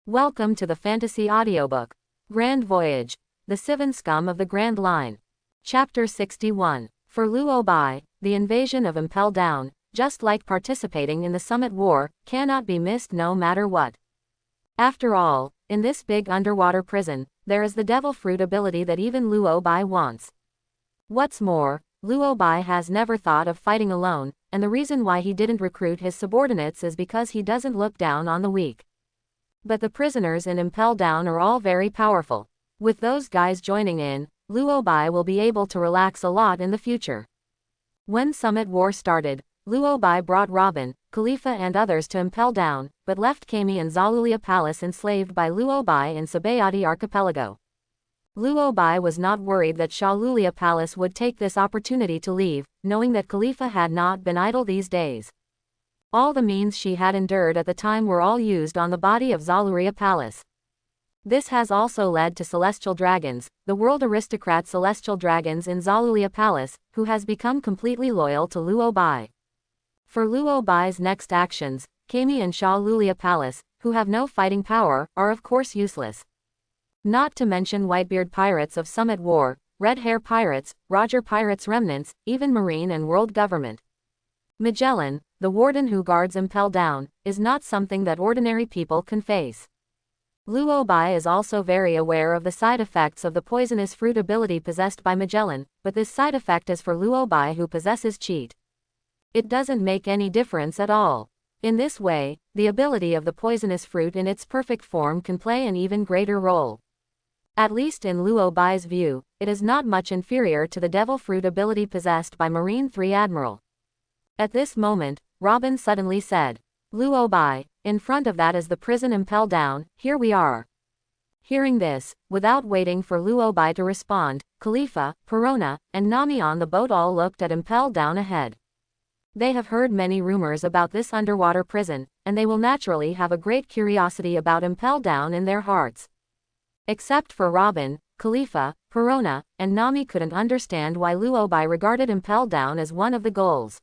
Welcome to the Fantasy Audiobook. Grand Voyage. The SvenScum of the Grand Line. Chapter 61. For Luo Bai, the invasion of Impel Down, just like participating in the Summit War, cannot be missed no matter what. After all, in this big underwater prison, there is the devil fruit ability that even Luo Bai wants. What's more, Luo Bai has never thought of fighting alone, and the reason why he didn't recruit his subordinates is because he doesn't look down on the weak. But the prisoners in Impel Down are all very powerful. With those guys joining in, Luo Bai will be able to relax a lot in the future. When Summit War started, Luo Bai brought Robin, Khalifa and others to Impel Down, but left Kami and Zalulia Palace enslaved by Luo Bai in Sabayati Archipelago. Luo Bai was not worried that Shalulia Palace would take this opportunity to leave, knowing that Khalifa had not been idle these days. All the means she had endured at the time were all used on the body of Zaluria Palace. This has also led to Celestial Dragons, the world aristocrat Celestial Dragons in Zalulia Palace, who has become completely loyal to Luo Bai. For Luo Bai's next actions, Kami and Shalulia Palace, who have no fighting power, are of course useless. Not to mention Whitebeard Pirates of Summit War, Red Hair Pirates, Roger Pirates Remnants, even Marine and World Government. Magellan, the warden who guards Impel Down, is not something that ordinary people can face. Luo Bai is also very aware of the side effects of the poisonous fruit ability possessed by Magellan, but this side effect is for Luo Bai who possesses cheat. It doesn't make any difference at all. In this way, the ability of the poisonous fruit in its perfect form can play an even greater role. At least in Luo Bai's view, it is not much inferior to the devil fruit ability possessed by Marine 3 Admiral. At this moment, Robin suddenly said, "Luo Bai, in front of that is the prison Impel Down, here we are." Hearing this, without waiting for Luo Bai to respond, Khalifa, Perona, and Nami on the boat all looked at Impel Down ahead. They have heard many rumors about this underwater prison, and they will naturally have a great curiosity about Impel Down in their hearts. Except for Robin, Khalifa, Perona, and Nami couldn't understand why Luo Bai regarded Impel Down as one of the goals.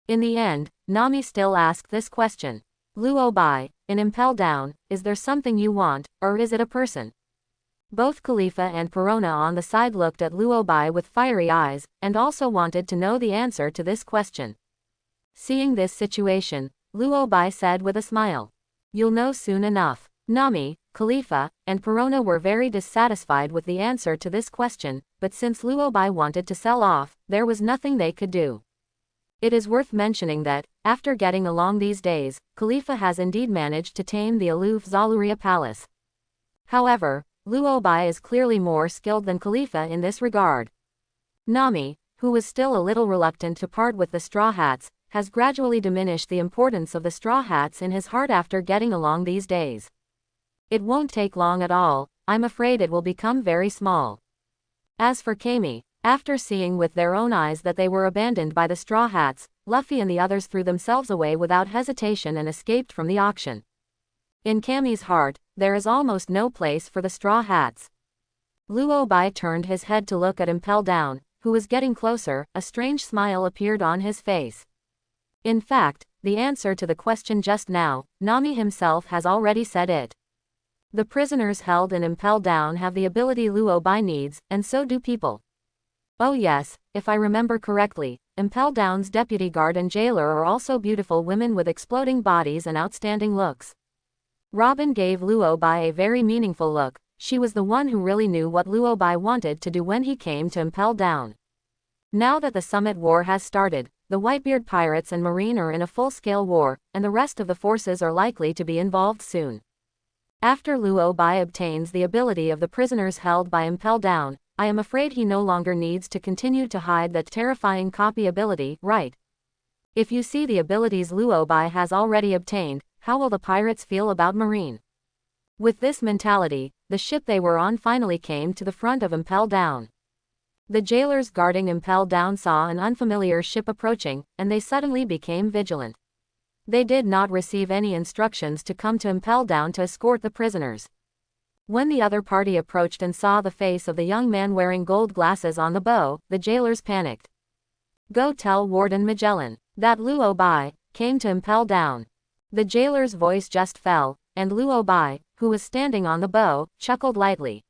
In the end, Nami still asked this question. "Luo Bai, in Impel Down, is there something you want, or is it a person?" Both Khalifa and Perona on the side looked at Luo Bai with fiery eyes, and also wanted to know the answer to this question. Seeing this situation, Luo Bai said with a smile, "You'll know soon enough." Nami, Khalifa, and Perona were very dissatisfied with the answer to this question, but since Luo Bai wanted to sell off, there was nothing they could do. It is worth mentioning that, after getting along these days, Khalifa has indeed managed to tame the aloof Zaluria Palace. However, Luo Bai is clearly more skilled than Khalifa in this regard. Nami, who was still a little reluctant to part with the Straw Hats, has gradually diminished the importance of the Straw Hats in his heart after getting along these days. It won't take long at all, I'm afraid it will become very small. As for Kami, after seeing with their own eyes that they were abandoned by the Straw Hats, Luffy and the others threw themselves away without hesitation and escaped from the auction. In Kami's heart, there is almost no place for the Straw Hats. Luo Bai turned his head to look at Impel Down, who was getting closer. A strange smile appeared on his face. In fact, the answer to the question just now, Nami himself has already said it. The prisoners held in Impel Down have the ability Luo Bai needs, and so do people. Oh yes, if I remember correctly, Impel Down's deputy guard and jailer are also beautiful women with exploding bodies and outstanding looks. Robin gave Luo Bai a very meaningful look. She was the one who really knew what Luo Bai wanted to do when he came to Impel Down. Now that the Summit War has started, the Whitebeard Pirates and Marine are in a full-scale war, and the rest of the forces are likely to be involved soon. After Luo Bai obtains the ability of the prisoners held by Impel Down, I am afraid he no longer needs to continue to hide that terrifying copy ability, right? If you see the abilities Luo Bai has already obtained, how will the pirates feel about Marine? With this mentality, the ship they were on finally came to the front of Impel Down. The jailers guarding Impel Down saw an unfamiliar ship approaching, and they suddenly became vigilant. They did not receive any instructions to come to Impel Down to escort the prisoners. When the other party approached and saw the face of the young man wearing gold glasses on the bow, the jailers panicked. "Go tell Warden Magellan that Luo Bai came to Impel Down." The jailer's voice just fell, and Luo Bai, who was standing on the bow, chuckled lightly.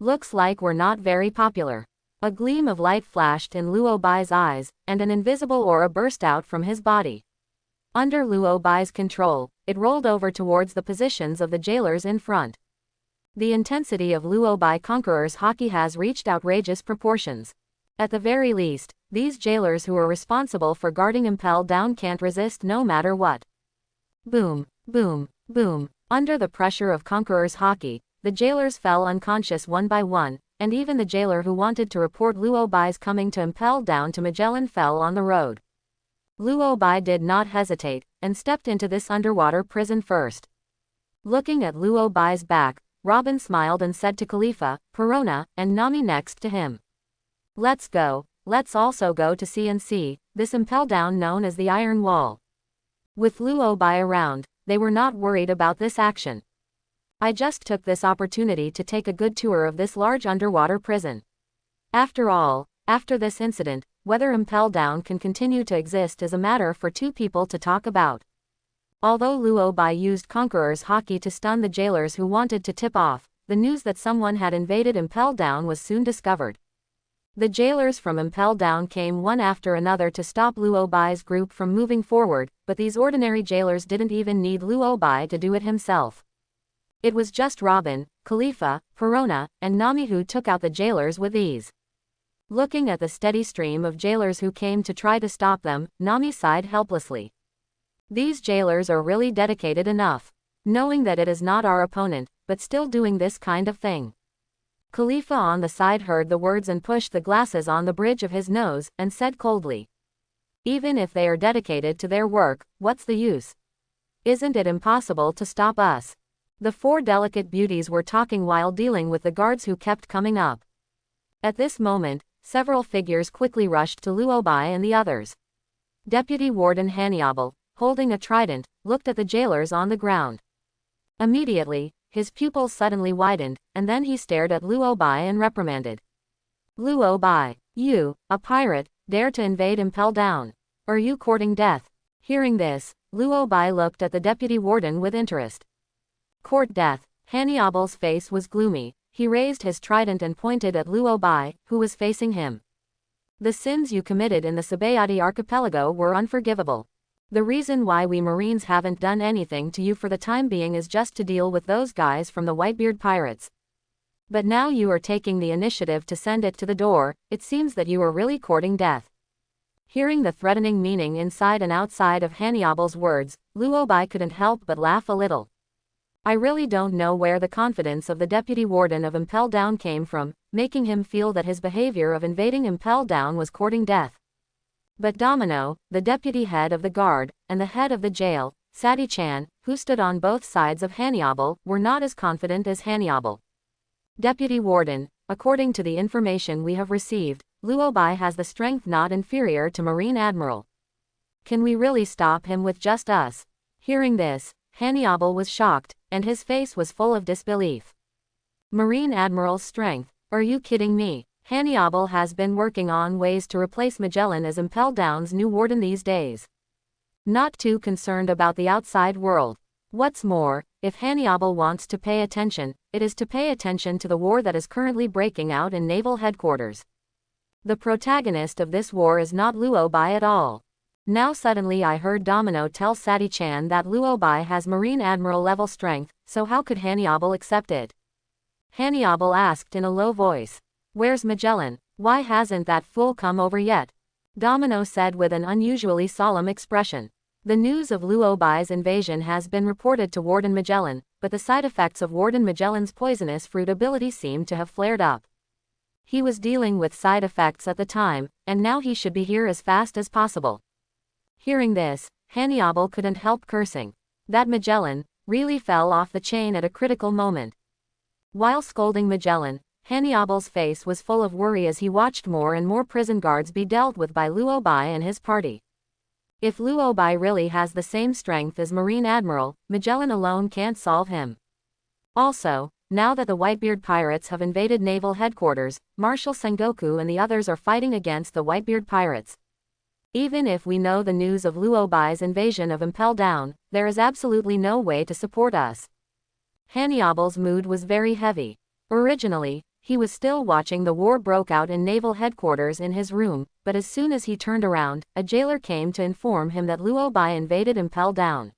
Looks like we're not very popular. A gleam of light flashed in Luo Bai's eyes, and an invisible aura burst out from his body. Under Luo Bai's control, it rolled over towards the positions of the jailers in front. The intensity of Luo Bai Conqueror's haki has reached outrageous proportions. At the very least, these jailers who are responsible for guarding Impel down can't resist no matter what. Boom, boom, boom. Under the pressure of Conqueror's haki, the jailers fell unconscious one by one, and even the jailer who wanted to report Luo Bai's coming to Impel down to Magellan fell on the road. Luo Bai did not hesitate, and stepped into this underwater prison first. Looking at Luo Bai's back, Robin smiled and said to Khalifa, Perona, and Nami next to him. Let's go, let's also go to CNC, this Impel down known as the Iron Wall. With Luo Bai around, they were not worried about this action. I just took this opportunity to take a good tour of this large underwater prison. After all, after this incident, whether Impel Down can continue to exist is a matter for two people to talk about. Although Luo Bai used Conqueror's haki to stun the jailers who wanted to tip off, the news that someone had invaded Impel Down was soon discovered. The jailers from Impel Down came one after another to stop Luo Bai's group from moving forward, but these ordinary jailers didn't even need Luo Bai to do it himself. It was just Robin, Khalifa, Perona, and Nami who took out the jailers with ease. Looking at the steady stream of jailers who came to try to stop them, Nami sighed helplessly. These jailers are really dedicated enough, knowing that it is not our opponent, but still doing this kind of thing. Khalifa on the side heard the words and pushed the glasses on the bridge of his nose, and said coldly. Even if they are dedicated to their work, what's the use? Isn't it impossible to stop us? The four delicate beauties were talking while dealing with the guards who kept coming up. At this moment, several figures quickly rushed to Luo Bai and the others. Deputy Warden Hannyabal, holding a trident, looked at the jailers on the ground. Immediately, his pupils suddenly widened, and then he stared at Luo Bai and reprimanded. Luo Bai, you, a pirate, dare to invade Impel Down. Are you courting death? Hearing this, Luo Bai looked at the deputy warden with interest. Court death. Hannibal's face was gloomy. He raised his trident and pointed at Luo Bai, who was facing him. The sins you committed in the Sabayati archipelago were unforgivable. The reason why we Marines haven't done anything to you for the time being is just to deal with those guys from the Whitebeard pirates. But now you are taking the initiative to send it to the door. It seems that you are really courting death. Hearing the threatening meaning inside and outside of Hannibal's words, Luo Bai couldn't help but laugh a little. I really don't know where the confidence of the deputy warden of Impel Down came from, making him feel that his behavior of invading Impel Down was courting death. But Domino, the deputy head of the guard, and the head of the jail, Sadi-chan, who stood on both sides of Hannibal, were not as confident as Hannibal. Deputy Warden, according to the information we have received, Luo Bai has the strength not inferior to Marine Admiral. Can we really stop him with just us? Hearing this, Hannibal was shocked, and his face was full of disbelief. Marine Admiral's strength? Are you kidding me? Hannibal has been working on ways to replace Magellan as Impel Down's new warden these days. Not too concerned about the outside world. What's more, if Hannibal wants to pay attention, it is to pay attention to the war that is currently breaking out in naval headquarters. The protagonist of this war is not Luo Bai at all. Now suddenly I heard Domino tell Sadi-chan that Luo Bai has Marine Admiral level strength, so how could Hannibal accept it? Hannibal asked in a low voice. Where's Magellan? Why hasn't that fool come over yet? Domino said with an unusually solemn expression. The news of Luo Bai's invasion has been reported to Warden Magellan, but the side effects of Warden Magellan's poisonous fruit ability seem to have flared up. He was dealing with side effects at the time, and now he should be here as fast as possible. Hearing this, Hannibal couldn't help cursing. That Magellan really fell off the chain at a critical moment. While scolding Magellan, Hannibal's face was full of worry as he watched more and more prison guards be dealt with by Luo Bai and his party. If Luo Bai really has the same strength as Marine Admiral, Magellan alone can't solve him. Also, now that the Whitebeard pirates have invaded naval headquarters, Marshal Sengoku and the others are fighting against the Whitebeard pirates. Even if we know the news of Luo Bai's invasion of Impel Down, there is absolutely no way to support us. Hannibal's mood was very heavy. Originally, he was still watching the war broke out in naval headquarters in his room, but as soon as he turned around, a jailer came to inform him that Luo Bai invaded Impel Down.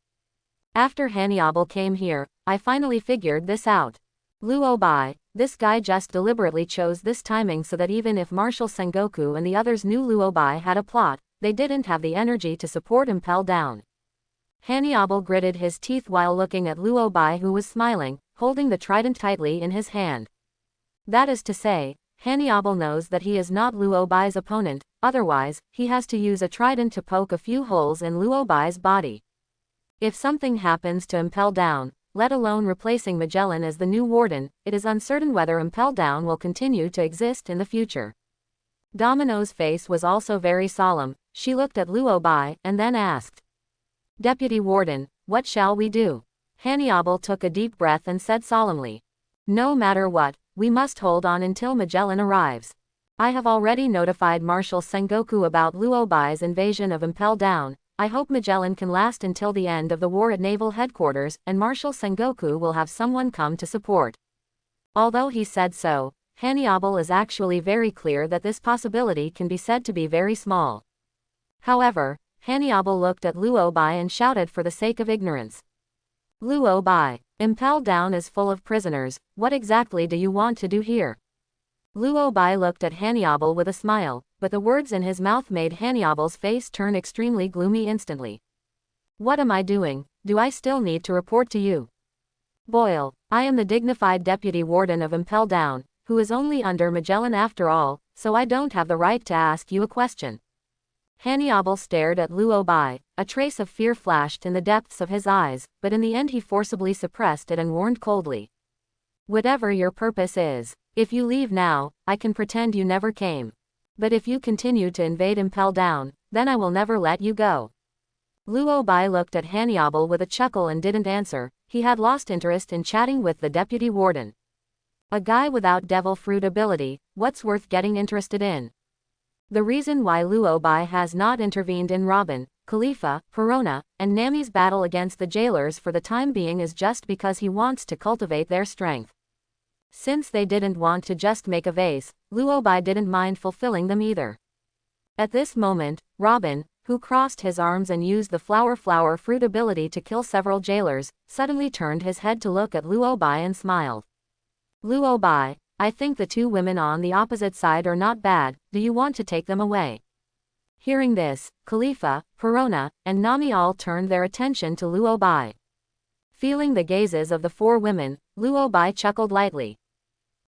After Hannibal came here, I finally figured this out. Luo Bai, this guy just deliberately chose this timing so that even if Marshal Sengoku and the others knew Luo Bai had a plot, they didn't have the energy to support Impel Down. Hannibal gritted his teeth while looking at Luo Bai, who was smiling, holding the trident tightly in his hand. That is to say, Hannibal knows that he is not Luo Bai's opponent, otherwise, he has to use a trident to poke a few holes in Luo Bai's body. If something happens to Impel Down, let alone replacing Magellan as the new warden, it is uncertain whether Impel Down will continue to exist in the future. Domino's face was also very solemn. She looked at Luo Bai and then asked, "Deputy Warden, what shall we do?" Hannibal took a deep breath and said solemnly, "No matter what, we must hold on until Magellan arrives. I have already notified Marshal Sengoku about Luo Bai's invasion of Impel Down. I hope Magellan can last until the end of the war at naval headquarters and Marshal Sengoku will have someone come to support." Although he said so, Hannibal is actually very clear that this possibility can be said to be very small. However, Hannibal looked at Luo Bai and shouted for the sake of ignorance, "Luo Bai, Impel Down is full of prisoners, what exactly do you want to do here?" Luo Bai looked at Hannibal with a smile, but the words in his mouth made Hannibal's face turn extremely gloomy instantly. "What am I doing? Do I still need to report to you?" "Boyle, I am the dignified deputy warden of Impel Down, who is only under Magellan after all, so I don't have the right to ask you a question." Hannibal stared at Luo Bai, a trace of fear flashed in the depths of his eyes, but in the end he forcibly suppressed it and warned coldly, "Whatever your purpose is, if you leave now, I can pretend you never came. But if you continue to invade Impel Down, then I will never let you go." Luo Bai looked at Hannibal with a chuckle and didn't answer. He had lost interest in chatting with the deputy warden. A guy without devil fruit ability, what's worth getting interested in? The reason why Luo Bai has not intervened in Robin, Khalifa, Perona, and Nami's battle against the jailers for the time being is just because he wants to cultivate their strength. Since they didn't want to just make a vase, Luo Bai didn't mind fulfilling them either. At this moment, Robin, who crossed his arms and used the flower fruit ability to kill several jailers, suddenly turned his head to look at Luo Bai and smiled. "Luo Bai, I think the two women on the opposite side are not bad, do you want to take them away?" Hearing this, Khalifa, Perona, and Nami all turned their attention to Luo Bai. Feeling the gazes of the four women, Luo Bai chuckled lightly.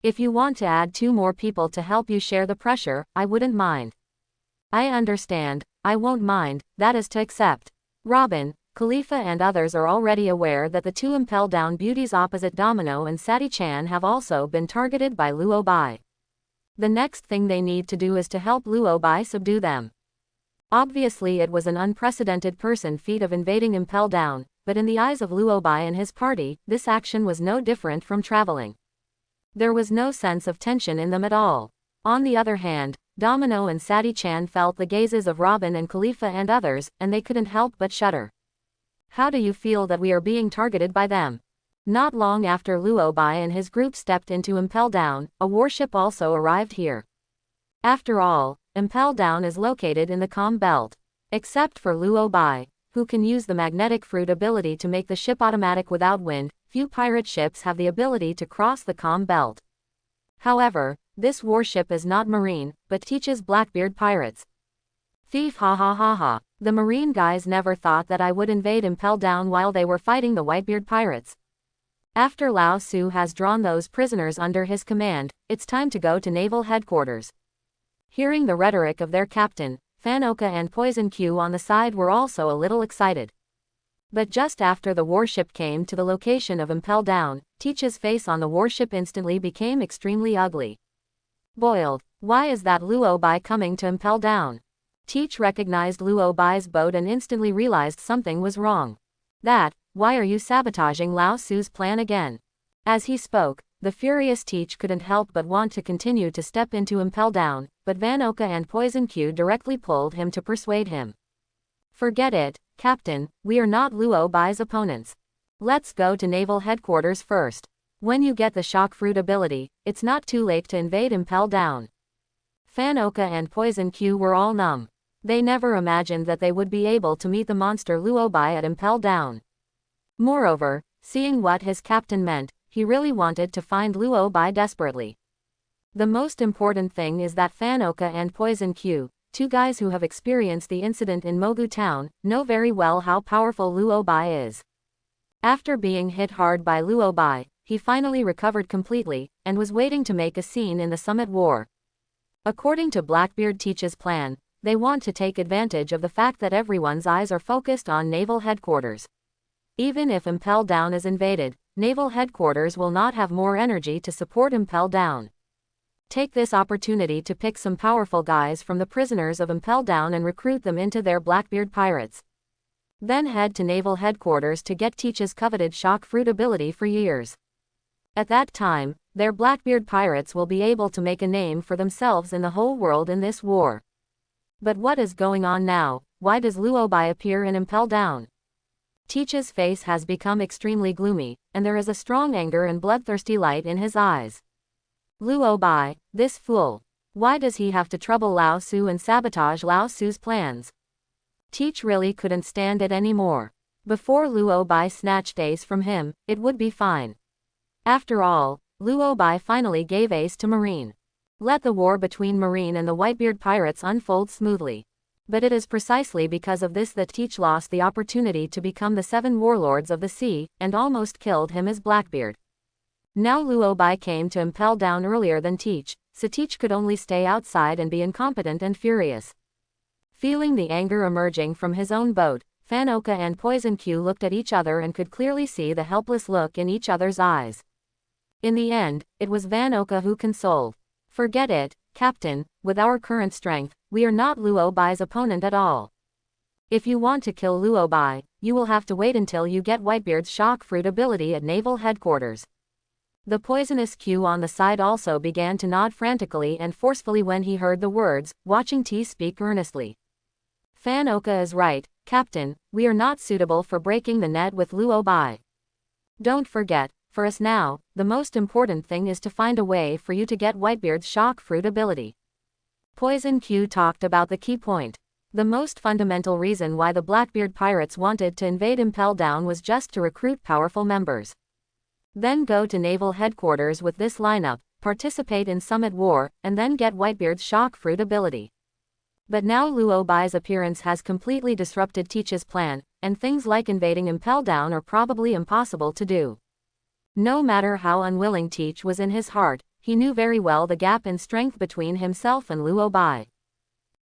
"If you want to add 2 more people to help you share the pressure, I wouldn't mind." "I understand, I won't mind, that is to accept." Robin, Khalifa and others are already aware that the 2 Impel Down beauties opposite Domino and Sati-chan have also been targeted by Luo Bai. The next thing they need to do is to help Luo Bai subdue them. Obviously it was an unprecedented feat of invading Impel Down, but in the eyes of Luo Bai and his party, this action was no different from traveling. There was no sense of tension in them at all. On the other hand, Domino and Sati-chan felt the gazes of Robin and Khalifa and others, and they couldn't help but shudder. "How do you feel that we are being targeted by them?" Not long after Luo Bai and his group stepped into Impel Down, a warship also arrived here. After all, Impel Down is located in the Calm Belt. Except for Luo Bai, who can use the magnetic fruit ability to make the ship automatic without wind, few pirate ships have the ability to cross the Calm Belt. However, this warship is not marine, but teaches Blackbeard pirates. Thief, ha ha ha ha. The marine guys never thought that I would invade Impel Down while they were fighting the Whitebeard pirates. After Lao Su has drawn those prisoners under his command, it's time to go to naval headquarters. Hearing the rhetoric of their captain, Fanoka and Poison Q on the side were also a little excited. But just after the warship came to the location of Impel Down, Teach's face on the warship instantly became extremely ugly. "Boiled, why is that Luo Bai coming to Impel Down?" Teach recognized Luo Bai's boat and instantly realized something was wrong. Why are you sabotaging Lao Su's plan again?" As he spoke, the furious Teach couldn't help but want to continue to step into Impel Down, but Vanoka and Poison Q directly pulled him to persuade him. "Forget it, Captain, we are not Luo Bai's opponents. Let's go to Naval Headquarters first. When you get the Shock Fruit ability, it's not too late to invade Impel Down. Fanoka and Poison Q were all numb. They never imagined that they would be able to meet the monster Luobai at Impel Down. Moreover, seeing what his captain meant, he really wanted to find Luobai desperately. The most important thing is that Fanoka and Poison Q, two guys who have experienced the incident in Mogu Town, know very well how powerful Luobai is. After being hit hard by Luobai, he finally recovered completely, and was waiting to make a scene in the Summit War. According to Blackbeard Teach's plan, they want to take advantage of the fact that everyone's eyes are focused on Naval Headquarters. Even if Impel Down is invaded, Naval Headquarters will not have more energy to support Impel Down. Take this opportunity to pick some powerful guys from the prisoners of Impel Down and recruit them into their Blackbeard pirates. Then head to Naval Headquarters to get Teach's coveted Shock Fruit ability for years. At that time, their Blackbeard pirates will be able to make a name for themselves in the whole world in this war. But what is going on now? Why does Luobai appear in Impel Down? Teach's face has become extremely gloomy, and there is a strong anger and bloodthirsty light in his eyes. Luobai, this fool. Why does he have to trouble Lao Su and sabotage Lao Su's plans? Teach really couldn't stand it anymore. Before Luobai snatched Ace from him, it would be fine. After all, Luobai finally gave Ace to Marine. Let the war between Marine and the Whitebeard pirates unfold smoothly. But it is precisely because of this that Teach lost the opportunity to become the 7 warlords of the sea, and almost killed him as Blackbeard. Now Luobai came to Impel Down earlier than Teach, so Teach could only stay outside and be incompetent and furious. Feeling the anger emerging from his own boat, Fanoka and Poison Q looked at each other and could clearly see the helpless look in each other's eyes. In the end, it was Fanoka who consoled. Forget it, Captain, with our current strength, we are not Luobai's opponent at all. If you want to kill Luobai, you will have to wait until you get Whitebeard's Shock Fruit ability at Naval Headquarters. The poisonous Q on the side also began to nod frantically and forcefully when he heard the words, watching T speak earnestly. Fanoka is right, Captain, we are not suitable for breaking the net with Luobai. Don't forget, for us now, the most important thing is to find a way for you to get Whitebeard's Shock Fruit ability. Poison Q talked about the key point. The most fundamental reason why the Blackbeard pirates wanted to invade Impel Down was just to recruit powerful members. Then go to Naval Headquarters with this lineup, participate in Summit War, and then get Whitebeard's Shock Fruit ability. But now Luobai's appearance has completely disrupted Teach's plan, and things like invading Impel Down are probably impossible to do. No matter how unwilling Teach was in his heart, he knew very well the gap in strength between himself and Luobai.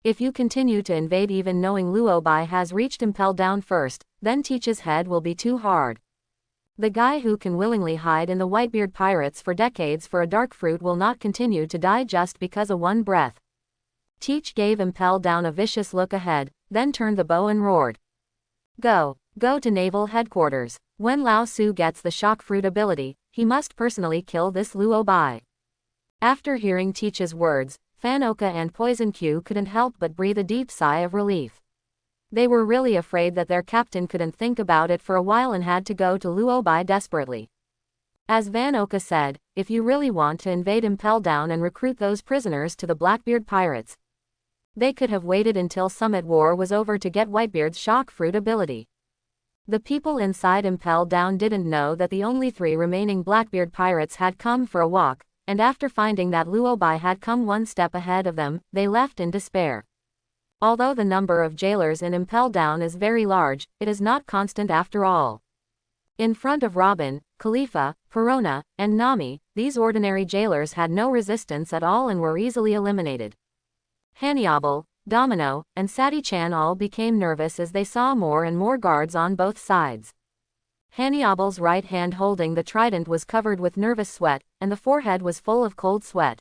If you continue to invade even knowing Luobai has reached Impel Down first, then Teach's head will be too hard. The guy who can willingly hide in the Whitebeard pirates for decades for a dark fruit will not continue to die just because of one breath. Teach gave Impel Down a vicious look ahead, then turned the bow and roared. Go to Naval Headquarters. When Lao Su gets the Shock Fruit ability, he must personally kill this Luobai. After hearing Teach's words, Fanoka and Poison Q couldn't help but breathe a deep sigh of relief. They were really afraid that their captain couldn't think about it for a while and had to go to Luobai desperately. As Fanoka said, if you really want to invade Impel Down and recruit those prisoners to the Blackbeard pirates, they could have waited until Summit War was over to get Whitebeard's Shock Fruit ability. The people inside Impel Down didn't know that the only 3 remaining Blackbeard pirates had come for a walk, and after finding that Luobai had come one step ahead of them, they left in despair. Although the number of jailers in Impel Down is very large, it is not constant after all. In front of Robin, Khalifa, Perona, and Nami, these ordinary jailers had no resistance at all and were easily eliminated. Hannyabal, Domino, and Sati-chan all became nervous as they saw more and more guards on both sides. Hannibal's right hand holding the trident was covered with nervous sweat, and the forehead was full of cold sweat.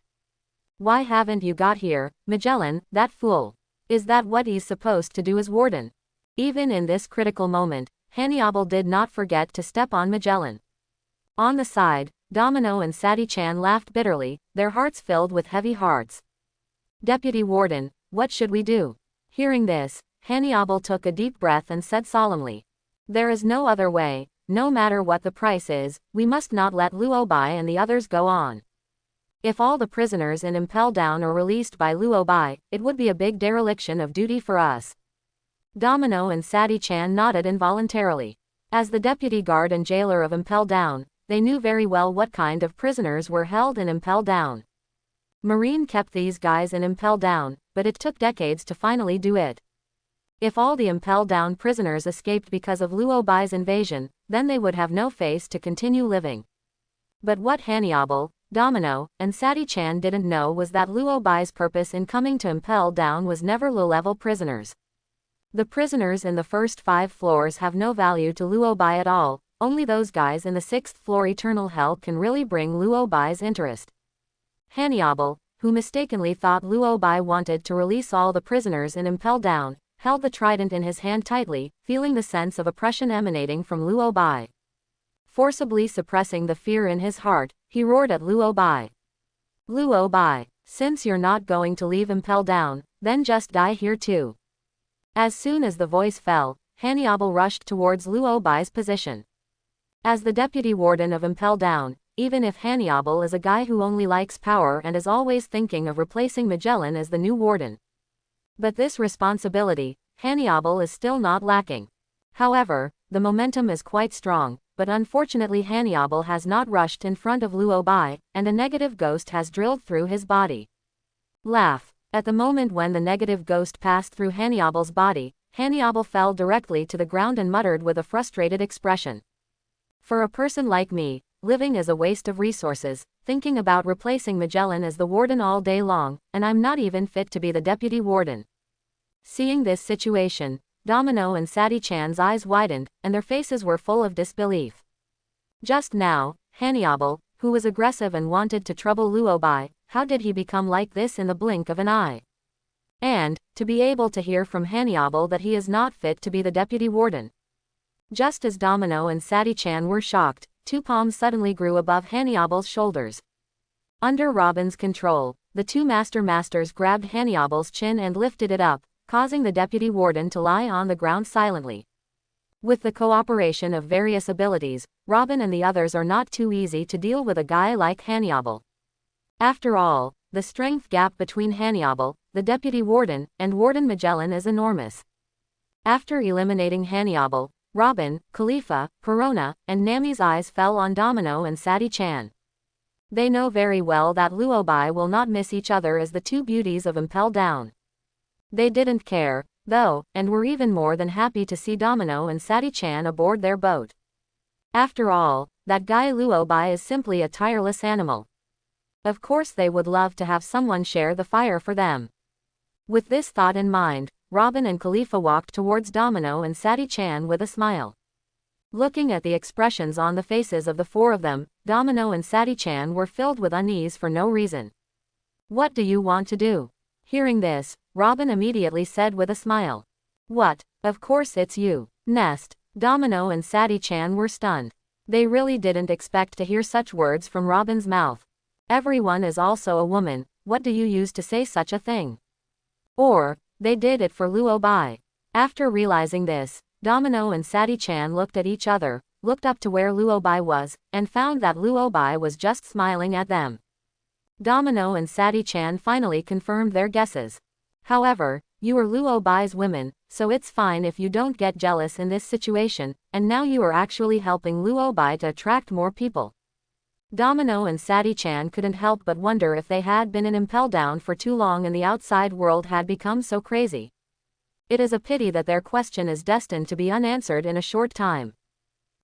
Why haven't you got here, Magellan, that fool? Is that what he's supposed to do as warden? Even in this critical moment, Hannibal did not forget to step on Magellan. On the side, Domino and Sati-chan laughed bitterly, their hearts filled with heavy hearts. Deputy Warden, what should we do? Hearing this, Hannibal took a deep breath and said solemnly, there is no other way, no matter what the price is, we must not let Luobai and the others go on. If all the prisoners in Impel Down are released by Luobai, it would be a big dereliction of duty for us. Domino and Sadi-chan nodded involuntarily. As the deputy guard and jailer of Impel Down, they knew very well what kind of prisoners were held in Impel Down. Marine kept these guys in Impel Down, but it took decades to finally do it. If all the Impel Down prisoners escaped because of Luobai's invasion, then they would have no face to continue living. But what Hannyabal, Domino, and Sadi-chan didn't know was that Luobai's purpose in coming to Impel Down was never low-level prisoners. The prisoners in the first 5 floors have no value to Luobai at all, only those guys in the 6th floor eternal hell can really bring Luobai's interest. Hannyabal, who mistakenly thought Luobai wanted to release all the prisoners in Impel Down, held the trident in his hand tightly, feeling the sense of oppression emanating from Luobai. Forcibly suppressing the fear in his heart, he roared at Luobai. Luobai, since you're not going to leave Impel Down, then just die here too. As soon as the voice fell, Hannyabal rushed towards Luobai's position. As the deputy warden of Impel Down, even if Hannyabal is a guy who only likes power and is always thinking of replacing Magellan as the new warden. But this responsibility, Hannyabal is still not lacking. However, the momentum is quite strong, but unfortunately Hannyabal has not rushed in front of Luobai, and a negative ghost has drilled through his body. Laugh. At the moment when the negative ghost passed through Hannibal's body, Hannyabal fell directly to the ground and muttered with a frustrated expression. For a person like me, living is a waste of resources, thinking about replacing Magellan as the warden all day long, and I'm not even fit to be the deputy warden. Seeing this situation, Domino and Sadi-chan's eyes widened, and their faces were full of disbelief. Just now, Hannyabal, who was aggressive and wanted to trouble Luobai, how did he become like this in the blink of an eye? And, to be able to hear from Hannyabal that he is not fit to be the deputy warden. Just as Domino and Sadi-chan were shocked, 2 palms suddenly grew above Hannibal's shoulders. Under Robin's control, the 2 masters grabbed Hannibal's chin and lifted it up, causing the deputy warden to lie on the ground silently. With the cooperation of various abilities, Robin and the others are not too easy to deal with a guy like Hannyabal. After all, the strength gap between Hannyabal, the deputy warden, and Warden Magellan is enormous. After eliminating Hannyabal, Robin, Khalifa, Perona, and Nami's eyes fell on Domino and Sadi-chan. They know very well that Luobai will not miss each other as the 2 beauties of Impel Down. They didn't care, though, and were even more than happy to see Domino and Sadi-chan aboard their boat. After all, that guy Luobai is simply a tireless animal. Of course they would love to have someone share the fire for them. With this thought in mind, Robin and Khalifa walked towards Domino and Sadi-chan with a smile. Looking at the expressions on the faces of the 4 of them, Domino and Sadi-chan were filled with unease for no reason. What do you want to do? Hearing this, Robin immediately said with a smile. What? Of course it's you, Nest. Domino and Sadi-chan were stunned. They really didn't expect to hear such words from Robin's mouth. Everyone is also a woman, what do you use to say such a thing? Or, they did it for Luobai. After realizing this, Domino and Sadi-chan looked at each other, looked up to where Luobai was, and found that Luobai was just smiling at them. Domino and Sadi-chan finally confirmed their guesses. However, you are Luobai's women, so it's fine if you don't get jealous in this situation, and now you are actually helping Luobai to attract more people. Domino and Sadi-chan couldn't help but wonder if they had been in Impel Down for too long and the outside world had become so crazy. It is a pity that their question is destined to be unanswered in a short time.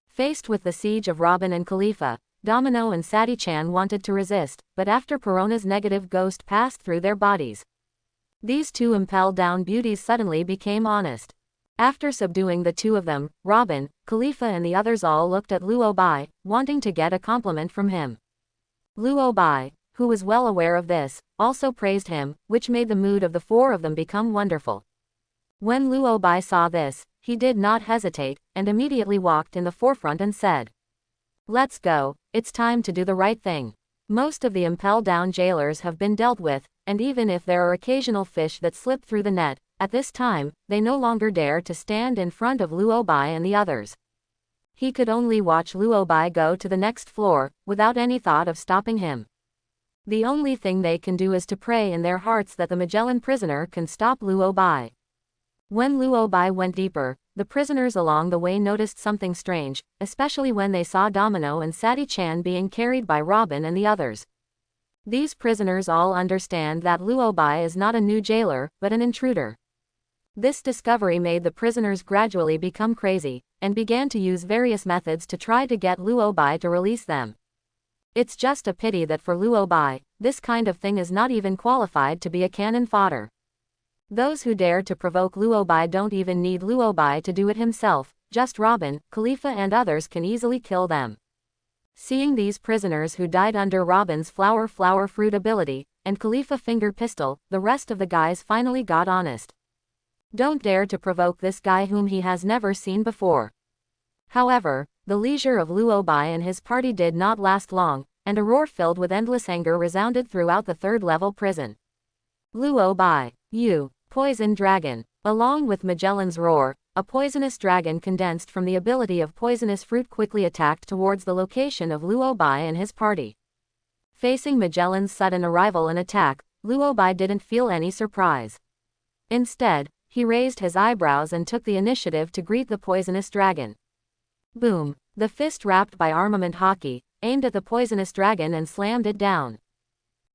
Faced with the siege of Robin and Khalifa, Domino and Sadi-chan wanted to resist, but after Perona's negative ghost passed through their bodies, these 2 Impel Down beauties suddenly became honest. After subduing the 2 of them, Robin, Khalifa and the others all looked at Luobai, wanting to get a compliment from him. Luobai, who was well aware of this, also praised him, which made the mood of the 4 of them become wonderful. When Luobai saw this, he did not hesitate, and immediately walked in the forefront and said, "Let's go, it's time to do the right thing." Most of the Impel Down jailers have been dealt with, and even if there are occasional fish that slip through the net, at this time, they no longer dare to stand in front of Luobai and the others. He could only watch Luobai go to the next floor, without any thought of stopping him. The only thing they can do is to pray in their hearts that the Magellan prisoner can stop Luobai. When Luobai went deeper, the prisoners along the way noticed something strange, especially when they saw Domino and Sati-chan being carried by Robin and the others. These prisoners all understand that Luobai is not a new jailer, but an intruder. This discovery made the prisoners gradually become crazy, and began to use various methods to try to get Luobai to release them. It's just a pity that for Luobai, this kind of thing is not even qualified to be a cannon fodder. Those who dare to provoke Luobai don't even need Luobai to do it himself, just Robin, Khalifa and others can easily kill them. Seeing these prisoners who died under Robin's flower fruit ability, and Khalifa finger pistol, the rest of the guys finally got honest. Don't dare to provoke this guy whom he has never seen before. However, the leisure of Luobai and his party did not last long, and a roar filled with endless anger resounded throughout the third-level prison. Luobai, you, poison dragon! Along with Magellan's roar, a poisonous dragon condensed from the ability of poisonous fruit quickly attacked towards the location of Luobai and his party. Facing Magellan's sudden arrival and attack, Luobai didn't feel any surprise. Instead, he raised his eyebrows and took the initiative to greet the poisonous dragon. Boom! The fist wrapped by armament hockey, aimed at the poisonous dragon and slammed it down.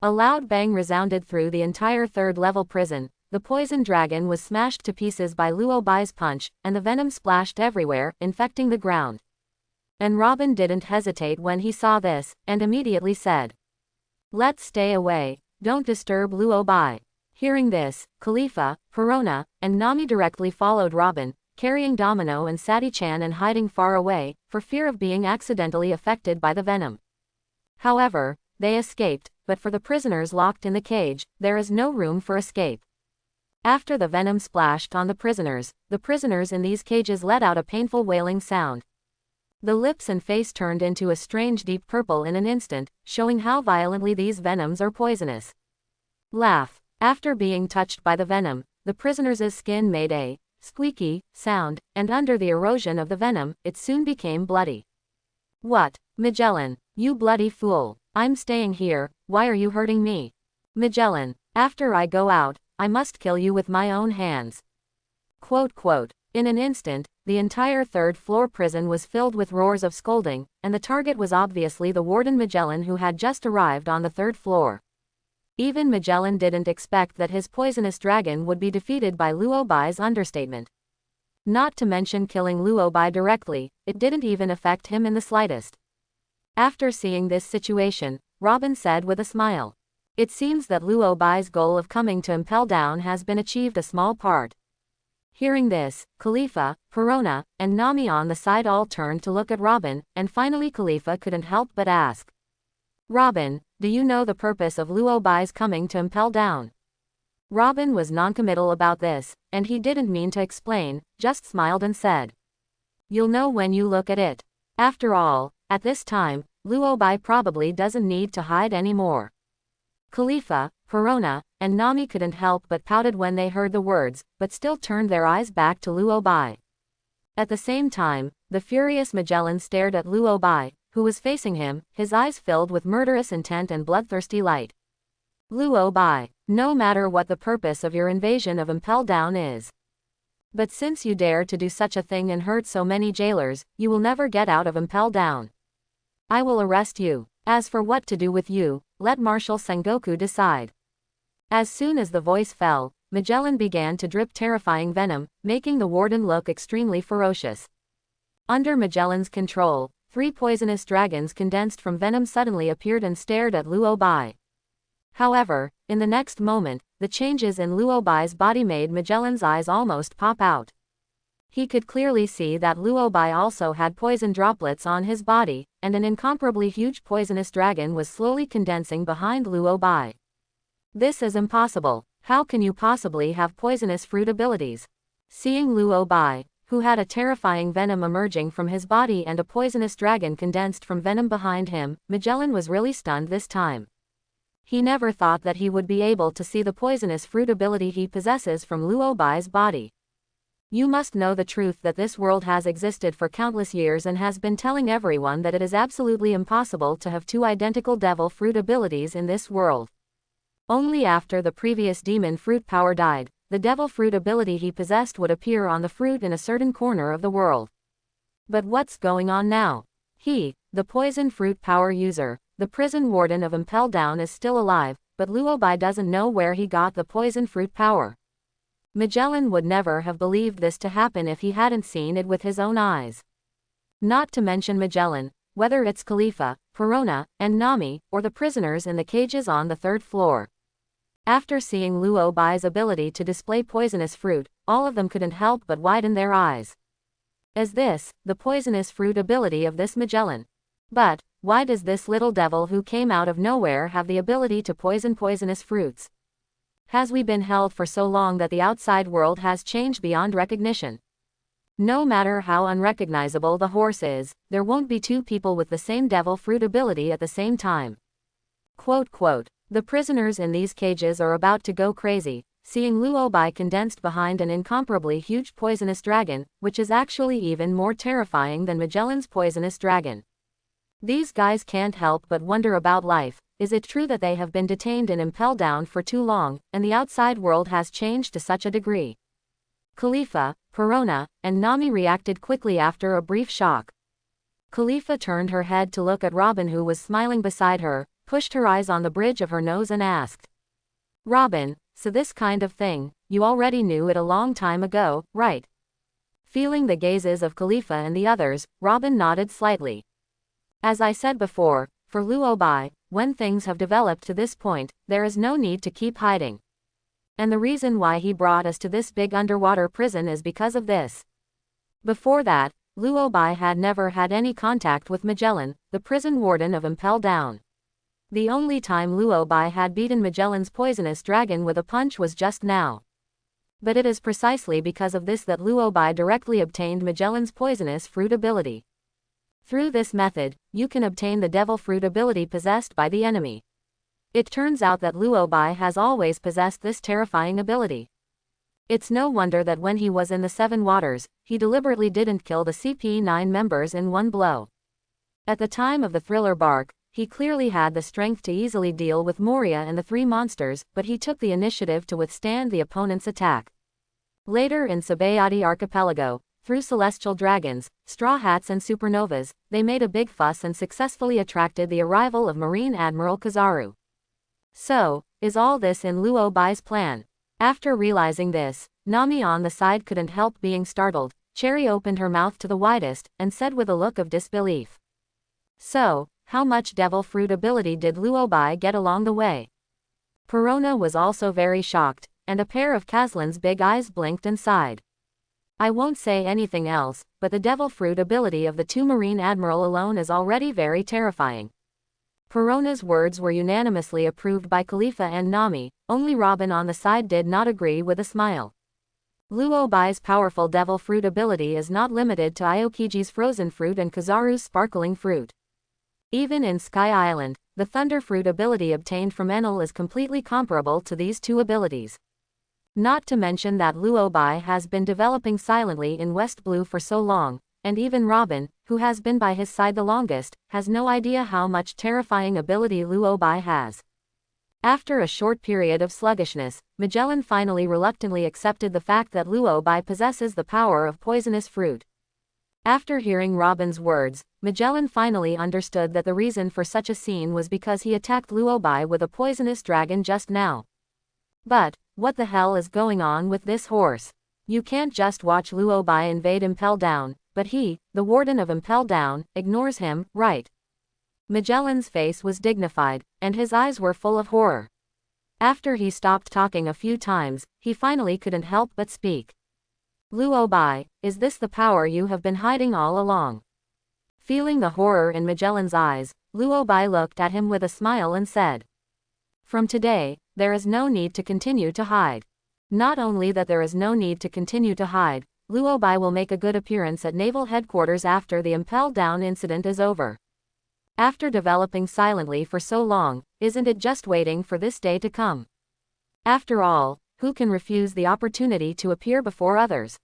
A loud bang resounded through the entire third-level prison. The poison dragon was smashed to pieces by Luobai's punch, and the venom splashed everywhere, infecting the ground. And Robin didn't hesitate when he saw this, and immediately said, "Let's stay away, don't disturb Luobai." Hearing this, Khalifa, Perona, and Nami directly followed Robin, carrying Domino and Sati-chan and hiding far away, for fear of being accidentally affected by the venom. However, they escaped, but for the prisoners locked in the cage, there is no room for escape. After the venom splashed on the prisoners in these cages let out a painful wailing sound. The lips and face turned into a strange deep purple in an instant, showing how violently these venoms are poisonous. Laugh. After being touched by the venom, the prisoners' skin made a squeaky sound, and under the erosion of the venom, it soon became bloody. What? Magellan, you bloody fool. I'm staying here, why are you hurting me? Magellan, after I go out, I must kill you with my own hands. Quote. In an instant, the entire third-floor prison was filled with roars of scolding, and the target was obviously the warden Magellan who had just arrived on the third floor. Even Magellan didn't expect that his poisonous dragon would be defeated by Luobai's understatement. Not to mention killing Luobai directly, it didn't even affect him in the slightest. After seeing this situation, Robin said with a smile, "It seems that Luobai's goal of coming to Impel Down has been achieved a small part." Hearing this, Khalifa, Perona, and Nami on the side all turned to look at Robin, and finally Khalifa couldn't help but ask, "Robin, do you know the purpose of Luobai's coming to Impel Down?" Robin was noncommittal about this, and he didn't mean to explain, just smiled and said, "You'll know when you look at it. After all, at this time, Luobai probably doesn't need to hide anymore." Khalifa, Perona, and Nami couldn't help but pouted when they heard the words, but still turned their eyes back to Luobai. At the same time, the furious Magellan stared at Luobai, who was facing him, his eyes filled with murderous intent and bloodthirsty light. "Luobai, no matter what the purpose of your invasion of Impel Down is. But since you dare to do such a thing and hurt so many jailers, you will never get out of Impel Down. I will arrest you. As for what to do with you, let Marshal Sengoku decide." As soon as the voice fell, Magellan began to drip terrifying venom, making the warden look extremely ferocious. Under Magellan's control, 3 poisonous dragons condensed from venom suddenly appeared and stared at Luobai. However, in the next moment, the changes in Luobai's body made Magellan's eyes almost pop out. He could clearly see that Luobai also had poison droplets on his body, and an incomparably huge poisonous dragon was slowly condensing behind Luobai. "This is impossible. How can you possibly have poisonous fruit abilities?" Seeing Luobai, who had a terrifying venom emerging from his body and a poisonous dragon condensed from venom behind him, Magellan was really stunned this time. He never thought that he would be able to see the poisonous fruit ability he possesses from Luobai's body. You must know the truth that this world has existed for countless years and has been telling everyone that it is absolutely impossible to have two identical devil fruit abilities in this world. Only after the previous demon fruit power died, the devil fruit ability he possessed would appear on the fruit in a certain corner of the world. But what's going on now? He, the poison fruit power user, the prison warden of Impel Down, is still alive, but Luobai doesn't know where he got the poison fruit power. Magellan would never have believed this to happen if he hadn't seen it with his own eyes. Not to mention Magellan, whether it's Khalifa, Perona, and Nami, or the prisoners in the cages on the 3rd floor. After seeing Luobai's ability to display poisonous fruit, all of them couldn't help but widen their eyes. Is this the poisonous fruit ability of this Magellan? But why does this little devil who came out of nowhere have the ability to poison poisonous fruits? Has we been held for so long that the outside world has changed beyond recognition? No matter how unrecognizable the horse is, there won't be two people with the same devil fruit ability at the same time. Quote, the prisoners in these cages are about to go crazy, seeing Luobai condensed behind an incomparably huge poisonous dragon, which is actually even more terrifying than Magellan's poisonous dragon. These guys can't help but wonder about life. Is it true that they have been detained in Impel Down for too long, and the outside world has changed to such a degree? Khalifa, Perona, and Nami reacted quickly after a brief shock. Khalifa turned her head to look at Robin, who was smiling beside her, pushed her eyes on the bridge of her nose and asked, "Robin, so this kind of thing, you already knew it a long time ago, right?" Feeling the gazes of Khalifa and the others, Robin nodded slightly. As I said before, for Luobai, when things have developed to this point, there is no need to keep hiding. And the reason why he brought us to this big underwater prison is because of this. Before that, Luobai had never had any contact with Magellan, the prison warden of Impel Down. The only time Luobai had beaten Magellan's poisonous dragon with a punch was just now. But it is precisely because of this that Luobai directly obtained Magellan's poisonous fruit ability. Through this method, you can obtain the devil fruit ability possessed by the enemy. It turns out that Luobai has always possessed this terrifying ability. It's no wonder that when he was in the Seven Waters, he deliberately didn't kill the CP9 members in one blow. At the time of the thriller bark, he clearly had the strength to easily deal with Moria and the three monsters, but he took the initiative to withstand the opponent's attack. Later in Sabayati Archipelago, through celestial dragons, straw hats and supernovas, they made a big fuss and successfully attracted the arrival of Marine Admiral Kizaru. So, is all this in Luobai's plan? After realizing this, Nami on the side couldn't help being startled. Cherry opened her mouth to the widest, and said with a look of disbelief, "So, how much devil fruit ability did Luobai get along the way?" Perona was also very shocked, and a pair of Kazlan's big eyes blinked and sighed. "I won't say anything else, but the devil fruit ability of the two Marine Admiral alone is already very terrifying." Perona's words were unanimously approved by Khalifa and Nami, only Robin on the side did not agree with a smile. Luobai's powerful devil fruit ability is not limited to Aokiji's frozen fruit and Kizaru's sparkling fruit. Even in Sky Island, the thunder fruit ability obtained from Enel is completely comparable to these two abilities. Not to mention that Luobai has been developing silently in West Blue for so long, and even Robin, who has been by his side the longest, has no idea how much terrifying ability Luobai has. After a short period of sluggishness, Magellan finally reluctantly accepted the fact that Luobai possesses the power of poisonous fruit. After hearing Robin's words, Magellan finally understood that the reason for such a scene was because he attacked Luobai with a poisonous dragon just now. But what the hell is going on with this horse? You can't just watch Luobai invade Impel Down, but he, the warden of Impel Down, ignores him, right? Magellan's face was dignified, and his eyes were full of horror. After he stopped talking a few times, he finally couldn't help but speak. "Luobai, is this the power you have been hiding all along?" Feeling the horror in Magellan's eyes, Luobai looked at him with a smile and said, "From today, there is no need to continue to hide." Not only that there is no need to continue to hide, Luobai will make a good appearance at Naval Headquarters after the Impel Down incident is over. After developing silently for so long, isn't it just waiting for this day to come? After all, who can refuse the opportunity to appear before others?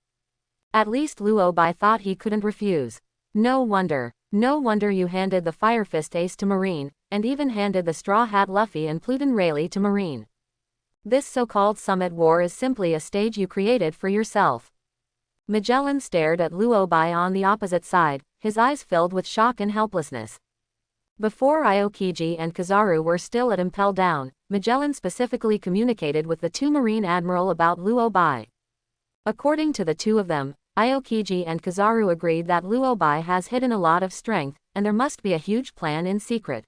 At least Luo Bai thought he couldn't refuse. No wonder you handed the Fire Fist Ace to Marine, and even handed the Straw Hat Luffy and Pluton Rayleigh to Marine. This so-called Summit War is simply a stage you created for yourself. Magellan stared at Luo Bai on the opposite side, his eyes filled with shock and helplessness. Before Aokiji and Kizaru were still at Impel Down, Magellan specifically communicated with the two Marine Admiral about Luo Bai. According to the two of them, Aokiji and Kizaru agreed that Luo Bai has hidden a lot of strength, and there must be a huge plan in secret.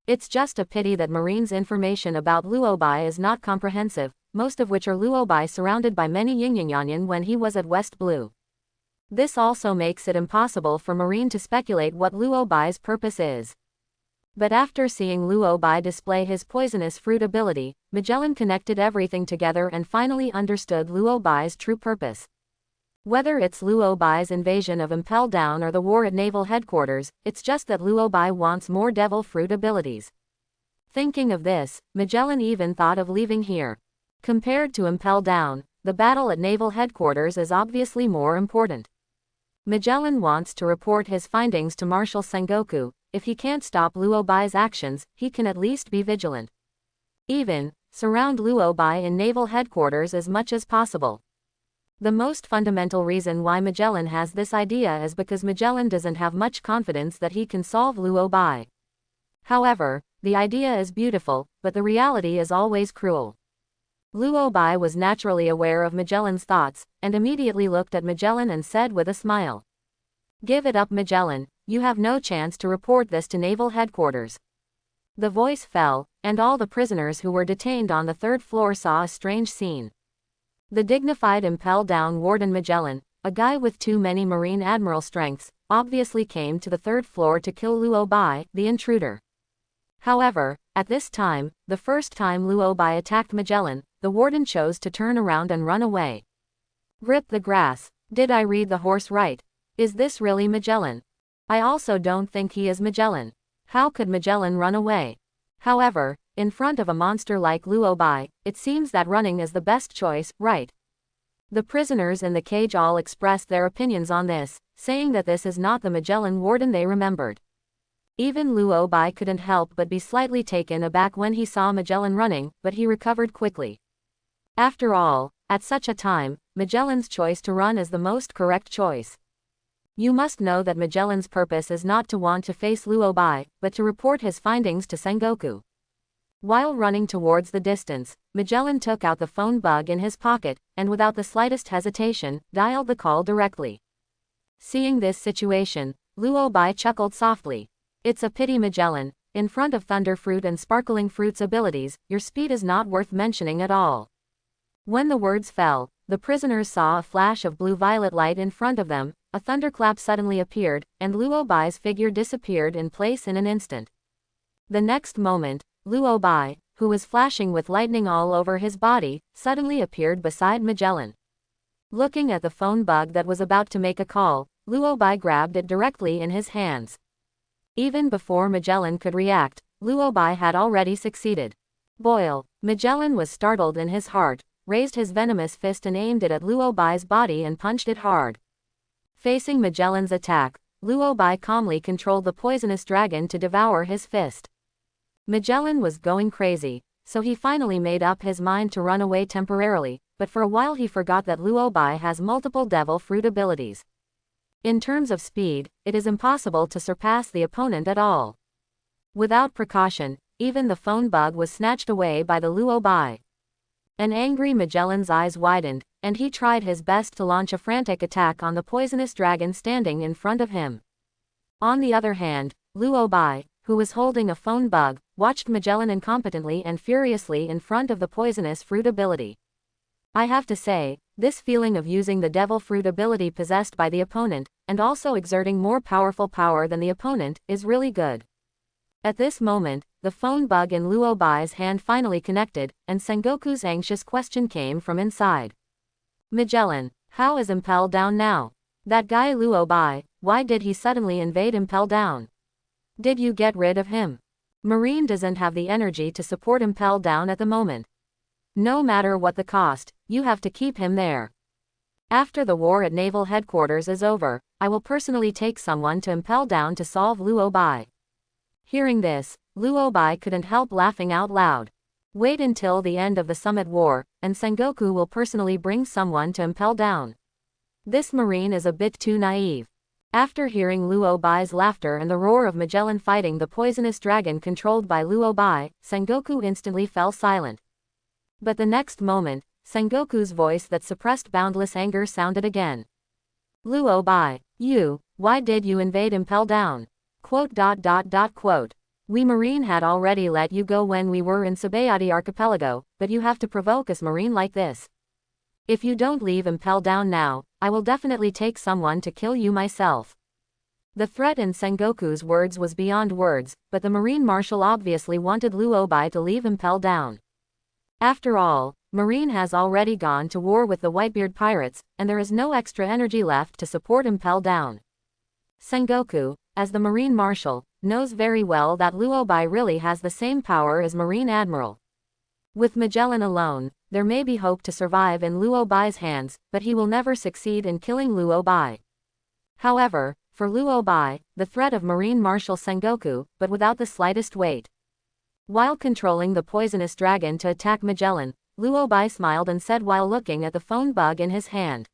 It's just a pity that Marine's information about Luo Bai is not comprehensive, most of which are Luo Bai surrounded by many Yingyangyanyan when he was at West Blue. This also makes it impossible for Marine to speculate what Luo Bai's purpose is. But after seeing Luo Bai display his poisonous fruit ability, Magellan connected everything together and finally understood Luo Bai's true purpose. Whether it's Luo Bai's invasion of Impel Down or the war at Naval Headquarters, it's just that Luo Bai wants more devil fruit abilities. Thinking of this, Magellan even thought of leaving here. Compared to Impel Down, the battle at Naval Headquarters is obviously more important. Magellan wants to report his findings to Marshal Sengoku. If he can't stop Luo Bai's actions, he can at least be vigilant. Even, surround Luo Bai in Naval Headquarters as much as possible. The most fundamental reason why Magellan has this idea is because Magellan doesn't have much confidence that he can solve Luo Bai. However, the idea is beautiful, but the reality is always cruel. Luo Bai was naturally aware of Magellan's thoughts, and immediately looked at Magellan and said with a smile, "Give it up, Magellan. You have no chance to report this to Naval Headquarters." The voice fell, and all the prisoners who were detained on the third floor saw a strange scene. The dignified Impel Down Warden Magellan, a guy with too many Marine Admiral strengths, obviously came to the third floor to kill Luo Bai, the intruder. However, at this time, the first time Luo Bai attacked Magellan, the warden chose to turn around and run away. Rip the grass. Did I read the horse right? Is this really Magellan? I also don't think he is Magellan. How could Magellan run away? However, in front of a monster like Luo Bai, it seems that running is the best choice, right? The prisoners in the cage all expressed their opinions on this, saying that this is not the Magellan warden they remembered. Even Luo Bai couldn't help but be slightly taken aback when he saw Magellan running, but he recovered quickly. After all, at such a time, Magellan's choice to run is the most correct choice. You must know that Magellan's purpose is not to want to face Luo Bai, but to report his findings to Sengoku. While running towards the distance, Magellan took out the phone bug in his pocket, and without the slightest hesitation, dialed the call directly. Seeing this situation, Luo Bai chuckled softly. "It's a pity, Magellan, in front of Thunderfruit and Sparkling Fruit's abilities, your speed is not worth mentioning at all." When the words fell, the prisoners saw a flash of blue-violet light in front of them, a thunderclap suddenly appeared, and Luo Bai's figure disappeared in place in an instant. The next moment, Luo Bai, who was flashing with lightning all over his body, suddenly appeared beside Magellan. Looking at the phone bug that was about to make a call, Luo Bai grabbed it directly in his hands. Even before Magellan could react, Luo Bai had already succeeded. Boil. Magellan was startled in his heart, raised his venomous fist and aimed it at Luo Bai's body and punched it hard. Facing Magellan's attack, Luo Bai calmly controlled the poisonous dragon to devour his fist. Magellan was going crazy, so he finally made up his mind to run away temporarily, but for a while he forgot that Luo Bai has multiple devil fruit abilities. In terms of speed, it is impossible to surpass the opponent at all. Without precaution, even the phone bug was snatched away by the Luo Bai. An angry Magellan's eyes widened, and he tried his best to launch a frantic attack on the poisonous dragon standing in front of him. On the other hand, Luo Bai, who was holding a phone bug, watched Magellan incompetently and furiously in front of the poisonous fruit ability. I have to say, this feeling of using the devil fruit ability possessed by the opponent, and also exerting more powerful power than the opponent, is really good. At this moment, the phone bug in Luo Bai's hand finally connected, and Sengoku's anxious question came from inside. "Magellan, how is Impel Down now? That guy Luo Bai, why did he suddenly invade Impel Down? Did you get rid of him? Marine doesn't have the energy to support Impel Down at the moment. No matter what the cost, you have to keep him there." After the war at Naval Headquarters is over, I will personally take someone to Impel Down to solve Luo Bai. Hearing this, Luo Bai couldn't help laughing out loud. Wait until the end of the Summit War, and Sengoku will personally bring someone to Impel Down. This Marine is a bit too naive. After hearing Luo Bai's laughter and the roar of Magellan fighting the poisonous dragon controlled by Luo Bai, Sengoku instantly fell silent. But the next moment, Sengoku's voice that suppressed boundless anger sounded again. Luo Bai, why did you invade Impel Down? Quote. We Marine had already let you go when we were in Sabayati Archipelago, but you have to provoke us Marine like this. If you don't leave Impel Down now, I will definitely take someone to kill you myself. The threat in Sengoku's words was beyond words, but the Marine Marshal obviously wanted Luo Bai to leave Impel Down. After all, Marine has already gone to war with the Whitebeard pirates, and there is no extra energy left to support Impel Down. Sengoku, as the Marine Marshal, knows very well that Luo Bai really has the same power as Marine Admiral. With Magellan alone, there may be hope to survive in Luo Bai's hands, but he will never succeed in killing Luo Bai. However, for Luo Bai, the threat of Marine Marshal Sengoku, but without the slightest weight. While controlling the poisonous dragon to attack Magellan, Luo Bai smiled and said while looking at the phone bug in his hand.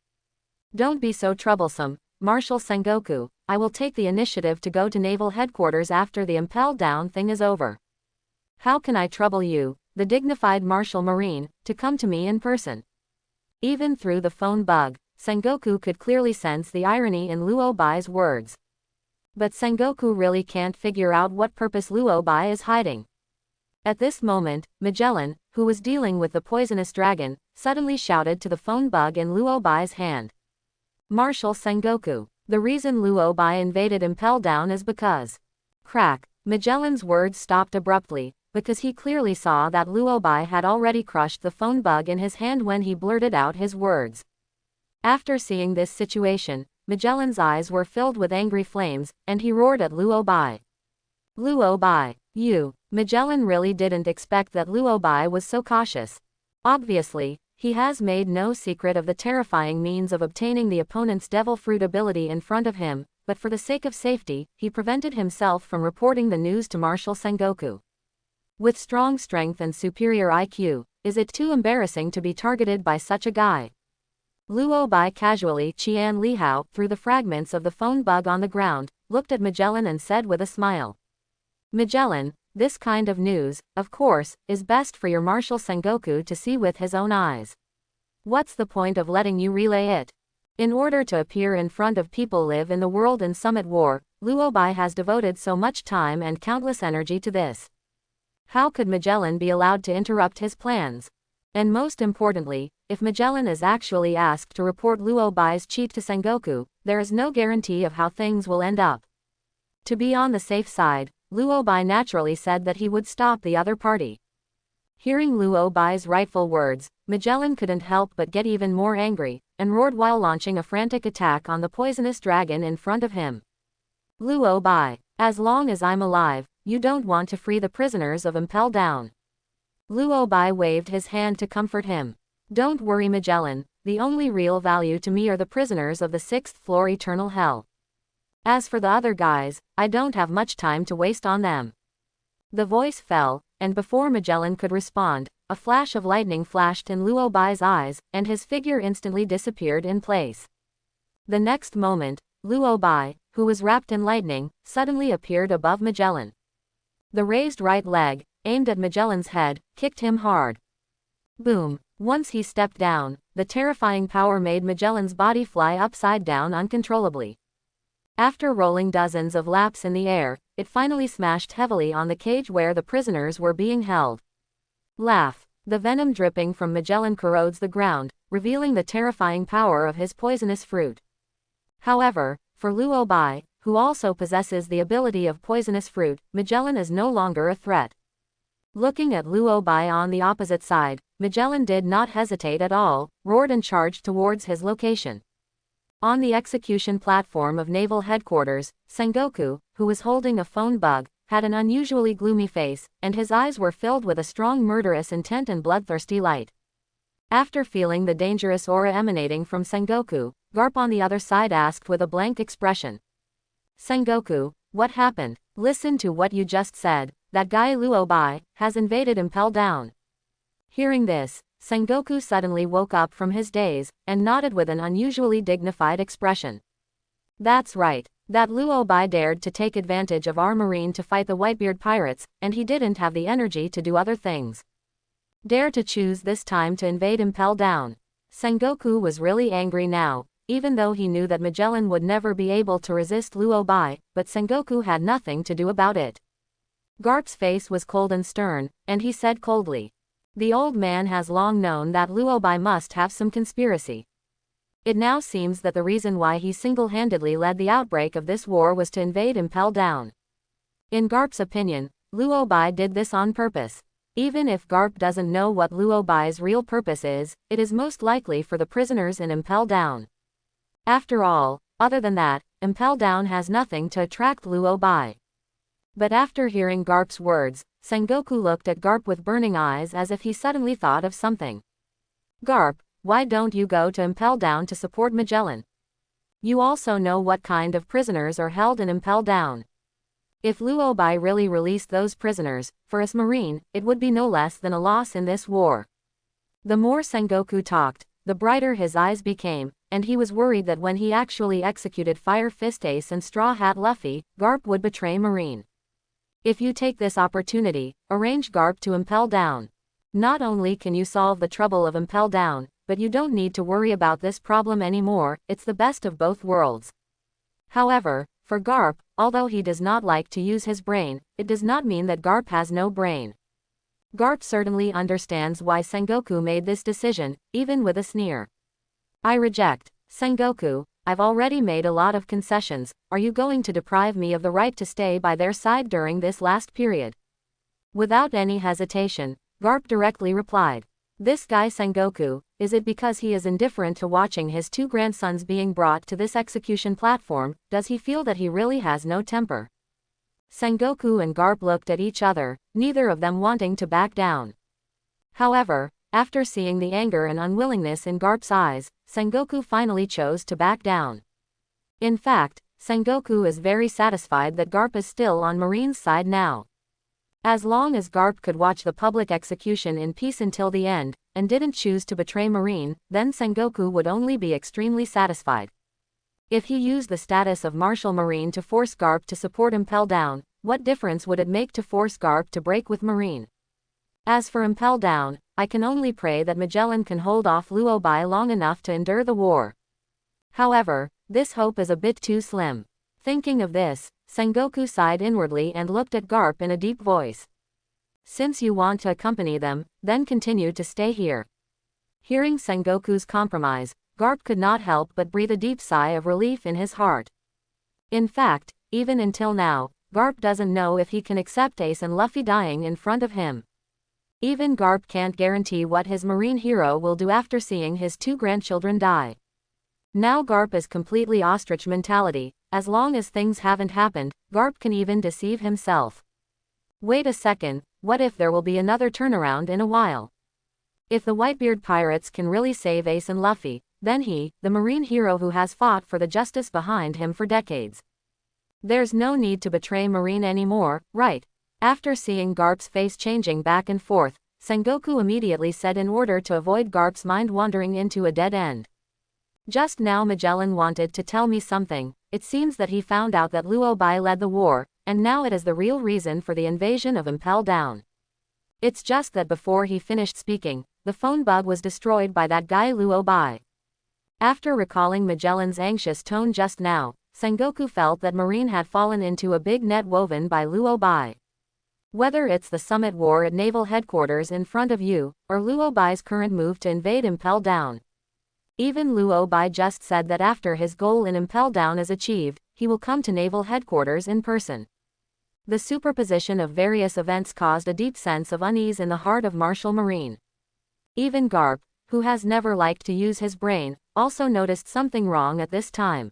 Don't be so troublesome, Marshal Sengoku, I will take the initiative to go to Naval Headquarters after the Impel Down thing is over. How can I trouble you, the dignified Marshal Marine, to come to me in person? Even through the phone bug, Sengoku could clearly sense the irony in Luo Bai's words. But Sengoku really can't figure out what purpose Luo Bai is hiding. At this moment, Magellan, who was dealing with the poisonous dragon, suddenly shouted to the phone bug in Luo Bai's hand. Marshal Sengoku, the reason Luo Bai invaded Impel Down is because... Crack, Magellan's words stopped abruptly, because he clearly saw that Luo Bai had already crushed the phone bug in his hand when he blurted out his words. After seeing this situation, Magellan's eyes were filled with angry flames, and he roared at Luo Bai. Luo Bai, Magellan really didn't expect that Luo Bai was so cautious. Obviously, he has made no secret of the terrifying means of obtaining the opponent's devil fruit ability in front of him, but for the sake of safety, he prevented himself from reporting the news to Marshal Sengoku. With strong strength and superior IQ, is it too embarrassing to be targeted by such a guy? Luo Bai casually Qian Lihao threw the fragments of the phone bug on the ground, looked at Magellan and said with a smile. Magellan, this kind of news, of course, is best for your Marshal Sengoku to see with his own eyes. What's the point of letting you relay it? In order to appear in front of people live in the world in Summit War, Luo Bai has devoted so much time and countless energy to this. How could Magellan be allowed to interrupt his plans? And most importantly, if Magellan is actually asked to report Luo Bai's cheat to Sengoku, there is no guarantee of how things will end up. To be on the safe side, Luo Bai naturally said that he would stop the other party. Hearing Luo Bai's rightful words, Magellan couldn't help but get even more angry, and roared while launching a frantic attack on the poisonous dragon in front of him. Luo Bai, as long as I'm alive, you don't want to free the prisoners of Impel Down. Luo Bai waved his hand to comfort him. Don't worry Magellan, the only real value to me are the prisoners of the 6th floor eternal hell. As for the other guys, I don't have much time to waste on them. The voice fell, and before Magellan could respond, a flash of lightning flashed in Luo Bai's eyes, and his figure instantly disappeared in place. The next moment, Luo Bai, who was wrapped in lightning, suddenly appeared above Magellan. The raised right leg, aimed at Magellan's head, kicked him hard. Boom! Once he stepped down, the terrifying power made Magellan's body fly upside down uncontrollably. After rolling dozens of laps in the air, it finally smashed heavily on the cage where the prisoners were being held. Laugh! The venom dripping from Magellan corrodes the ground, revealing the terrifying power of his poisonous fruit. However, for Luo Bai, who also possesses the ability of poisonous fruit, Magellan is no longer a threat. Looking at Luo Bai on the opposite side, Magellan did not hesitate at all, roared and charged towards his location. On the execution platform of Naval Headquarters, Sengoku, who was holding a phone bug, had an unusually gloomy face, and his eyes were filled with a strong murderous intent and bloodthirsty light. After feeling the dangerous aura emanating from Sengoku, Garp on the other side asked with a blank expression. Sengoku, what happened? Listen to what you just said, that guy Luobai has invaded Impel Down. Hearing this, Sengoku suddenly woke up from his daze, and nodded with an unusually dignified expression. That's right, that Luobai dared to take advantage of our marine to fight the Whitebeard pirates, and he didn't have the energy to do other things. Dare to choose this time to invade Impel Down. Sengoku was really angry now, even though he knew that Magellan would never be able to resist Luobai, but Sengoku had nothing to do about it. Garp's face was cold and stern, and he said coldly. The old man has long known that Luobai must have some conspiracy. It now seems that the reason why he single-handedly led the outbreak of this war was to invade Impel Down. In Garp's opinion, Luobai did this on purpose. Even if Garp doesn't know what Luobai's real purpose is, it is most likely for the prisoners in Impel Down. After all, other than that, Impel Down has nothing to attract Luobai. But after hearing Garp's words, Sengoku looked at Garp with burning eyes as if he suddenly thought of something. Garp, why don't you go to Impel Down to support Magellan? You also know what kind of prisoners are held in Impel Down. If Luobai really released those prisoners, for us Marine, it would be no less than a loss in this war. The more Sengoku talked, the brighter his eyes became, and he was worried that when he actually executed Fire Fist Ace and Straw Hat Luffy, Garp would betray Marine. If you take this opportunity, arrange Garp to Impel Down. Not only can you solve the trouble of Impel Down, but you don't need to worry about this problem anymore, it's the best of both worlds. However, for Garp, although he does not like to use his brain, it does not mean that Garp has no brain. Garp certainly understands why Sengoku made this decision, even with a sneer. I reject. Sengoku, I've already made a lot of concessions, are you going to deprive me of the right to stay by their side during this last period? Without any hesitation, Garp directly replied. This guy Sengoku, is it because he is indifferent to watching his two grandsons being brought to this execution platform, does he feel that he really has no temper? Sengoku and Garp looked at each other, neither of them wanting to back down. However, after seeing the anger and unwillingness in Garp's eyes, Sengoku finally chose to back down. In fact, Sengoku is very satisfied that Garp is still on Marine's side now. As long as Garp could watch the public execution in peace until the end, and didn't choose to betray Marine, then Sengoku would only be extremely satisfied. If he used the status of Marshal Marine to force Garp to support Impel Down, what difference would it make to force Garp to break with Marine? As for Impel Down, I can only pray that Magellan can hold off Luobai long enough to endure the war. However, this hope is a bit too slim. Thinking of this, Sengoku sighed inwardly and looked at Garp in a deep voice. Since you want to accompany them, then continue to stay here. Hearing Sengoku's compromise, Garp could not help but breathe a deep sigh of relief in his heart. In fact, even until now, Garp doesn't know if he can accept Ace and Luffy dying in front of him. Even Garp can't guarantee what his marine hero will do after seeing his two grandchildren die. Now Garp is completely ostrich mentality. As long as things haven't happened, Garp can even deceive himself. Wait a second, what if there will be another turnaround in a while? If the Whitebeard pirates can really save Ace and Luffy, then he, the marine hero who has fought for the justice behind him for decades. There's no need to betray Marine anymore, right? After seeing Garp's face changing back and forth, Sengoku immediately said in order to avoid Garp's mind wandering into a dead end. Just now Magellan wanted to tell me something. It seems that he found out that Luobai led the war, and now it is the real reason for the invasion of Impel Down. It's just that before he finished speaking, the phone bug was destroyed by that guy Luobai. After recalling Magellan's anxious tone just now, Sengoku felt that Marine had fallen into a big net woven by Luobai. Whether it's the Summit War at Naval Headquarters in front of you, or Luobai's current move to invade Impel Down. Even Luobai just said that after his goal in Impel Down is achieved, he will come to Naval Headquarters in person. The superposition of various events caused a deep sense of unease in the heart of Marshal Marine. Even Garp, who has never liked to use his brain, also noticed something wrong at this time.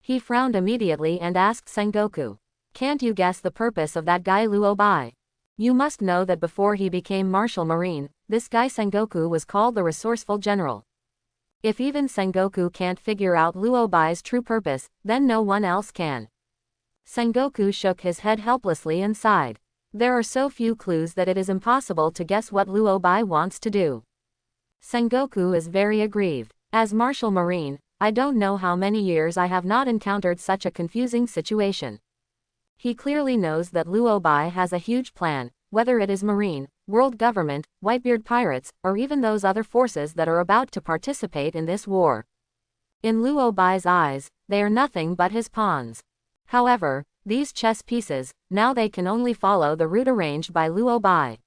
He frowned immediately and asked Sengoku, "Can't you guess the purpose of that guy Luobai? You must know that before he became Marshal Marine, this guy Sengoku was called the resourceful general. If even Sengoku can't figure out Luobai's true purpose, then no one else can. Sengoku shook his head helplessly and sighed. There are so few clues that it is impossible to guess what Luobai wants to do. Sengoku is very aggrieved. As Marshal Marine, I don't know how many years I have not encountered such a confusing situation. He clearly knows that Luobai has a huge plan, whether it is Marine, World Government, Whitebeard Pirates, or even those other forces that are about to participate in this war. In Luobai's eyes, they are nothing but his pawns. However, these chess pieces, now they can only follow the route arranged by Luobai.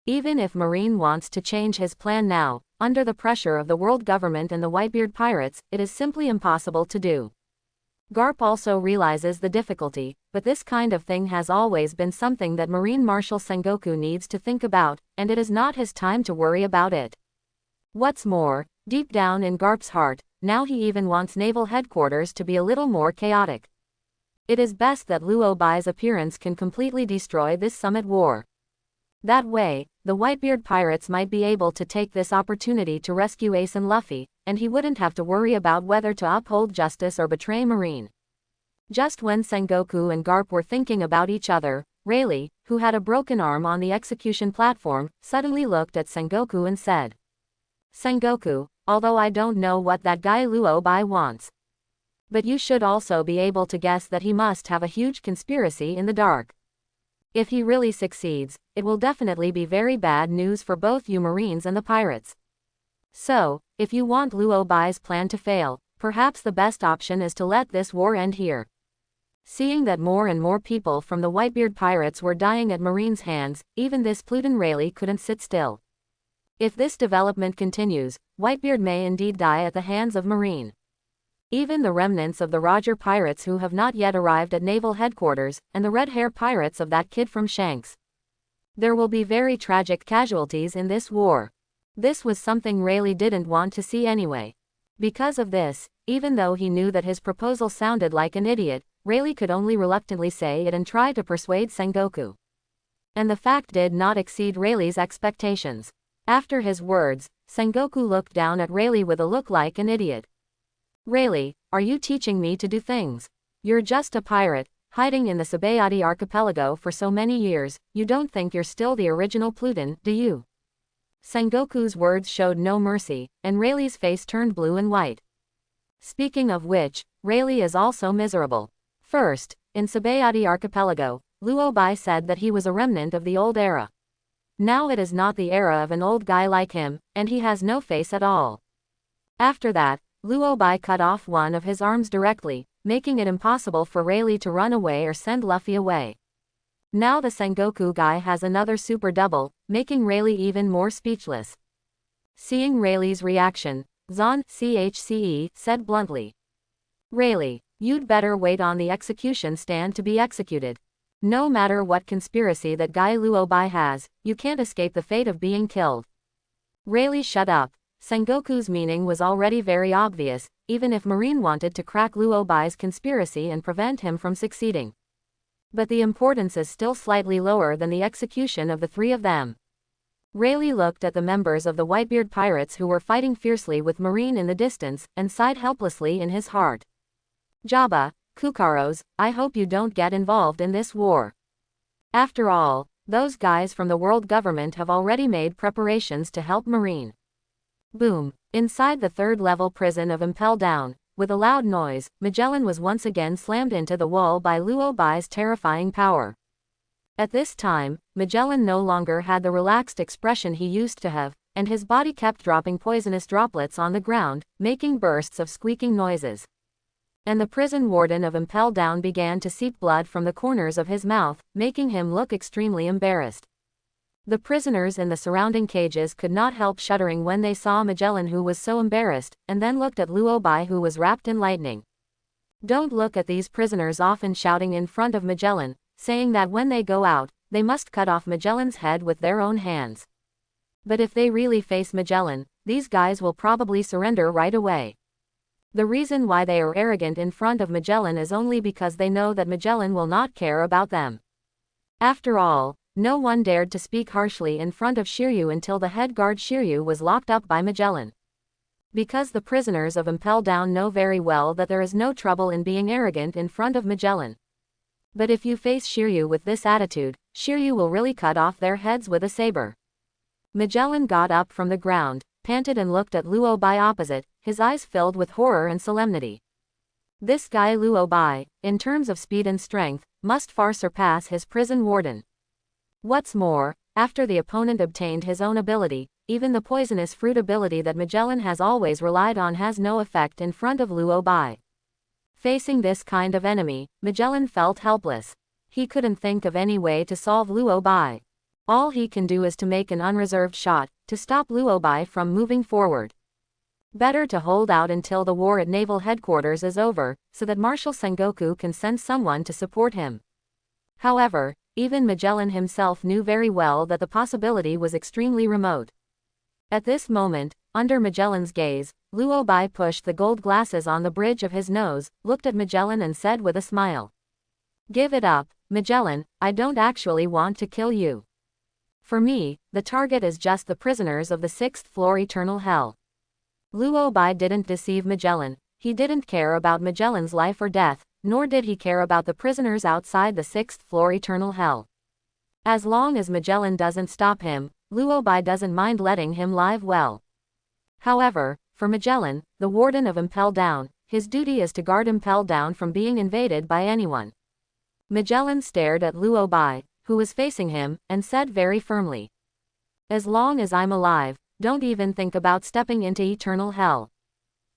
Even if Marine wants to change his plan now, under the pressure of the world government and the Whitebeard Pirates, it is simply impossible to do. Garp also realizes the difficulty, but this kind of thing has always been something that Marine Marshal Sengoku needs to think about, and it is not his time to worry about it. What's more, deep down in Garp's heart, now he even wants naval headquarters to be a little more chaotic. It is best that Luobai's appearance can completely destroy this summit war. That way, the Whitebeard Pirates might be able to take this opportunity to rescue Ace and Luffy, and he wouldn't have to worry about whether to uphold justice or betray Marine. Just when Sengoku and Garp were thinking about each other, Rayleigh, who had a broken arm on the execution platform, suddenly looked at Sengoku and said, "Sengoku, although I don't know what that guy Luobai wants, but you should also be able to guess that he must have a huge conspiracy in the dark. If he really succeeds, it will definitely be very bad news for both you Marines and the pirates. So, if you want Luobai's plan to fail, perhaps the best option is to let this war end here." Seeing that more and more people from the Whitebeard Pirates were dying at Marine's hands, even this Pluton Rayleigh couldn't sit still. If this development continues, Whitebeard may indeed die at the hands of Marine. Even the remnants of the Roger Pirates who have not yet arrived at naval headquarters, and the red hair pirates of that kid from Shanks. There will be very tragic casualties in this war. This was something Rayleigh didn't want to see anyway. Because of this, even though he knew that his proposal sounded like an idiot, Rayleigh could only reluctantly say it and try to persuade Sengoku. And the fact did not exceed Rayleigh's expectations. After his words, Sengoku looked down at Rayleigh with a look like an idiot. "Rayleigh, are you teaching me to do things? You're just a pirate, hiding in the Sabayati archipelago for so many years, you don't think you're still the original Pluton, do you?" Sengoku's words showed no mercy, and Rayleigh's face turned blue and white. Speaking of which, Rayleigh is also miserable. First, in Sabayati archipelago, Luobai said that he was a remnant of the old era. Now it is not the era of an old guy like him, and he has no face at all. After that, Luobai cut off one of his arms directly, making it impossible for Rayleigh to run away or send Luffy away. Now the Sengoku guy has another super double, making Rayleigh even more speechless. Seeing Rayleigh's reaction, Zahn said bluntly, "Rayleigh, you'd better wait on the execution stand to be executed. No matter what conspiracy that guy Luobai has, you can't escape the fate of being killed." Rayleigh shut up. Sengoku's meaning was already very obvious, even if Marine wanted to crack Luobai's conspiracy and prevent him from succeeding. But the importance is still slightly lower than the execution of the three of them. Rayleigh looked at the members of the Whitebeard Pirates who were fighting fiercely with Marine in the distance, and sighed helplessly in his heart. "Jabba, Kukaros, I hope you don't get involved in this war. After all, those guys from the world government have already made preparations to help Marine." Boom. Inside the third-level prison of Impel Down, with a loud noise, Magellan was once again slammed into the wall by Luobai's terrifying power. At this time, Magellan no longer had the relaxed expression he used to have, and his body kept dropping poisonous droplets on the ground, making bursts of squeaking noises. And the prison warden of Impel Down began to seep blood from the corners of his mouth, making him look extremely embarrassed. The prisoners in the surrounding cages could not help shuddering when they saw Magellan, who was so embarrassed, and then looked at Luobai, who was wrapped in lightning. Don't look at these prisoners often shouting in front of Magellan, saying that when they go out, they must cut off Magellan's head with their own hands. But if they really face Magellan, these guys will probably surrender right away. The reason why they are arrogant in front of Magellan is only because they know that Magellan will not care about them. After all, No one dared to speak harshly in front of Shiryu until the head guard Shiryu was locked up by Magellan. Because the prisoners of Impel Down know very well that there is no trouble in being arrogant in front of Magellan. But if you face Shiryu with this attitude, Shiryu will really cut off their heads with a saber. Magellan got up from the ground, panted and looked at Luo Bai opposite, his eyes filled with horror and solemnity. This guy Luo Bai, in terms of speed and strength, must far surpass his prison warden. What's more, after the opponent obtained his own ability, even the poisonous fruit ability that Magellan has always relied on has no effect in front of Luo Bai. Facing this kind of enemy, Magellan felt helpless. He couldn't think of any way to solve Luo Bai. All he can do is to make an unreserved shot, to stop Luo Bai from moving forward. Better to hold out until the war at Naval Headquarters is over, so that Marshal Sengoku can send someone to support him. However, even Magellan himself knew very well that the possibility was extremely remote. At this moment, under Magellan's gaze, Luo Bai pushed the gold glasses on the bridge of his nose, looked at Magellan and said with a smile. "Give it up, Magellan, I don't actually want to kill you. For me, the target is just the prisoners of the 6th floor eternal hell." Luo Bai didn't deceive Magellan. He didn't care about Magellan's life or death, nor did he care about the prisoners outside the 6th floor eternal hell. As long as Magellan doesn't stop him, Luo Bai doesn't mind letting him live well. However, for Magellan, the warden of Impel Down, his duty is to guard Impel Down from being invaded by anyone. Magellan stared at Luo Bai, who was facing him, and said very firmly, "As long as I'm alive, don't even think about stepping into eternal hell."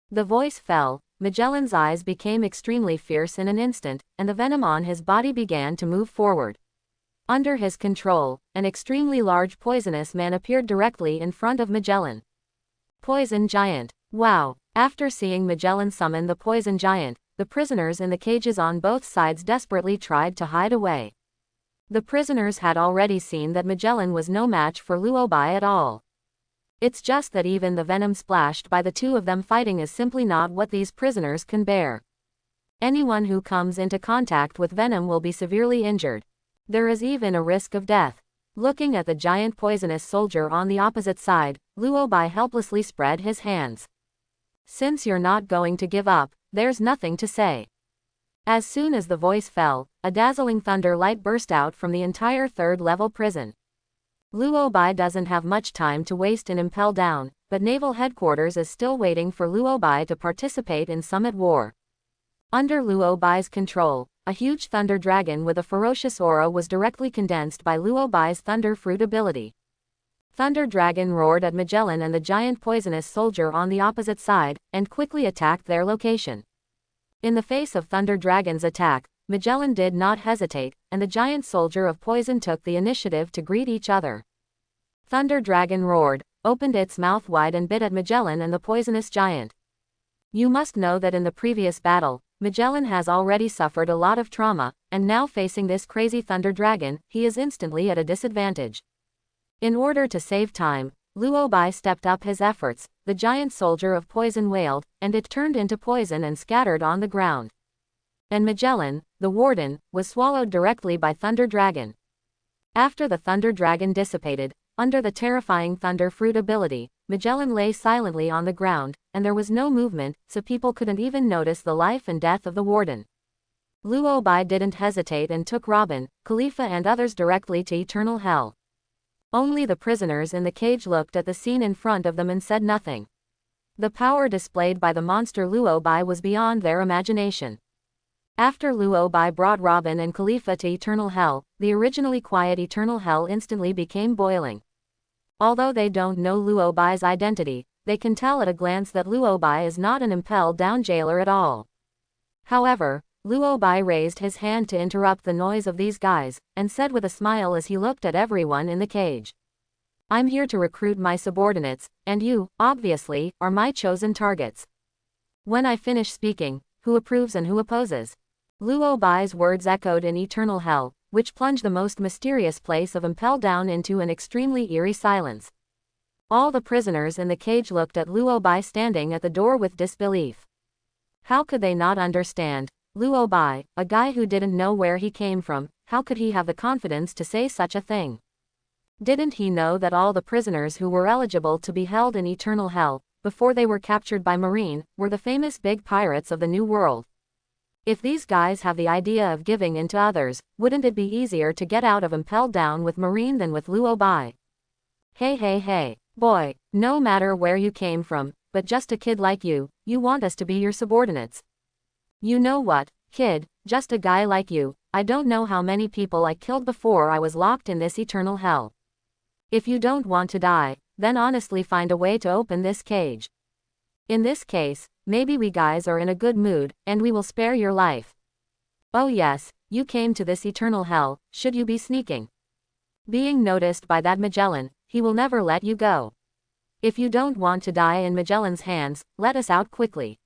The voice fell, Magellan's eyes became extremely fierce in an instant, and the venom on his body began to move forward. Under his control, an extremely large poisonous man appeared directly in front of Magellan. Poison Giant. Wow! After seeing Magellan summon the Poison Giant, the prisoners in the cages on both sides desperately tried to hide away. The prisoners had already seen that Magellan was no match for Luo Bai at all. It's just that even the venom splashed by the two of them fighting is simply not what these prisoners can bear. Anyone who comes into contact with venom will be severely injured. There is even a risk of death. Looking at the giant poisonous soldier on the opposite side, Luo Bai helplessly spread his hands. "Since you're not going to give up, there's nothing to say." As soon as the voice fell, a dazzling thunder light burst out from the entire 3rd level prison. Luo Bai doesn't have much time to waste in Impel Down, but Naval Headquarters is still waiting for Luo Bai to participate in Summit War. Under Luo Bai's control, a huge thunder dragon with a ferocious aura was directly condensed by Luo Bai's thunder fruit ability. Thunder Dragon roared at Magellan and the giant poisonous soldier on the opposite side, and quickly attacked their location. In the face of Thunder Dragon's attack, Magellan did not hesitate, and the giant soldier of poison took the initiative to greet each other. Thunder Dragon roared, opened its mouth wide and bit at Magellan and the poisonous giant. You must know that in the previous battle, Magellan has already suffered a lot of trauma, and now facing this crazy Thunder Dragon, he is instantly at a disadvantage. In order to save time, Luo Bai stepped up his efforts. The giant soldier of poison wailed, and it turned into poison and scattered on the ground. And Magellan, the warden, was swallowed directly by Thunder Dragon. After the Thunder Dragon dissipated, under the terrifying Thunder Fruit ability, Magellan lay silently on the ground, and there was no movement, so people couldn't even notice the life and death of the warden. Luo Bai didn't hesitate and took Robin, Khalifa and others directly to eternal hell. Only the prisoners in the cage looked at the scene in front of them and said nothing. The power displayed by the monster Luo Bai was beyond their imagination. After Luo Bai brought Robin and Khalifa to eternal hell, the originally quiet eternal hell instantly became boiling. Although they don't know Luo Bai's identity, they can tell at a glance that Luo Bai is not an Impel Down jailer at all. However, Luo Bai raised his hand to interrupt the noise of these guys, and said with a smile as he looked at everyone in the cage. "I'm here to recruit my subordinates, and you, obviously, are my chosen targets. When I finish speaking, who approves and who opposes?" Luo Bai's words echoed in eternal hell, which plunged the most mysterious place of Impel Down into an extremely eerie silence. All the prisoners in the cage looked at Luo Bai standing at the door with disbelief. How could they not understand? Luo Bai, a guy who didn't know where he came from, how could he have the confidence to say such a thing? Didn't he know that all the prisoners who were eligible to be held in eternal hell, before they were captured by Marine, were the famous big pirates of the New World? If these guys have the idea of giving in to others, wouldn't it be easier to get out of Impel Down with Marine than with Luo Bai? Hey, boy, no matter where you came from, but just a kid like you want us to be your subordinates. You know what, kid, just a guy like you, I don't know how many people I killed before I was locked in this eternal hell. If you don't want to die, then honestly find a way to open this cage. In this case, maybe we guys are in a good mood, and we will spare your life. Oh yes, you came to this eternal hell, should you be sneaking? Being noticed by that Magellan, he will never let you go. If you don't want to die in Magellan's hands, let us out quickly.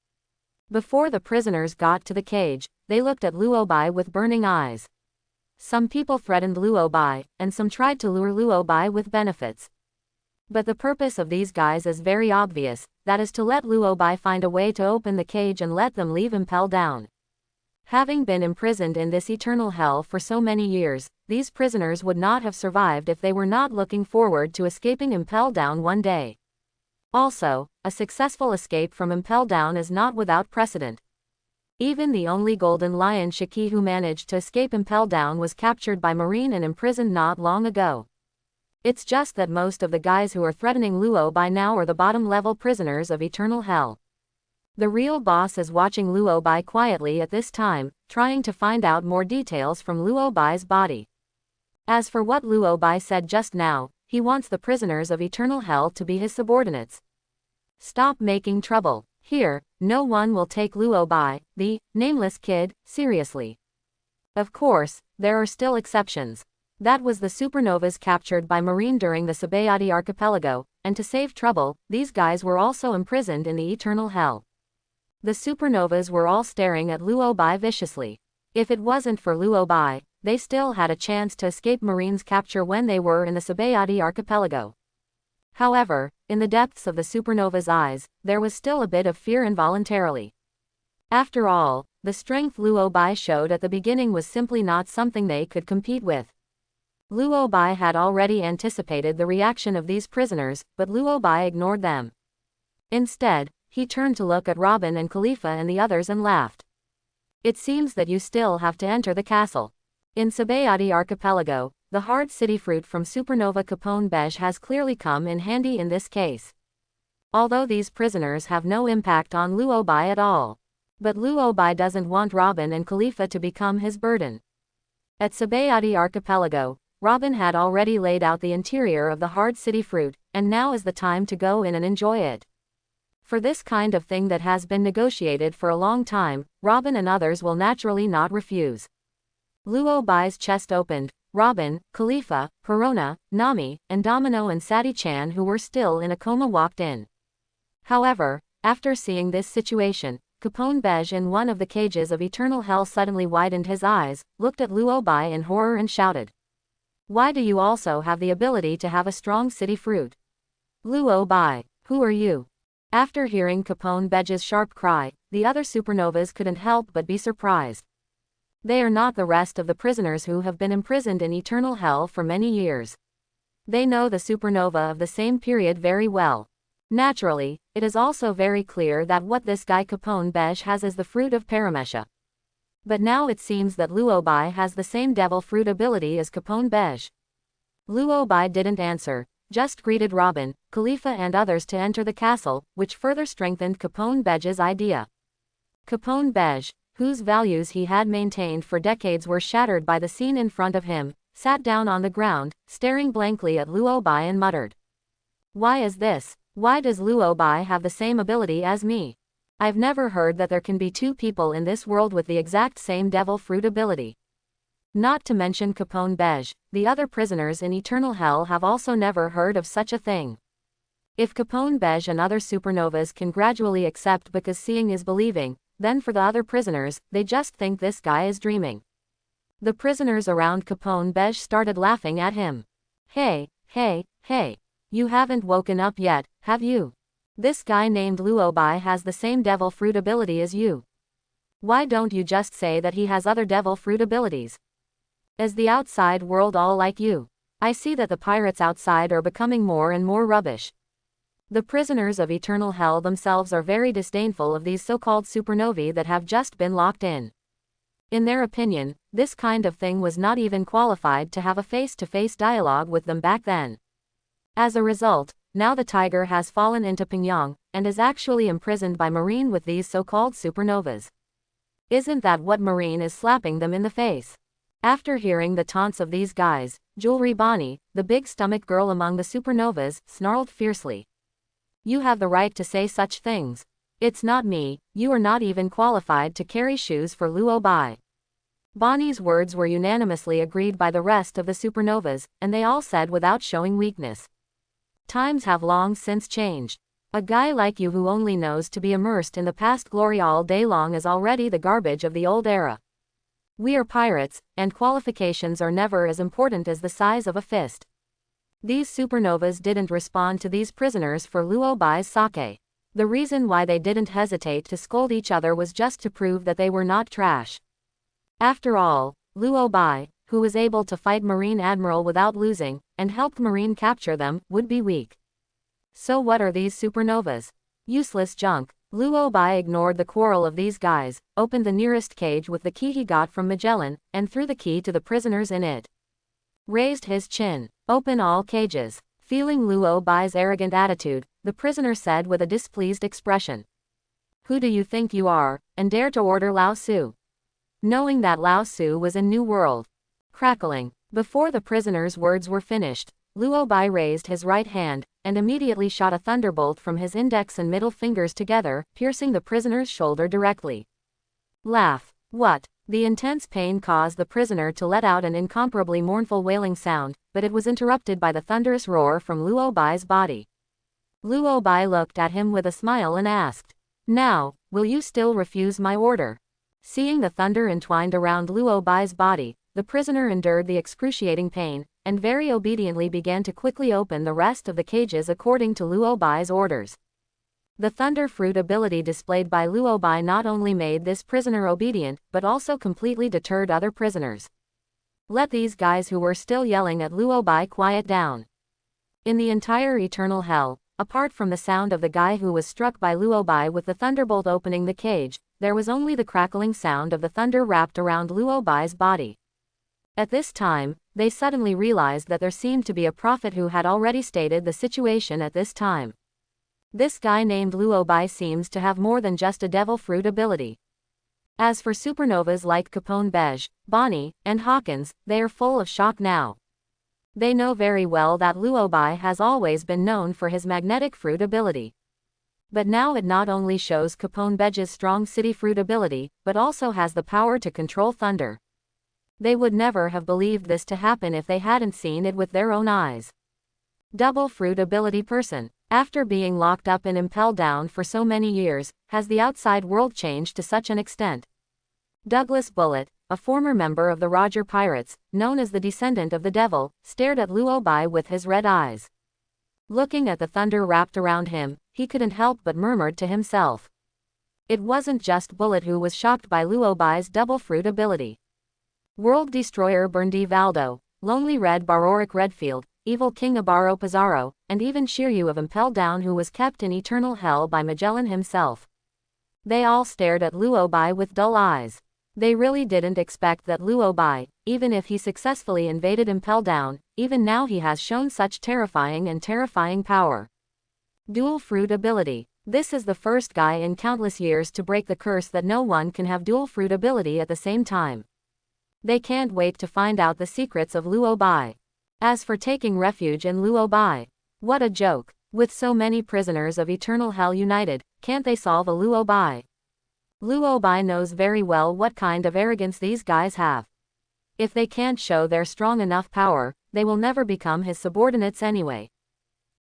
Before the prisoners got to the cage, they looked at Luo Bai with burning eyes. Some people threatened Luo Bai, and some tried to lure Luo Bai with benefits. But the purpose of these guys is very obvious, that is to let Luo Bai find a way to open the cage and let them leave Impel Down. Having been imprisoned in this eternal hell for so many years, these prisoners would not have survived if they were not looking forward to escaping Impel Down one day. Also, a successful escape from Impel Down is not without precedent. Even the only Golden Lion Shiki who managed to escape Impel Down was captured by Marine and imprisoned not long ago. It's just that most of the guys who are threatening Luo Bai now are the bottom-level prisoners of eternal hell. The real boss is watching Luo Bai quietly at this time, trying to find out more details from Luo Bai's body. As for what Luo Bai said just now, he wants the prisoners of eternal hell to be his subordinates. Stop making trouble. Here, no one will take Luo Bai, the nameless kid, seriously. Of course, there are still exceptions. That was the supernovas captured by Marine during the Sabayati archipelago, and to save trouble, these guys were also imprisoned in the eternal hell. The supernovas were all staring at Luo Bai viciously. If it wasn't for Luo Bai, they still had a chance to escape Marine's capture when they were in the Sabayati archipelago. However, in the depths of the supernova's eyes, there was still a bit of fear involuntarily. After all, the strength Luo Bai showed at the beginning was simply not something they could compete with. Luo Bai had already anticipated the reaction of these prisoners, but Luo Bai ignored them. Instead, he turned to look at Robin and Khalifa and the others and laughed. It seems that you still have to enter the castle. In Sabayati archipelago, the hard city fruit from supernova Capone Beige has clearly come in handy in this case. Although these prisoners have no impact on Luo Bai at all. But Luo Bai doesn't want Robin and Khalifa to become his burden. At Sabayati archipelago, Robin had already laid out the interior of the hard city fruit, and now is the time to go in and enjoy it. For this kind of thing that has been negotiated for a long time, Robin and others will naturally not refuse. Luo Bai's chest opened. Robin, Khalifa, Perona, Nami, and Domino and Sati-chan, who were still in a coma, walked in. However, after seeing this situation, Capone Beige in one of the cages of eternal hell suddenly widened his eyes, looked at Luo Bai in horror and shouted. Why do you also have the ability to have a strong city fruit? Luo Bai, who are you? After hearing Capone Beige's sharp cry, the other supernovas couldn't help but be surprised. They are not the rest of the prisoners who have been imprisoned in eternal hell for many years. They know the supernova of the same period very well. Naturally, it is also very clear that what this guy Capone Beige has is the fruit of Paramesha. But now it seems that Luo Bai has the same devil fruit ability as Capone Beige. Luo Bai didn't answer, just greeted Robin, Khalifa and others to enter the castle, which further strengthened Capone Beige's idea. Capone Beige, whose values he had maintained for decades were shattered by the scene in front of him, sat down on the ground, staring blankly at Luo Bai and muttered. Why is this? Why does Luo Bai have the same ability as me? I've never heard that there can be two people in this world with the exact same devil fruit ability. Not to mention Capone Beige, the other prisoners in eternal hell have also never heard of such a thing. If Capone Beige and other supernovas can gradually accept because seeing is believing, then for the other prisoners, they just think this guy is dreaming. The prisoners around Capone Beige started laughing at him. Hey, you haven't woken up yet, have you? This guy named Luo Bai has the same devil fruit ability as you. Why don't you just say that he has other devil fruit abilities? Is the outside world all like you? I see that the pirates outside are becoming more and more rubbish. The prisoners of eternal hell themselves are very disdainful of these so-called supernovae that have just been locked in. In their opinion, this kind of thing was not even qualified to have a face-to-face dialogue with them back then. As a result, now the tiger has fallen into Pyongyang, and is actually imprisoned by Marine with these so-called supernovas. Isn't that what Marine is slapping them in the face? After hearing the taunts of these guys, Jewelry Bonnie, the big-stomach girl among the supernovas, snarled fiercely. You have the right to say such things. It's not me, you are not even qualified to carry shoes for Luo Bai. Bonnie's words were unanimously agreed by the rest of the supernovas, and they all said without showing weakness. Times have long since changed. A guy like you who only knows to be immersed in the past glory all day long is already the garbage of the old era. We are pirates, and qualifications are never as important as the size of a fist. These supernovas didn't respond to these prisoners for Luo Bai's sake. The reason why they didn't hesitate to scold each other was just to prove that they were not trash. After all, Luo Bai, who was able to fight Marine Admiral without losing, and helped Marine capture them, would be weak. So what are these supernovas? Useless junk. Luo Bai ignored the quarrel of these guys, opened the nearest cage with the key he got from Magellan, and threw the key to the prisoners in it. Raised his chin. Open all cages. Feeling Luo Bai's arrogant attitude, the prisoner said with a displeased expression. Who do you think you are, and dare to order Lao Su? Knowing that Lao Su was in New World. Crackling. Before the prisoner's words were finished, Luo Bai raised his right hand, and immediately shot a thunderbolt from his index and middle fingers together, piercing the prisoner's shoulder directly. Laugh. What? The intense pain caused the prisoner to let out an incomparably mournful wailing sound, but it was interrupted by the thunderous roar from Luo Bai's body. Luo Bai looked at him with a smile and asked, Now, will you still refuse my order? Seeing the thunder entwined around Luo Bai's body, the prisoner endured the excruciating pain, and very obediently began to quickly open the rest of the cages according to Luo Bai's orders. The Thunder Fruit ability displayed by Luo Bai not only made this prisoner obedient, but also completely deterred other prisoners. Let these guys who were still yelling at Luo Bai quiet down. In the entire Eternal Hell, apart from the sound of the guy who was struck by Luo Bai with the thunderbolt opening the cage, there was only the crackling sound of the thunder wrapped around Luo Bai's body. At this time, they suddenly realized that there seemed to be a prophet who had already stated the situation at this time. This guy named Luo Bai seems to have more than just a devil fruit ability. As for supernovas like Capone Beige, Bonnie, and Hawkins, they are full of shock now. They know very well that Luo Bai has always been known for his magnetic fruit ability. But now it not only shows Capone Beige's strong city fruit ability, but also has the power to control thunder. They would never have believed this to happen if they hadn't seen it with their own eyes. Double fruit ability person. After being locked up in Impel Down for so many years, has the outside world changed to such an extent? Douglas Bullet, a former member of the Roger Pirates, known as the descendant of the devil, stared at Luo Bai with his red eyes. Looking at the thunder wrapped around him, he couldn't help but murmured to himself. It wasn't just Bullet who was shocked by Luo Bai's double fruit ability. World Destroyer Berndi Valdo, Lonely Red Baroric Redfield, Evil King Abaro Pizarro, and even Shiryu of Impel Down who was kept in eternal hell by Magellan himself. They all stared at Luo Bai with dull eyes. They really didn't expect that Luo Bai, even if he successfully invaded Impel Down, even now he has shown such terrifying power. Dual fruit ability. This is the first guy in countless years to break the curse that no one can have dual fruit ability at the same time. They can't wait to find out the secrets of Luo Bai. As for taking refuge in Luo Bai, what a joke. With so many prisoners of eternal hell united, can't they solve a Luo Bai? Luo Bai knows very well what kind of arrogance these guys have. If they can't show their strong enough power, they will never become his subordinates anyway.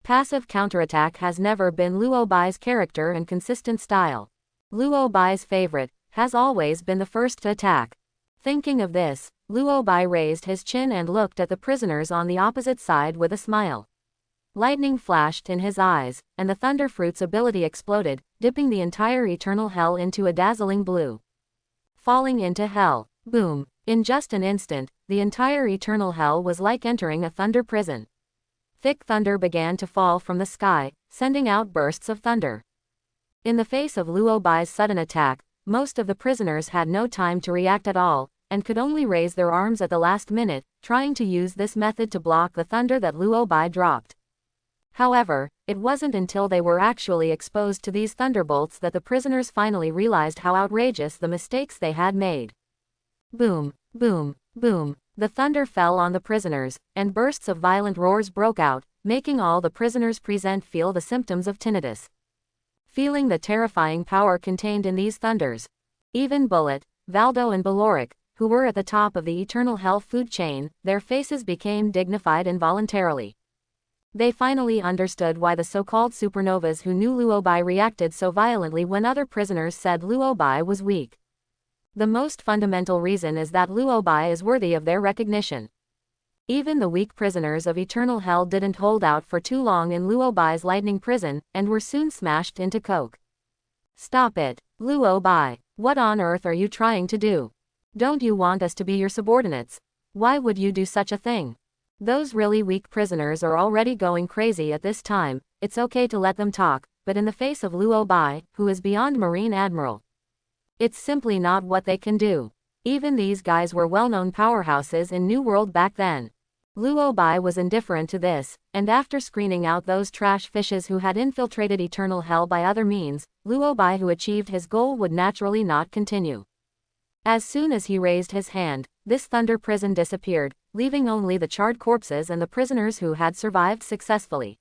Passive counterattack has never been Luo Bai's character and consistent style. Luo Bai's favorite has always been the first to attack. Thinking of this, Luo Bai raised his chin and looked at the prisoners on the opposite side with a smile. Lightning flashed in his eyes, and the Thunder Fruit's ability exploded, dipping the entire eternal hell into a dazzling blue. Falling into hell. Boom. In just an instant, the entire eternal hell was like entering a thunder prison. Thick thunder began to fall from the sky, sending out bursts of thunder. In the face of Luo Bai's sudden attack, most of the prisoners had no time to react at all, and could only raise their arms at the last minute, trying to use this method to block the thunder that Luo Bai dropped. However, it wasn't until they were actually exposed to these thunderbolts that the prisoners finally realized how outrageous the mistakes they had made. Boom, boom, boom. The thunder fell on the prisoners, and bursts of violent roars broke out, making all the prisoners present feel the symptoms of tinnitus. Feeling the terrifying power contained in these thunders, even Bullet, Valdo and Beloric, who were at the top of the eternal hell food chain, their faces became dignified involuntarily. They finally understood why the so-called supernovas who knew Luo Bai reacted so violently when other prisoners said Luo Bai was weak. The most fundamental reason is that Luo Bai is worthy of their recognition. Even the weak prisoners of eternal hell didn't hold out for too long in Luo Bai's lightning prison, and were soon smashed into coke. Stop it, Luo Bai. What on earth are you trying to do? Don't you want us to be your subordinates? Why would you do such a thing? Those really weak prisoners are already going crazy at this time. It's okay to let them talk, but in the face of Luo Bai, who is beyond Marine Admiral, it's simply not what they can do. Even these guys were well-known powerhouses in New World back then. Luo Bai was indifferent to this, and after screening out those trash fishes who had infiltrated eternal hell by other means, Luo Bai, who achieved his goal, would naturally not continue. As soon as he raised his hand, this thunder prison disappeared, leaving only the charred corpses and the prisoners who had survived successfully.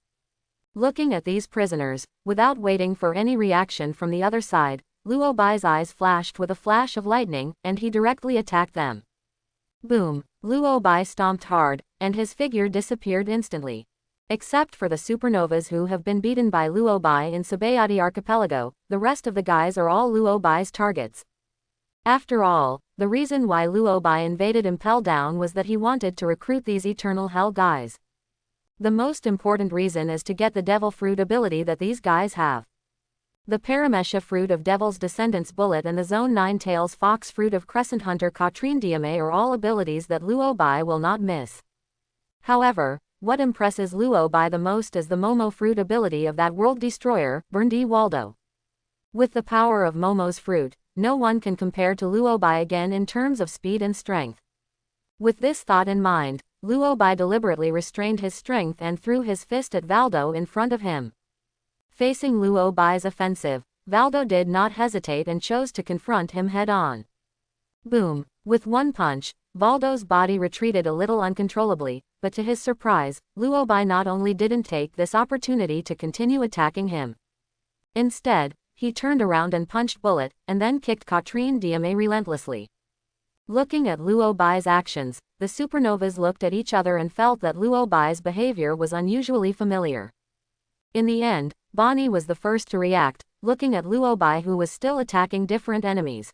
Looking at these prisoners, without waiting for any reaction from the other side, Luo Bai's eyes flashed with a flash of lightning, and he directly attacked them. Boom! Luo Bai stomped hard, and his figure disappeared instantly. Except for the supernovas who have been beaten by Luo Bai in Sabayati Archipelago, the rest of the guys are all Luo Bai's targets. After all, the reason why Luo Bai invaded Impel Down was that he wanted to recruit these eternal hell guys. The most important reason is to get the devil fruit ability that these guys have. The Paramesha fruit of Devil's Descendants Bullet and the Zone 9 Tails Fox fruit of Crescent Hunter Katrine Diame are all abilities that Luo Bai will not miss. However, what impresses Luo Bai the most is the Momo fruit ability of that world destroyer, Berndi Waldo. With the power of Momo's fruit, no one can compare to Luo Bai again in terms of speed and strength. With this thought in mind, Luo Bai deliberately restrained his strength and threw his fist at Valdo in front of him. Facing Luo Bai's offensive, Valdo did not hesitate and chose to confront him head-on. Boom! With one punch, Valdo's body retreated a little uncontrollably, but to his surprise, Luo Bai not only didn't take this opportunity to continue attacking him. Instead, he turned around and punched Bullet, and then kicked Katrine Diame relentlessly. Looking at Luo Bai's actions, the supernovas looked at each other and felt that Luo Bai's behavior was unusually familiar. In the end, Bonnie was the first to react, looking at Luo Bai, who was still attacking different enemies.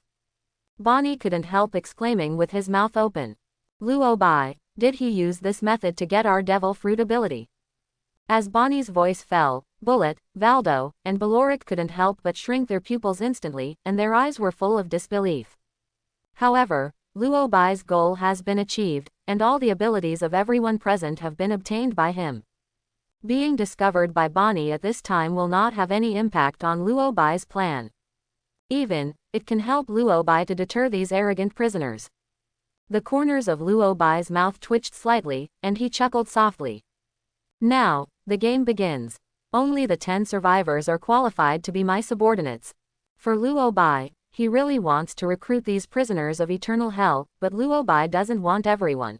Bonnie couldn't help exclaiming with his mouth open. Luo Bai, did he use this method to get our devil fruit ability? As Bonnie's voice fell, Bullet, Valdo, and Beloric couldn't help but shrink their pupils instantly, and their eyes were full of disbelief. However, Luo Bai's goal has been achieved, and all the abilities of everyone present have been obtained by him. Being discovered by Bonnie at this time will not have any impact on Luo Bai's plan. Even, it can help Luo Bai to deter these arrogant prisoners. The corners of Luo Bai's mouth twitched slightly, and he chuckled softly. Now, the game begins. Only the 10 survivors are qualified to be my subordinates. For Luo Bai, he really wants to recruit these prisoners of eternal hell, but Luo Bai doesn't want everyone.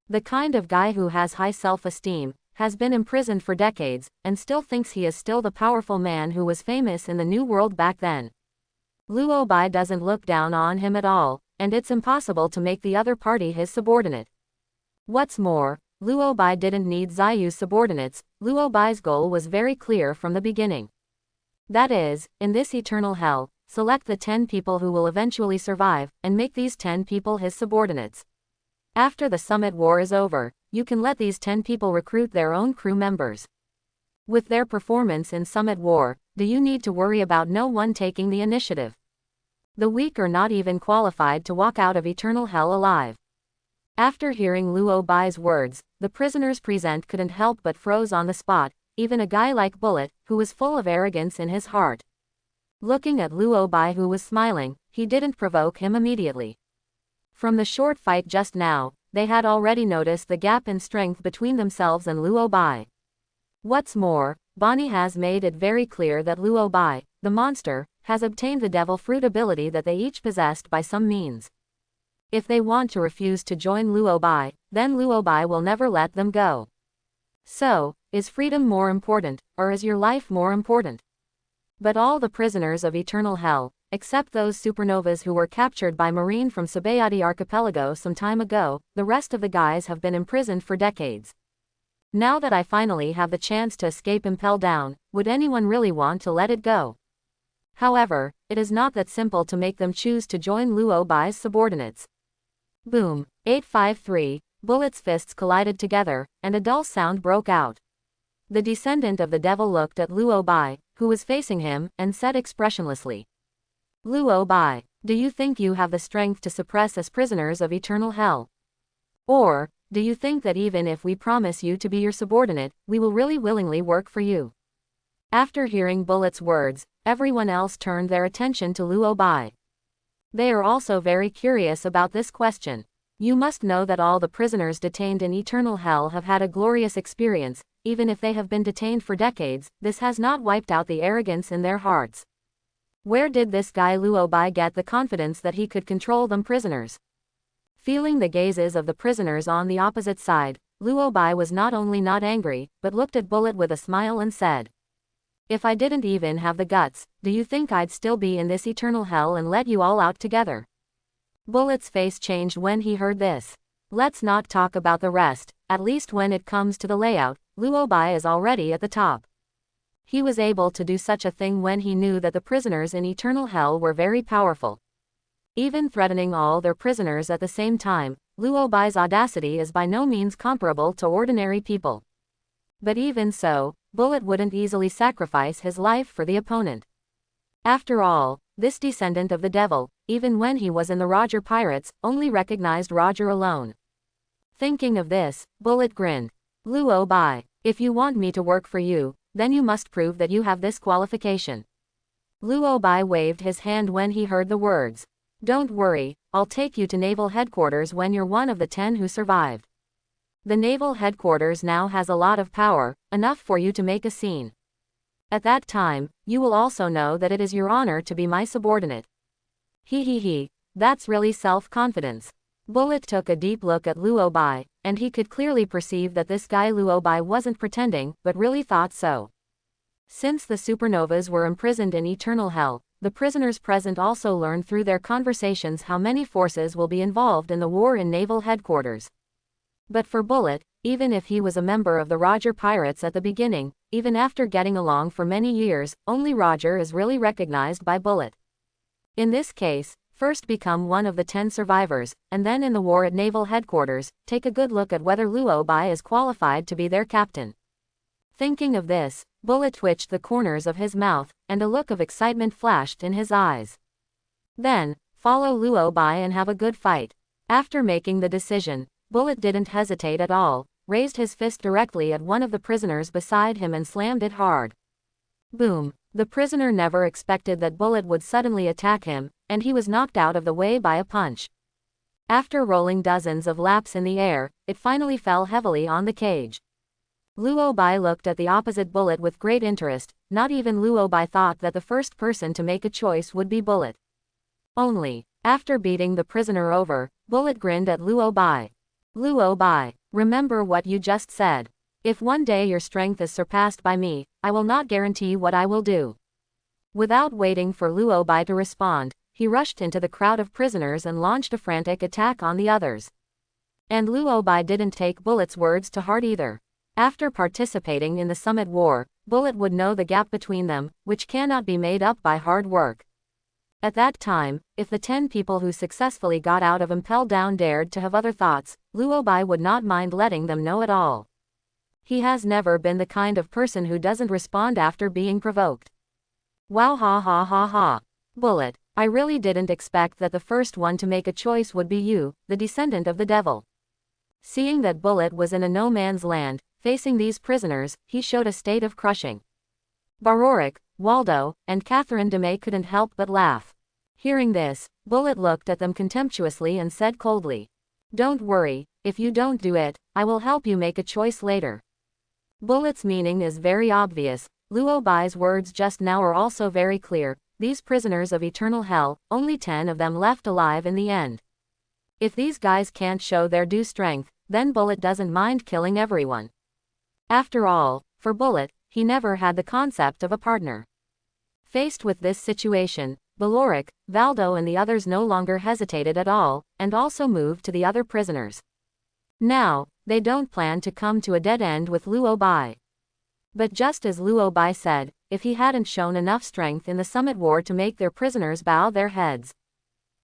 The kind of guy who has high self-esteem, has been imprisoned for decades, and still thinks he is still the powerful man who was famous in the New World back then. Luo Bai doesn't look down on him at all, and it's impossible to make the other party his subordinate. What's more, Luo Bai didn't need Zayu's subordinates. Luo Bai's goal was very clear from the beginning. That is, in this eternal hell, select the 10 people who will eventually survive, and make these 10 people his subordinates. After the Summit War is over, you can let these 10 people recruit their own crew members. With their performance in Summit War, do you need to worry about no one taking the initiative? The weak are not even qualified to walk out of eternal hell alive. After hearing Luo Bai's words, the prisoners present couldn't help but froze on the spot, even a guy like Bullet, who was full of arrogance in his heart. Looking at Luo Bai, who was smiling, he didn't provoke him immediately. From the short fight just now, they had already noticed the gap in strength between themselves and Luo Bai. What's more, Bonnie has made it very clear that Luo Bai, the monster, has obtained the devil fruit ability that they each possessed by some means. If they want to refuse to join Luo Bai, then Luo Bai will never let them go. So, is freedom more important, or is your life more important? But all the prisoners of eternal hell, except those supernovas who were captured by Marine from Sabayati Archipelago some time ago, the rest of the guys have been imprisoned for decades. Now that I finally have the chance to escape Impel down, would anyone really want to let it go? However, it is not that simple to make them choose to join Luo Bai's subordinates. Boom, 853, Bullet's fists collided together, and a dull sound broke out. The descendant of the devil looked at Luo Bai, who was facing him, and said expressionlessly, Luo Bai, do you think you have the strength to suppress us prisoners of eternal hell? Or, do you think that even if we promise you to be your subordinate, we will really willingly work for you? After hearing Bullet's words, everyone else turned their attention to Luo Bai. They are also very curious about this question. You must know that all the prisoners detained in eternal hell have had a glorious experience, even if they have been detained for decades. This has not wiped out the arrogance in their hearts. Where did this guy Luo Bai get the confidence that he could control them prisoners? Feeling the gazes of the prisoners on the opposite side, Luo Bai was not only not angry, but looked at Bullet with a smile and said, if I didn't even have the guts, do you think I'd still be in this eternal hell and let you all out together? Bullet's face changed when he heard this. Let's not talk about the rest, at least when it comes to the layout, Luo Bai is already at the top. He was able to do such a thing when he knew that the prisoners in eternal hell were very powerful. Even threatening all their prisoners at the same time, Luo Bai's audacity is by no means comparable to ordinary people. But even so, Bullet wouldn't easily sacrifice his life for the opponent. After all, this descendant of the devil, even when he was in the Roger Pirates, only recognized Roger alone. Thinking of this, Bullet grinned. Luo Bai, if you want me to work for you, then you must prove that you have this qualification. Luo Bai waved his hand when he heard the words. Don't worry, I'll take you to Naval Headquarters when you're one of the 10 who survived. The Naval Headquarters now has a lot of power, enough for you to make a scene. At that time, you will also know that it is your honor to be my subordinate. He, that's really self-confidence. Bullet took a deep look at Luo Bai, and he could clearly perceive that this guy Luo Bai wasn't pretending, but really thought so. Since the supernovas were imprisoned in eternal hell, the prisoners present also learned through their conversations how many forces will be involved in the war in Naval Headquarters. But for Bullet, even if he was a member of the Roger Pirates at the beginning, even after getting along for many years, only Roger is really recognized by Bullet. In this case, first become one of the 10 survivors, and then in the war at Naval Headquarters, take a good look at whether Luo Bai is qualified to be their captain. Thinking of this, Bullet twitched the corners of his mouth, and a look of excitement flashed in his eyes. Then, follow Luo Bai and have a good fight. After making the decision, Bullet didn't hesitate at all, raised his fist directly at one of the prisoners beside him and slammed it hard. Boom! The prisoner never expected that Bullet would suddenly attack him, and he was knocked out of the way by a punch. After rolling dozens of laps in the air, it finally fell heavily on the cage. Luo Bai looked at the opposite Bullet with great interest. Not even Luo Bai thought that the first person to make a choice would be Bullet. Only, after beating the prisoner over, Bullet grinned at Luo Bai. Luo Bai, remember what you just said. If one day your strength is surpassed by me, I will not guarantee what I will do. Without waiting for Luo Bai to respond, he rushed into the crowd of prisoners and launched a frantic attack on the others. And Luo Bai didn't take Bullet's words to heart either. After participating in the Summit War, Bullet would know the gap between them, which cannot be made up by hard work. At that time, if the 10 people who successfully got out of Impel down dared to have other thoughts, Luo Bai would not mind letting them know at all. He has never been the kind of person who doesn't respond after being provoked. Wow, ha ha ha ha. Bullet, I really didn't expect that the first one to make a choice would be you, the descendant of the devil. Seeing that Bullet was in a no man's land, facing these prisoners, he showed a state of crushing. Baroric, Waldo, and Catherine de May couldn't help but laugh. Hearing this, Bullet looked at them contemptuously and said coldly, "Don't worry, if you don't do it, I will help you make a choice later." Bullet's meaning is very obvious. Luo Bai's words just now are also very clear. These prisoners of eternal hell, only 10 of them left alive in the end. If these guys can't show their due strength, then Bullet doesn't mind killing everyone. After all, for Bullet, he never had the concept of a partner. Faced with this situation, Beloric, Valdo and the others no longer hesitated at all, and also moved to the other prisoners. Now, they don't plan to come to a dead end with Luo Bai. But just as Luo Bai said, if he hadn't shown enough strength in the Summit War to make their prisoners bow their heads,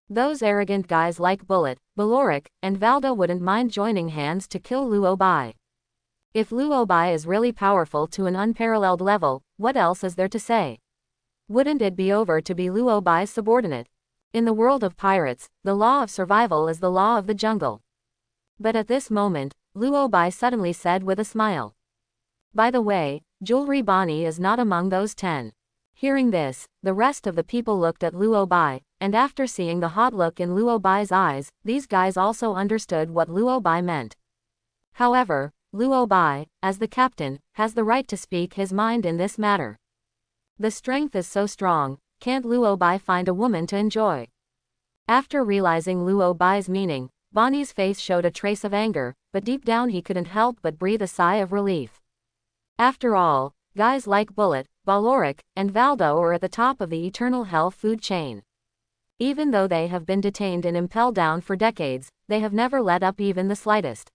those arrogant guys like Bullet, Beloric, and Valdo wouldn't mind joining hands to kill Luo Bai. If Luo Bai is really powerful to an unparalleled level, what else is there to say? Wouldn't it be over to be Luo Bai's subordinate? In the world of pirates, the law of survival is the law of the jungle. But at this moment, Luo Bai suddenly said with a smile, "By the way, Jewelry Bonnie is not among those 10. Hearing this, the rest of the people looked at Luo Bai, and after seeing the hot look in Luo Bai's eyes, these guys also understood what Luo Bai meant. However, Luo Bai, as the captain, has the right to speak his mind in this matter. The strength is so strong, can't Luo Bai find a woman to enjoy?" After realizing Luo Bai's meaning, Bonnie's face showed a trace of anger, but deep down he couldn't help but breathe a sigh of relief. After all, guys like Bullet, Baloric, and Valdo are at the top of the eternal hell food chain. Even though they have been detained in Impel Down for decades, they have never let up even the slightest.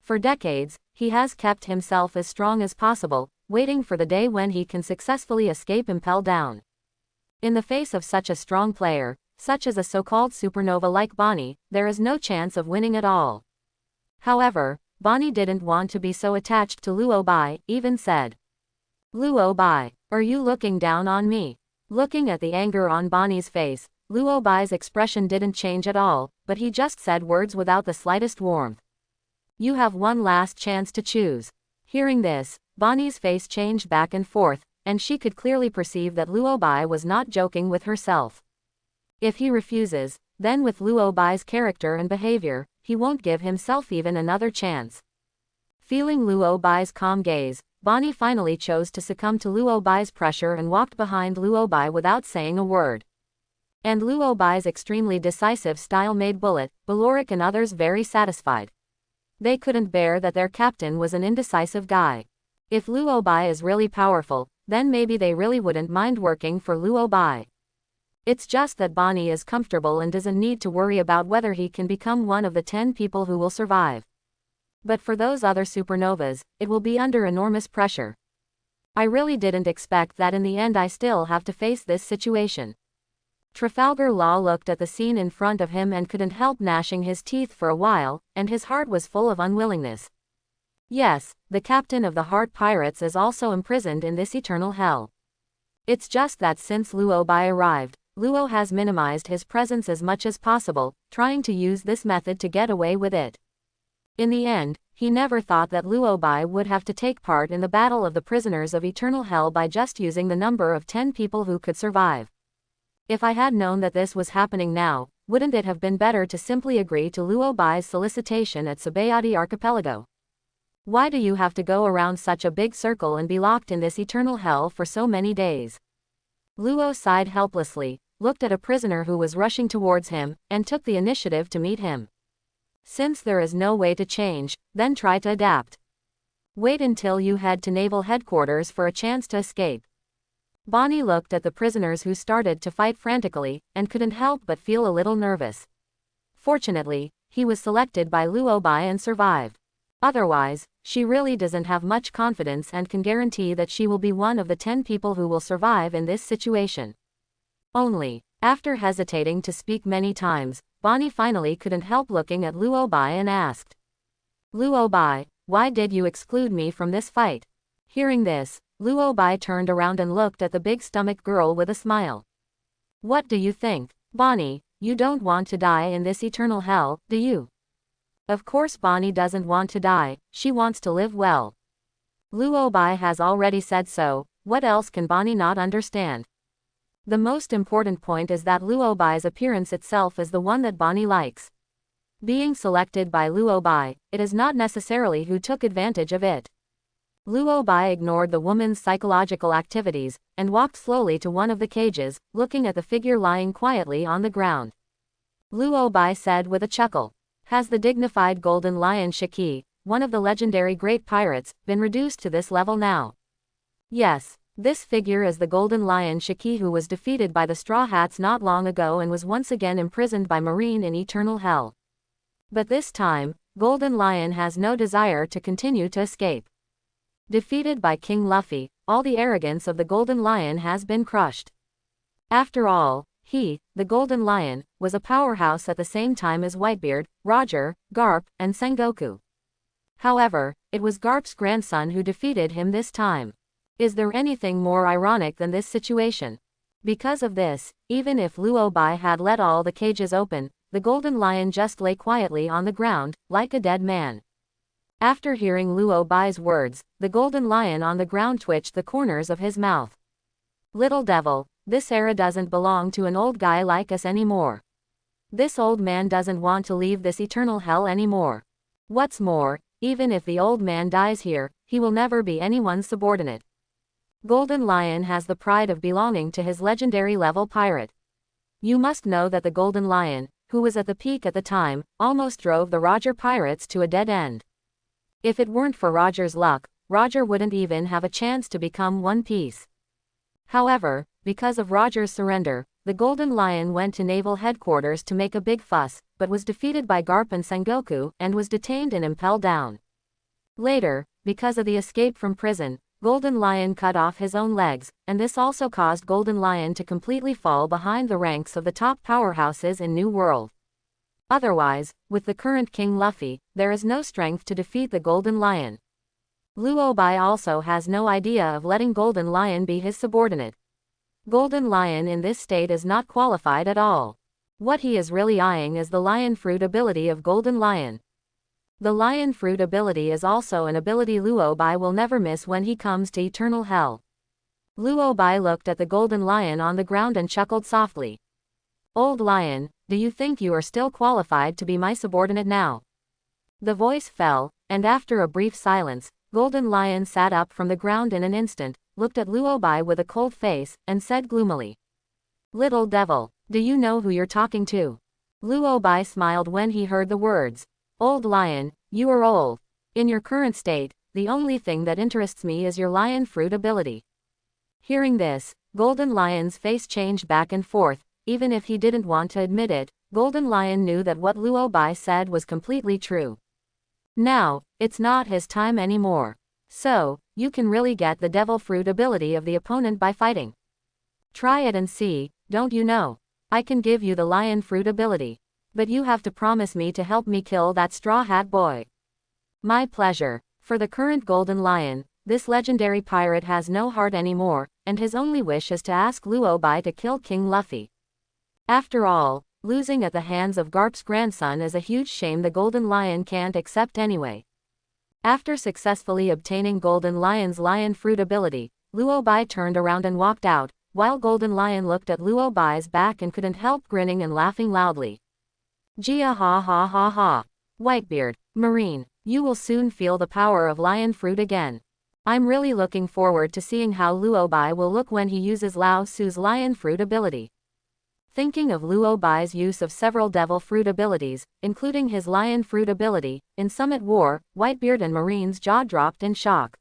For decades, he has kept himself as strong as possible, waiting for the day when he can successfully escape Impel Down. In the face of such a strong player, such as a so-called supernova like Bonnie, there is no chance of winning at all. However, Bonnie didn't want to be so attached to Luo Bai, even said, "Luo Bai, are you looking down on me?" Looking at the anger on Bonnie's face, Luo Bai's expression didn't change at all, but he just said words without the slightest warmth. "You have one last chance to choose." Hearing this, Bonnie's face changed back and forth, and she could clearly perceive that Luo Bai was not joking with herself. If he refuses, then with Luo Bai's character and behavior, he won't give himself even another chance. Feeling Luo Bai's calm gaze, Bonnie finally chose to succumb to Luo Bai's pressure and walked behind Luo Bai without saying a word. And Luo Bai's extremely decisive style made Bullet, Beloric and others very satisfied. They couldn't bear that their captain was an indecisive guy. If Luo Bai is really powerful, then maybe they really wouldn't mind working for Luo Bai. It's just that Bonnie is comfortable and doesn't need to worry about whether he can become one of the 10 people who will survive. But for those other supernovas, it will be under enormous pressure. I really didn't expect that in the end I still have to face this situation. Trafalgar Law looked at the scene in front of him and couldn't help gnashing his teeth for a while, and his heart was full of unwillingness. Yes, the captain of the Heart Pirates is also imprisoned in this eternal hell. It's just that since Luo Bai arrived, Luo has minimized his presence as much as possible, trying to use this method to get away with it. In the end, he never thought that Luo Bai would have to take part in the battle of the prisoners of eternal hell by just using the number of 10 people who could survive. If I had known that this was happening now, wouldn't it have been better to simply agree to Luo Bai's solicitation at Sabayati Archipelago? Why do you have to go around such a big circle and be locked in this eternal hell for so many days? Luo sighed helplessly, looked at a prisoner who was rushing towards him, and took the initiative to meet him. Since there is no way to change, then try to adapt. Wait until you head to Naval Headquarters for a chance to escape. Bonnie looked at the prisoners who started to fight frantically, and couldn't help but feel a little nervous. Fortunately, he was selected by Luo Bai and survived. Otherwise, she really doesn't have much confidence and can guarantee that she will be one of the 10 people who will survive in this situation. Only, after hesitating to speak many times, Bonnie finally couldn't help looking at Luo Bai and asked, "Luo Bai, why did you exclude me from this fight?" Hearing this, Luo Bai turned around and looked at the big-stomached girl with a smile. What do you think, Bonnie? You don't want to die in this eternal hell, do you? Of course Bonnie doesn't want to die, she wants to live well. Luobai has already said so, what else can Bonnie not understand? The most important point is that Luobai's appearance itself is the one that Bonnie likes. Being selected by Luobai, it is not necessarily who took advantage of it. Luobai ignored the woman's psychological activities, and walked slowly to one of the cages, looking at the figure lying quietly on the ground. Luobai said with a chuckle, "Has the dignified golden lion Shiki, one of the legendary great pirates, been reduced to this level now?" Yes, this figure is the golden lion Shiki who was defeated by the Straw Hats not long ago and was once again imprisoned by Marine in eternal hell. But this time, Golden Lion has no desire to continue to escape. Defeated by King Luffy, all the arrogance of the Golden Lion has been crushed. After all, he, the Golden Lion, was a powerhouse at the same time as Whitebeard, Roger, Garp, and Sengoku. However, it was Garp's grandson who defeated him this time. Is there anything more ironic than this situation? Because of this, even if Luobai had let all the cages open, the Golden Lion just lay quietly on the ground, like a dead man. After hearing Luobai's words, the Golden Lion on the ground twitched the corners of his mouth. Little devil, this era doesn't belong to an old guy like us anymore. This old man doesn't want to leave this eternal hell anymore. What's more, even if the old man dies here, he will never be anyone's subordinate. Golden Lion has the pride of belonging to his legendary level pirate. You must know that the Golden Lion, who was at the peak at the time, almost drove the Roger pirates to a dead end. If it weren't for Roger's luck, Roger wouldn't even have a chance to become One Piece. However, because of Roger's surrender, the Golden Lion went to naval headquarters to make a big fuss, but was defeated by Garp and Sengoku, and was detained in Impel Down. Later, because of the escape from prison, Golden Lion cut off his own legs, and this also caused Golden Lion to completely fall behind the ranks of the top powerhouses in New World. Otherwise, with the current King Luffy, there is no strength to defeat the Golden Lion. Luobai also has no idea of letting Golden Lion be his subordinate. Golden Lion in this state is not qualified at all. What he is really eyeing is the Lion Fruit ability of Golden Lion. The Lion Fruit ability is also an ability Luobai will never miss when he comes to Eternal Hell. Luobai looked at the Golden Lion on the ground and chuckled softly. "Old Lion, do you think you are still qualified to be my subordinate now?" The voice fell, and after a brief silence, Golden Lion sat up from the ground in an instant, looked at Luobai with a cold face, and said gloomily, "Little devil, do you know who you're talking to?" Luobai smiled when he heard the words. "Old Lion, you are old. In your current state, the only thing that interests me is your Lion Fruit ability." Hearing this, Golden Lion's face changed back and forth. Even if he didn't want to admit it, Golden Lion knew that what Luobai said was completely true. Now, it's not his time anymore. So, you can really get the Devil Fruit ability of the opponent by fighting. Try it and see, don't you know? I can give you the Lion Fruit ability. But you have to promise me to help me kill that Straw Hat boy. My pleasure. For the current Golden Lion, this legendary pirate has no heart anymore, and his only wish is to ask Luobai to kill King Luffy. After all, losing at the hands of Garp's grandson is a huge shame the Golden Lion can't accept anyway. After successfully obtaining Golden Lion's Lion Fruit ability, Luobai turned around and walked out, while Golden Lion looked at Luobai's back and couldn't help grinning and laughing loudly. Gia ha ha ha ha. Whitebeard, Marine, you will soon feel the power of Lion Fruit again. I'm really looking forward to seeing how Luobai will look when he uses Lao Su's Lion Fruit ability. Thinking of Luobai's use of several Devil Fruit abilities, including his Lion Fruit ability, in Summit War, Whitebeard and Marine's jaw dropped in shock.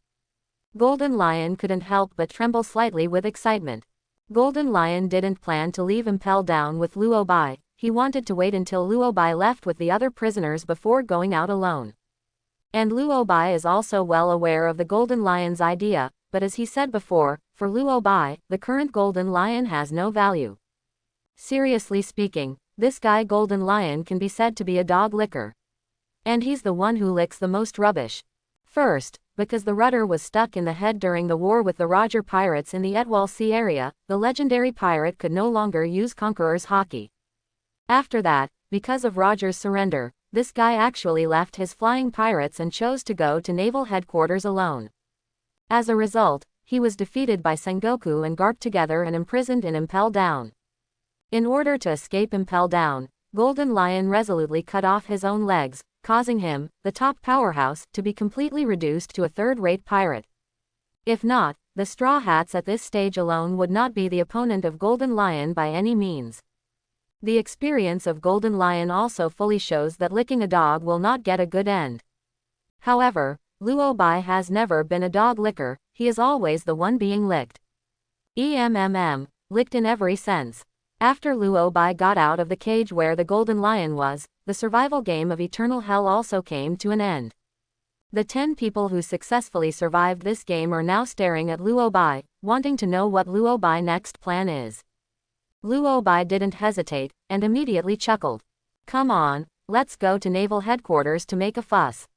Golden Lion couldn't help but tremble slightly with excitement. Golden Lion didn't plan to leave Impel Down with Luobai. He wanted to wait until Luobai left with the other prisoners before going out alone. And Luobai is also well aware of the Golden Lion's idea, but as he said before, for Luobai, the current Golden Lion has no value. Seriously speaking, this guy Golden Lion can be said to be a dog licker. And he's the one who licks the most rubbish. First, because the rudder was stuck in the head during the war with the Roger pirates in the Etwall Sea area, the legendary pirate could no longer use Conqueror's hockey. After that, because of Roger's surrender, this guy actually left his flying pirates and chose to go to naval headquarters alone. As a result, he was defeated by Sengoku and Garp together and imprisoned in Impel Down. In order to escape Impel Down, Golden Lion resolutely cut off his own legs, causing him, the top powerhouse, to be completely reduced to a third-rate pirate. If not, the Straw Hats at this stage alone would not be the opponent of Golden Lion by any means. The experience of Golden Lion also fully shows that licking a dog will not get a good end. However, Luo Bai has never been a dog licker, he is always the one being licked. Licked in every sense. After Luo Bai got out of the cage where the Golden Lion was, the survival game of Eternal Hell also came to an end. The 10 people who successfully survived this game are now staring at Luo Bai, wanting to know what Luo Bai's next plan is. Luo Bai didn't hesitate, and immediately chuckled. "Come on, let's go to naval headquarters to make a fuss."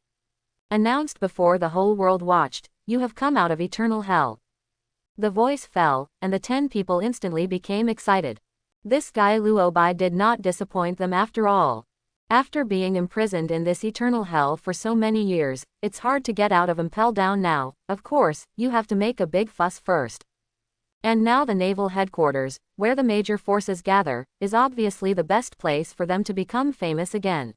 Announced before the whole world watched, "You have come out of Eternal Hell." The voice fell, and the 10 people instantly became excited. This guy Luo Bai did not disappoint them after all. After being imprisoned in this Eternal Hell for so many years, it's hard to get out of Impel Down now. Of course, you have to make a big fuss first. And now the naval headquarters, where the major forces gather, is obviously the best place for them to become famous again.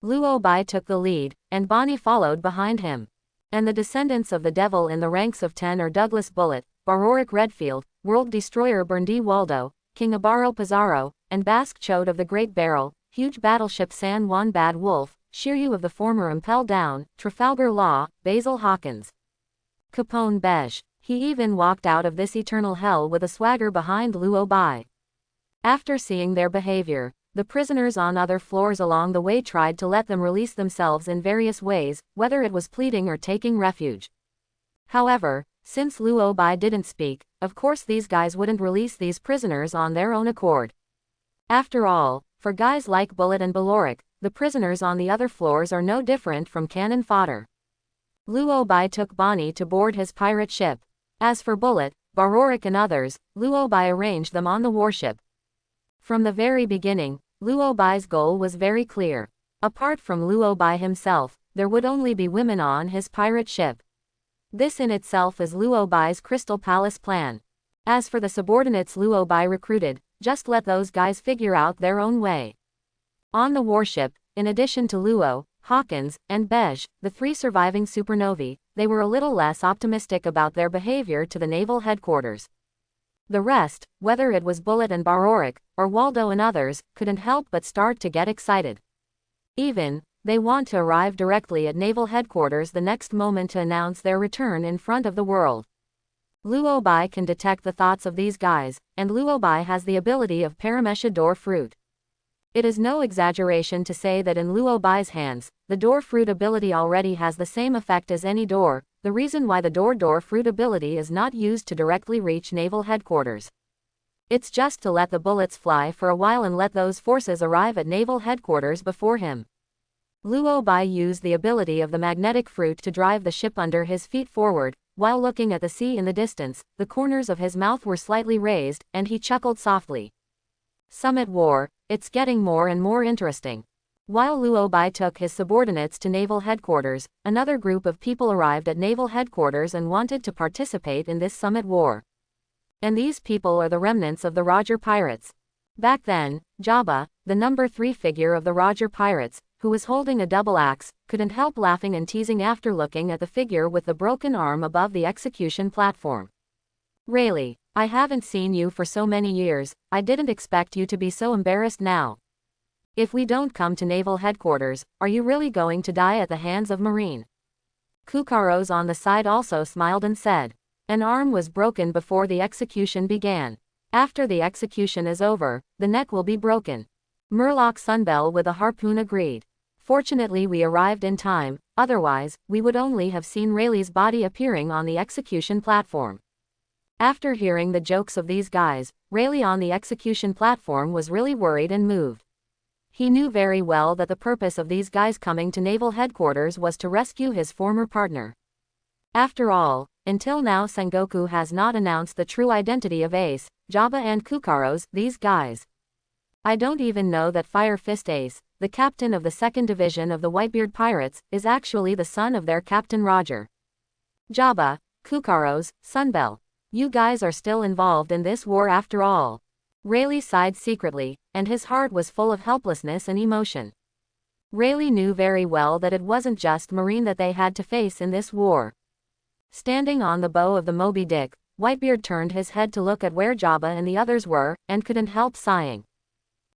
Luo Bai took the lead, and Bonnie followed behind him. And the descendants of the devil in the ranks of 10 are Douglas Bullet, Baroric Redfield, World Destroyer Berndi Waldo, King Abaro Pizarro, and Basque Chode of the Great Barrel, Huge Battleship San Juan Bad Wolf, Shiryu of the former Impel Down, Trafalgar Law, Basil Hawkins, Capone Beige. He even walked out of this Eternal Hell with a swagger behind Luo Bai. After seeing their behavior, the prisoners on other floors along the way tried to let them release themselves in various ways, whether it was pleading or taking refuge. However, since Luo Bai didn't speak, of course these guys wouldn't release these prisoners on their own accord. After all, for guys like Bullet and Baloric, the prisoners on the other floors are no different from cannon fodder. Luo Bai took Bonnie to board his pirate ship. As for Bullet, Baroric and others, Luo Bai arranged them on the warship. From the very beginning, Luo Bai's goal was very clear. Apart from Luo Bai himself, there would only be women on his pirate ship. This in itself is Luo Bai's Crystal Palace plan. As for the subordinates Luo Bai recruited, just let those guys figure out their own way. On the warship, in addition to Luo, Hawkins, and Beige, the 3 surviving supernovae, they were a little less optimistic about their behavior to the naval headquarters. The rest, whether it was Bullet and Baroric, or Waldo and others, couldn't help but start to get excited. Even, they want to arrive directly at naval headquarters the next moment to announce their return in front of the world. Luo Bai can detect the thoughts of these guys, and Luo Bai has the ability of Paramesha Door Fruit. It is no exaggeration to say that in Luo Bai's hands, the Door Fruit ability already has the same effect as any door, the reason why the Door Fruit ability is not used to directly reach naval headquarters. It's just to let the bullets fly for a while and let those forces arrive at naval headquarters before him. Luo Bai used the ability of the magnetic fruit to drive the ship under his feet forward, while looking at the sea in the distance, the corners of his mouth were slightly raised, and he chuckled softly. Summit War, it's getting more and more interesting. While Luo Bai took his subordinates to naval headquarters, another group of people arrived at naval headquarters and wanted to participate in this Summit War. And these people are the remnants of the Roger Pirates. Back then, Jabba, the number 3 figure of the Roger Pirates, who was holding a double axe, couldn't help laughing and teasing after looking at the figure with the broken arm above the execution platform. "Rayleigh, I haven't seen you for so many years, I didn't expect you to be so embarrassed now. If we don't come to naval headquarters, are you really going to die at the hands of Marine?" Kukaros on the side also smiled and said, "An arm was broken before the execution began. After the execution is over, the neck will be broken." Murloc Sunbell with a harpoon agreed. "Fortunately we arrived in time, otherwise, we would only have seen Rayleigh's body appearing on the execution platform." After hearing the jokes of these guys, Rayleigh on the execution platform was really worried and moved. He knew very well that the purpose of these guys coming to naval headquarters was to rescue his former partner. After all, until now Sengoku has not announced the true identity of Ace, Jabba and Kukaros, these guys. I don't even know that Fire Fist Ace, the captain of the 2nd Division of the Whitebeard Pirates, is actually the son of their captain Roger. Jabba, Kukaros, Sunbel. You guys are still involved in this war after all. Rayleigh sighed secretly, and his heart was full of helplessness and emotion. Rayleigh knew very well that it wasn't just Marine that they had to face in this war. Standing on the bow of the Moby Dick, Whitebeard turned his head to look at where Jabba and the others were, and couldn't help sighing.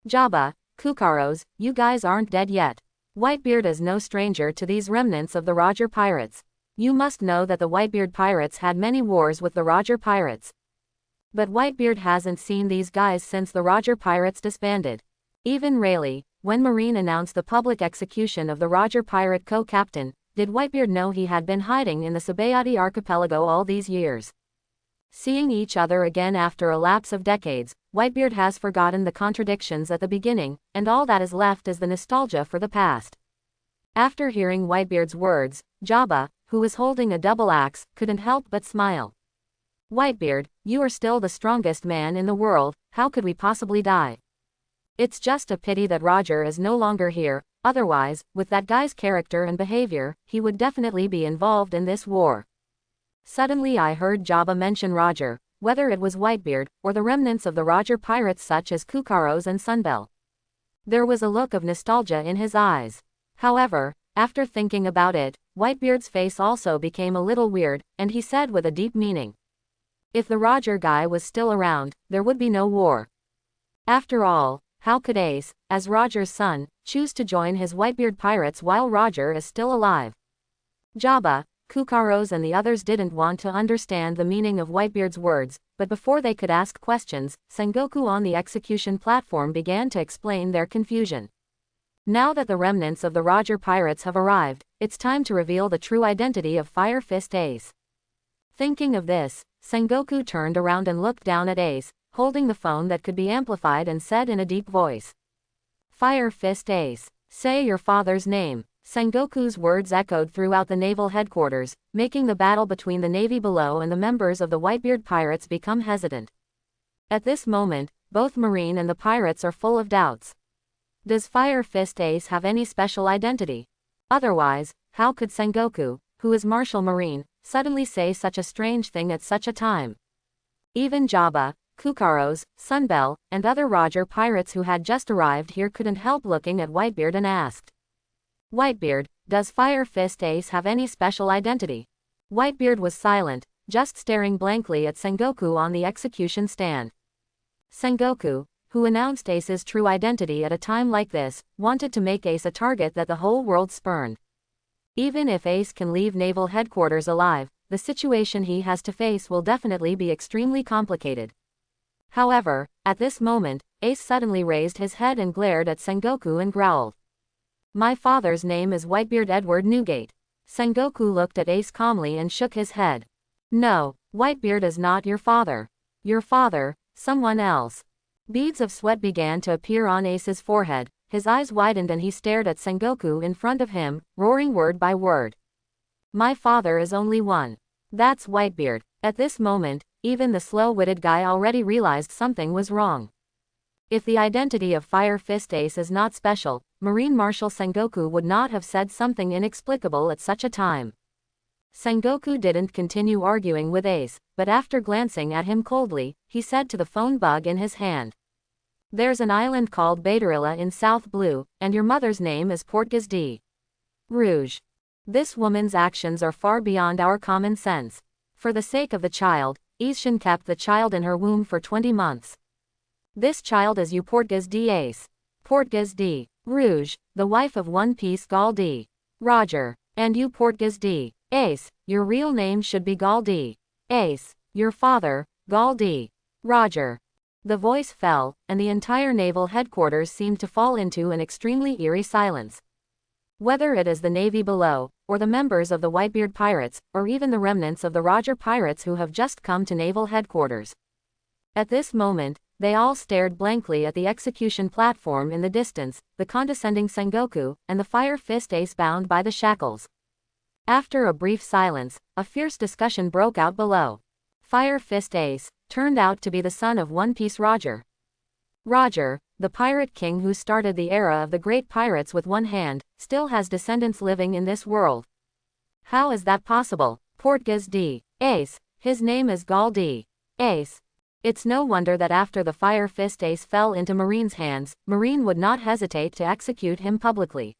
Jabba, Kukaros, you guys aren't dead yet. Whitebeard is no stranger to these remnants of the Roger Pirates. You must know that the Whitebeard Pirates had many wars with the Roger Pirates. But Whitebeard hasn't seen these guys since the Roger Pirates disbanded. Even Rayleigh, when Marine announced the public execution of the Roger Pirate co-captain, did Whitebeard know he had been hiding in the Sabayati archipelago all these years. Seeing each other again after a lapse of decades, Whitebeard has forgotten the contradictions at the beginning, and all that is left is the nostalgia for the past. After hearing Whitebeard's words, Jabba, who was holding a double axe, couldn't help but smile. Whitebeard, you are still the strongest man in the world, how could we possibly die? It's just a pity that Roger is no longer here, otherwise, with that guy's character and behavior, he would definitely be involved in this war. Suddenly I heard Jabba mention Roger, whether it was Whitebeard, or the remnants of the Roger Pirates such as Kukaros and Sunbel. There was a look of nostalgia in his eyes. However, after thinking about it, Whitebeard's face also became a little weird, and he said with a deep meaning. If the Roger guy was still around, there would be no war. After all, how could Ace, as Roger's son, choose to join his Whitebeard Pirates while Roger is still alive? Jabba, Kukaros and the others didn't want to understand the meaning of Whitebeard's words, but before they could ask questions, Sengoku on the execution platform began to explain their confusion. Now that the remnants of the Roger Pirates have arrived, it's time to reveal the true identity of Fire Fist Ace. Thinking of this, Sengoku turned around and looked down at Ace, holding the phone that could be amplified, and said in a deep voice. Fire Fist Ace, say your father's name. Sengoku's words echoed throughout the naval headquarters, making the battle between the navy below and the members of the Whitebeard Pirates become hesitant. At this moment, both Marine and the pirates are full of doubts. Does Fire Fist Ace have any special identity? Otherwise, how could Sengoku, who is Martial Marine, suddenly say such a strange thing at such a time? Even Jabba, Kukaros, Sunbel, and other Roger Pirates who had just arrived here couldn't help looking at Whitebeard and asked. Whitebeard, does Fire Fist Ace have any special identity? Whitebeard was silent, just staring blankly at Sengoku on the execution stand. Sengoku, who announced Ace's true identity at a time like this, wanted to make Ace a target that the whole world spurned. Even if Ace can leave naval headquarters alive, the situation he has to face will definitely be extremely complicated. However, at this moment, Ace suddenly raised his head and glared at Sengoku and growled. My father's name is Whitebeard Edward Newgate. Sengoku looked at Ace calmly and shook his head. No, Whitebeard is not your father. Your father, someone else. Beads of sweat began to appear on Ace's forehead, his eyes widened and he stared at Sengoku in front of him, roaring word by word. My father is only one. That's Whitebeard. At this moment, even the slow-witted guy already realized something was wrong. If the identity of Fire Fist Ace is not special, Marine Marshal Sengoku would not have said something inexplicable at such a time. Sengoku didn't continue arguing with Ace, but after glancing at him coldly, he said to the phone bug in his hand. There's an island called Betrayal in South Blue, and your mother's name is Portgas de Rouge. This woman's actions are far beyond our common sense. For the sake of the child, Ishan kept the child in her womb for 20 months. This child is you Portgas de Ace. Portgas de Rouge, the wife of One Piece Gall de Roger. And you Portgas de Ace, your real name should be Gall de Ace. Your father, Gall de Roger. The voice fell, and the entire naval headquarters seemed to fall into an extremely eerie silence. Whether it is the navy below, or the members of the Whitebeard Pirates, or even the remnants of the Roger Pirates who have just come to naval headquarters. At this moment, they all stared blankly at the execution platform in the distance, the condescending Sengoku, and the Fire Fist Ace bound by the shackles. After a brief silence, a fierce discussion broke out below. Fire Fist Ace turned out to be the son of One Piece Roger. Roger, the pirate king who started the era of the great pirates with one hand, still has descendants living in this world. How is that possible? Portgas D. Ace, his name is Gal D. Ace. It's no wonder that after the Fire Fist Ace fell into Marine's hands, Marine would not hesitate to execute him publicly.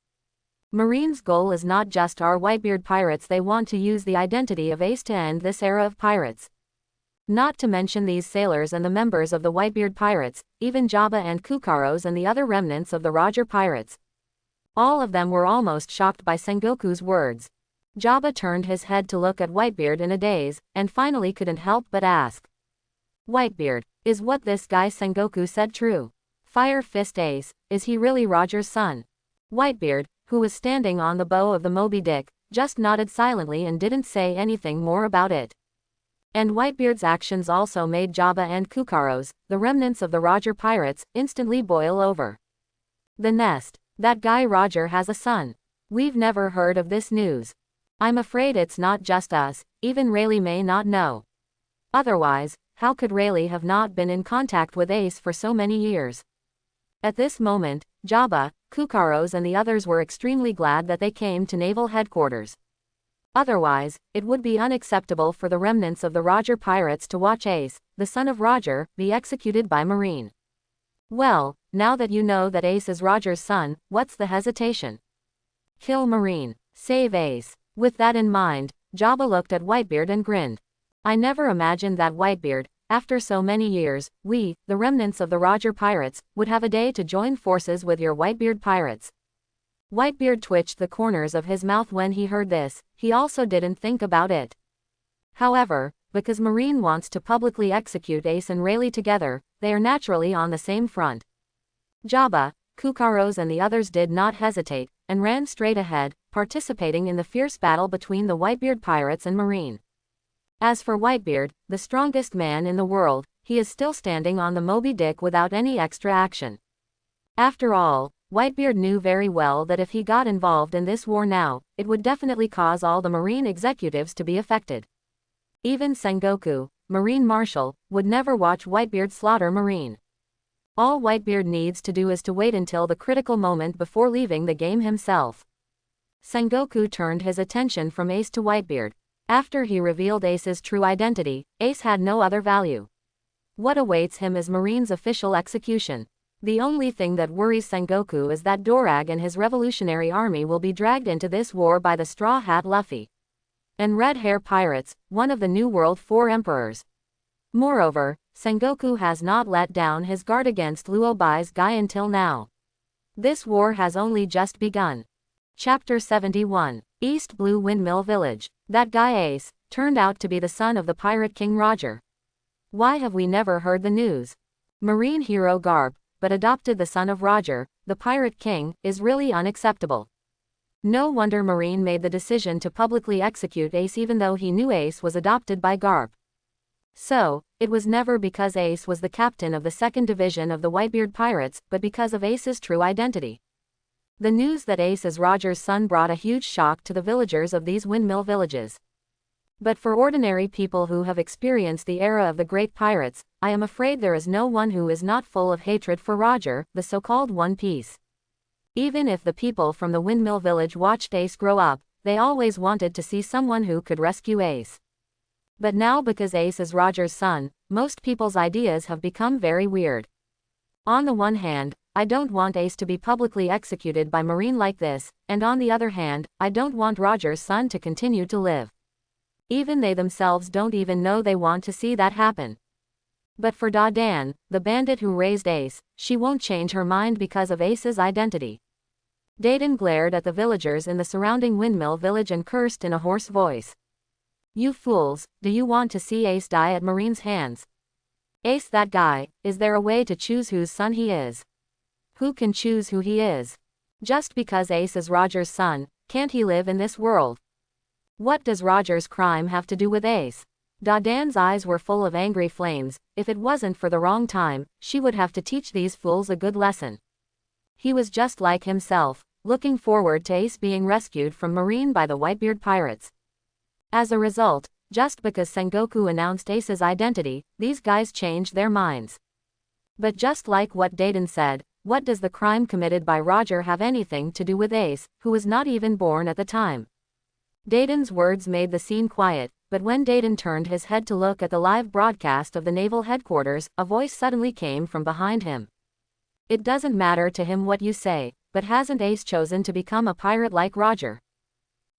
Marine's goal is not just our Whitebeard pirates, they want to use the identity of Ace to end this era of pirates. Not to mention these sailors and the members of the Whitebeard pirates, even Jabba and Kukaros and the other remnants of the Roger pirates. All of them were almost shocked by Sengoku's words. Jabba turned his head to look at Whitebeard in a daze, and finally couldn't help but ask. Whitebeard, is what this guy Sengoku said true? Fire Fist Ace, is he really Roger's son? Whitebeard, who was standing on the bow of the Moby Dick, just nodded silently and didn't say anything more about it. And Whitebeard's actions also made Jabba and Kukaros, the remnants of the Roger pirates, instantly boil over. The nest. That guy Roger has a son. We've never heard of this news. I'm afraid it's not just us, even Rayleigh may not know. Otherwise, how could Rayleigh have not been in contact with Ace for so many years? At this moment, Jabba, Kukaros and the others were extremely glad that they came to naval headquarters. Otherwise, it would be unacceptable for the remnants of the Roger pirates to watch Ace, the son of Roger, be executed by Marine. Well, now that you know that Ace is Roger's son, what's the hesitation? Kill Marine. Save Ace. With that in mind, Jabba looked at Whitebeard and grinned. I never imagined that Whitebeard, after so many years, we, the remnants of the Roger pirates, would have a day to join forces with your Whitebeard pirates. Whitebeard twitched the corners of his mouth when he heard this. He also didn't think about it. However, because Marine wants to publicly execute Ace and Rayleigh together, they are naturally on the same front. Jabba, Kukaros and the others did not hesitate, and ran straight ahead, participating in the fierce battle between the Whitebeard pirates and Marine. As for Whitebeard, the strongest man in the world, he is still standing on the Moby Dick without any extra action. After all, Whitebeard knew very well that if he got involved in this war now, it would definitely cause all the Marine executives to be affected. Even Sengoku, Marine Marshal, would never watch Whitebeard slaughter Marine. All Whitebeard needs to do is to wait until the critical moment before leaving the game himself. Sengoku turned his attention from Ace to Whitebeard. After he revealed Ace's true identity, Ace had no other value. What awaits him is Marine's official execution. The only thing that worries Sengoku is that Dorag and his revolutionary army will be dragged into this war by the Straw Hat Luffy and Red Hair pirates, one of the New World 4 emperors. Moreover, Sengoku has not let down his guard against Luobai's guy until now. This war has only just begun. Chapter 71. East Blue Windmill Village. That guy Ace turned out to be the son of the Pirate King Roger. Why have we never heard the news? Marine hero Garp, but adopted the son of Roger, the Pirate King, is really unacceptable. No wonder Marine made the decision to publicly execute Ace even though he knew Ace was adopted by Garp. So, it was never because Ace was the captain of the 2nd Division of the Whitebeard Pirates, but because of Ace's true identity. The news that Ace is Roger's son brought a huge shock to the villagers of these windmill villages. But for ordinary people who have experienced the era of the great pirates, I am afraid there is no one who is not full of hatred for Roger, the so-called One Piece. Even if the people from the windmill village watched Ace grow up, they always wanted to see someone who could rescue Ace. But now because Ace is Roger's son, most people's ideas have become very weird. On the one hand, I don't want Ace to be publicly executed by Marine like this, and on the other hand, I don't want Roger's son to continue to live. Even they themselves don't even know they want to see that happen. But for Da-Dan, the bandit who raised Ace, she won't change her mind because of Ace's identity. Dayton glared at the villagers in the surrounding windmill village and cursed in a hoarse voice. You fools, do you want to see Ace die at Marine's hands? Ace that guy, is there a way to choose whose son he is? Who can choose who he is? Just because Ace is Roger's son, can't he live in this world? What does Roger's crime have to do with Ace? Da-Dan's eyes were full of angry flames. If it wasn't for the wrong time, she would have to teach these fools a good lesson. He was just like himself, looking forward to Ace being rescued from Marine by the Whitebeard pirates. As a result, just because Sengoku announced Ace's identity, these guys changed their minds. But just like what Dayton said, what does the crime committed by Roger have anything to do with Ace, who was not even born at the time? Dayton's words made the scene quiet, but when Dayton turned his head to look at the live broadcast of the naval headquarters, a voice suddenly came from behind him. It doesn't matter to him what you say, but hasn't Ace chosen to become a pirate like Roger?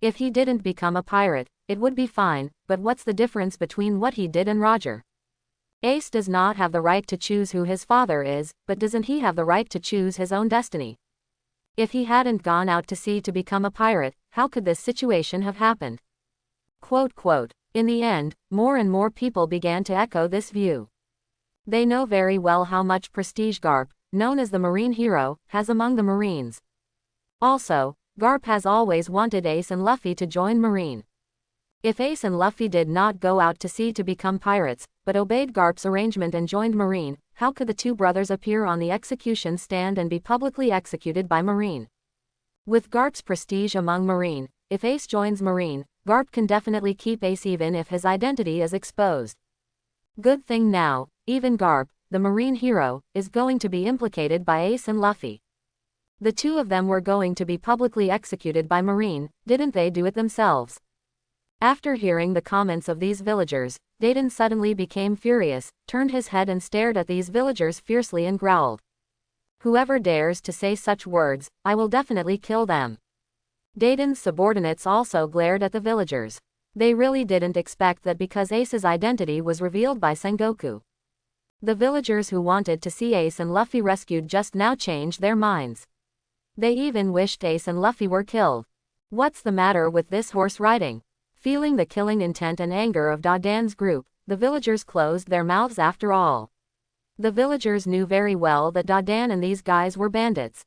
If he didn't become a pirate, it would be fine, but what's the difference between what he did and Roger? Ace does not have the right to choose who his father is, but doesn't he have the right to choose his own destiny? If he hadn't gone out to sea to become a pirate, how could this situation have happened? Quote. In the end, more and more people began to echo this view. They know very well how much prestige Garp, known as the Marine hero, has among the Marines. Also, Garp has always wanted Ace and Luffy to join Marine. If Ace and Luffy did not go out to sea to become pirates, but obeyed Garp's arrangement and joined Marine, how could the two brothers appear on the execution stand and be publicly executed by Marine? With Garp's prestige among Marine, if Ace joins Marine, Garp can definitely keep Ace even if his identity is exposed. Good thing now, even Garp, the Marine hero, is going to be implicated by Ace and Luffy. The two of them were going to be publicly executed by Marine, didn't they do it themselves? After hearing the comments of these villagers, Dayton suddenly became furious, turned his head and stared at these villagers fiercely and growled. Whoever dares to say such words, I will definitely kill them. Dayton's subordinates also glared at the villagers. They really didn't expect that because Ace's identity was revealed by Sengoku. The villagers who wanted to see Ace and Luffy rescued just now changed their minds. They even wished Ace and Luffy were killed. What's the matter with this horse riding? Feeling the killing intent and anger of Dadan's group, the villagers closed their mouths after all. The villagers knew very well that Dadan and these guys were bandits.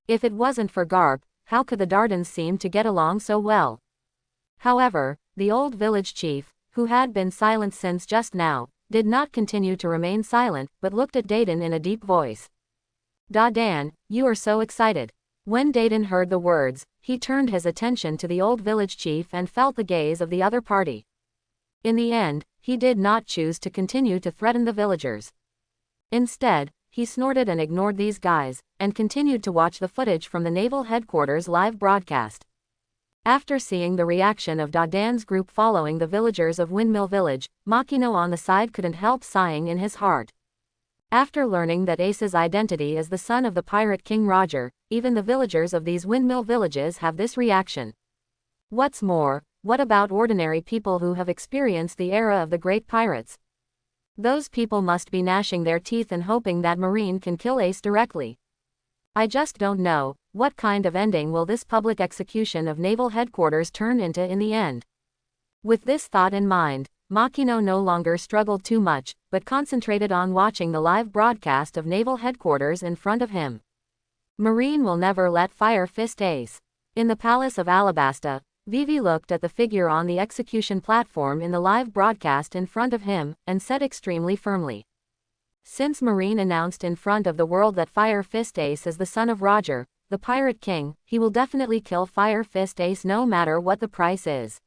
If it wasn't for Garp, how could the Dardans seem to get along so well? However, the old village chief, who had been silent since just now, did not continue to remain silent, but looked at Dayton in a deep voice. Dadan, you are so excited. When Dayton heard the words, he turned his attention to the old village chief and felt the gaze of the other party. In the end, he did not choose to continue to threaten the villagers. Instead, he snorted and ignored these guys, and continued to watch the footage from the naval headquarters live broadcast. After seeing the reaction of Dadan's group following the villagers of Windmill Village, Makino on the side couldn't help sighing in his heart. After learning that Ace's identity is the son of the pirate King Roger, even the villagers of these windmill villages have this reaction. What's more, what about ordinary people who have experienced the era of the great pirates? Those people must be gnashing their teeth and hoping that Marine can kill Ace directly. I just don't know, what kind of ending will this public execution of naval headquarters turn into in the end? With this thought in mind, Makino no longer struggled too much, but concentrated on watching the live broadcast of naval headquarters in front of him. Marine will never let Fire Fist Ace. In the Palace of Alabasta, Vivi looked at the figure on the execution platform in the live broadcast in front of him, and said extremely firmly. Since Marine announced in front of the world that Fire Fist Ace is the son of Roger, the Pirate King, he will definitely kill Fire Fist Ace no matter what the price is.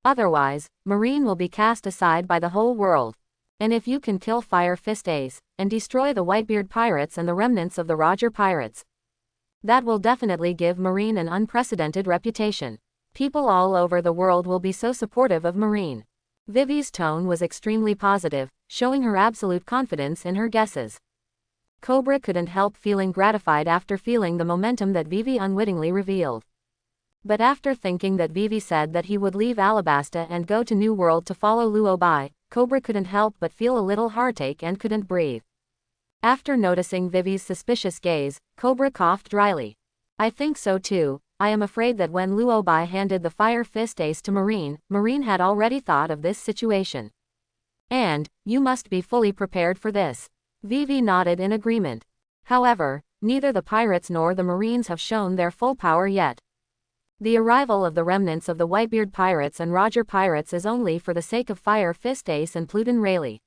Otherwise, Marine will be cast aside by the whole world. And if you can kill Fire Fist Ace, and destroy the Whitebeard pirates and the remnants of the Roger pirates, that will definitely give Marine an unprecedented reputation. People all over the world will be so supportive of Marine. Vivi's tone was extremely positive, showing her absolute confidence in her guesses. Cobra couldn't help feeling gratified after feeling the momentum that Vivi unwittingly revealed. But after thinking that Vivi said that he would leave Alabasta and go to New World to follow Luobai, Cobra couldn't help but feel a little heartache and couldn't breathe. After noticing Vivi's suspicious gaze, Cobra coughed dryly. I think so too. I am afraid that when Luobai handed the Fire Fist Ace to Marine, Marine had already thought of this situation. And, you must be fully prepared for this. Vivi nodded in agreement. However, neither the pirates nor the Marines have shown their full power yet. The arrival of the remnants of the Whitebeard pirates and Roger pirates is only for the sake of Fire Fist Ace and Pluton Rayleigh.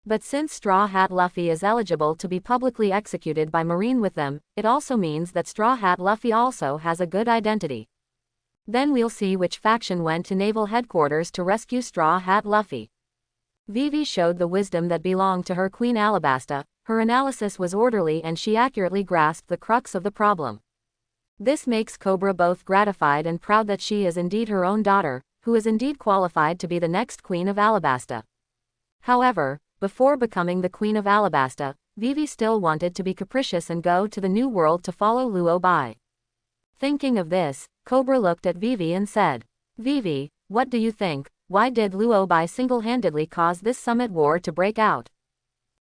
But since Straw Hat Luffy is eligible to be publicly executed by Marine with them, it also means that Straw Hat Luffy also has a good identity. Then we'll see which faction went to naval headquarters to rescue Straw Hat Luffy. Vivi showed the wisdom that belonged to her Queen Alabasta. Her analysis was orderly and she accurately grasped the crux of the problem. This makes Cobra both gratified and proud that she is indeed her own daughter, who is indeed qualified to be the next Queen of Alabasta. However, before becoming the Queen of Alabasta, Vivi still wanted to be capricious and go to the New World to follow Luo Bai. Thinking of this, Cobra looked at Vivi and said, "Vivi, what do you think? Why did Luo Bai single-handedly cause this Summit War to break out?"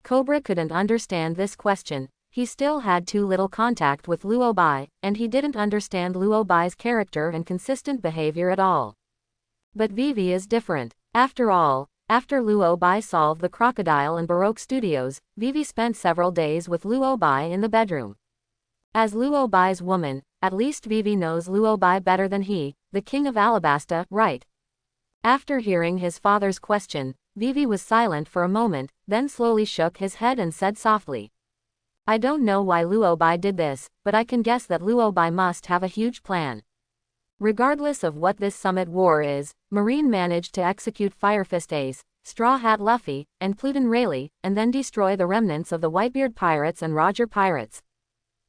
Cobra couldn't understand this question. He still had too little contact with Luo Bai, and he didn't understand Luo Bai's character and consistent behavior at all. But Vivi is different. After all, after Luo Bai solved the Crocodile and Baroque Studios, Vivi spent several days with Luo Bai in the bedroom. As Luo Bai's woman, at least Vivi knows Luo Bai better than he, the King of Alabasta, right? After hearing his father's question, Vivi was silent for a moment, then slowly shook his head and said softly, "I don't know why Luo Bai did this, but I can guess that Luo Bai must have a huge plan." Regardless of what this Summit War is, Marine managed to execute Firefist Ace, Straw Hat Luffy, and Pluton Rayleigh, and then destroy the remnants of the Whitebeard Pirates and Roger Pirates.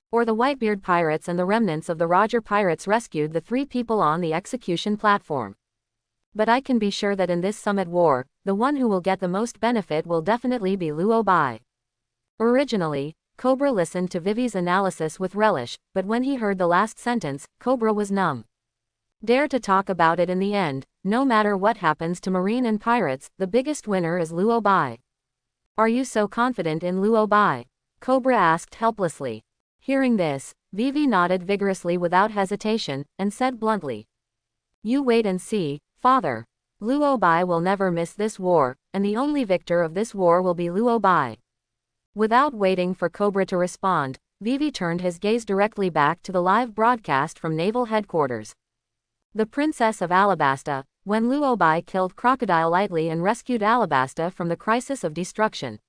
Or the Whitebeard Pirates and the remnants of the Roger Pirates rescued the 3 people on the execution platform. But I can be sure that in this Summit War, the one who will get the most benefit will definitely be Luo Bai. Originally, Cobra listened to Vivi's analysis with relish, but when he heard the last sentence, Cobra was numb. Dare to talk about it in the end, no matter what happens to Marine and Pirates, the biggest winner is Luo Bai. "Are you so confident in Luo Bai?" Cobra asked helplessly. Hearing this, Vivi nodded vigorously without hesitation, and said bluntly, "You wait and see, father. Luo Bai will never miss this war, and the only victor of this war will be Luo Bai." Without waiting for Cobra to respond, Vivi turned his gaze directly back to the live broadcast from Naval Headquarters. The Princess of Alabasta, when Luo Bai killed Crocodile lightly and rescued Alabasta from the crisis of destruction.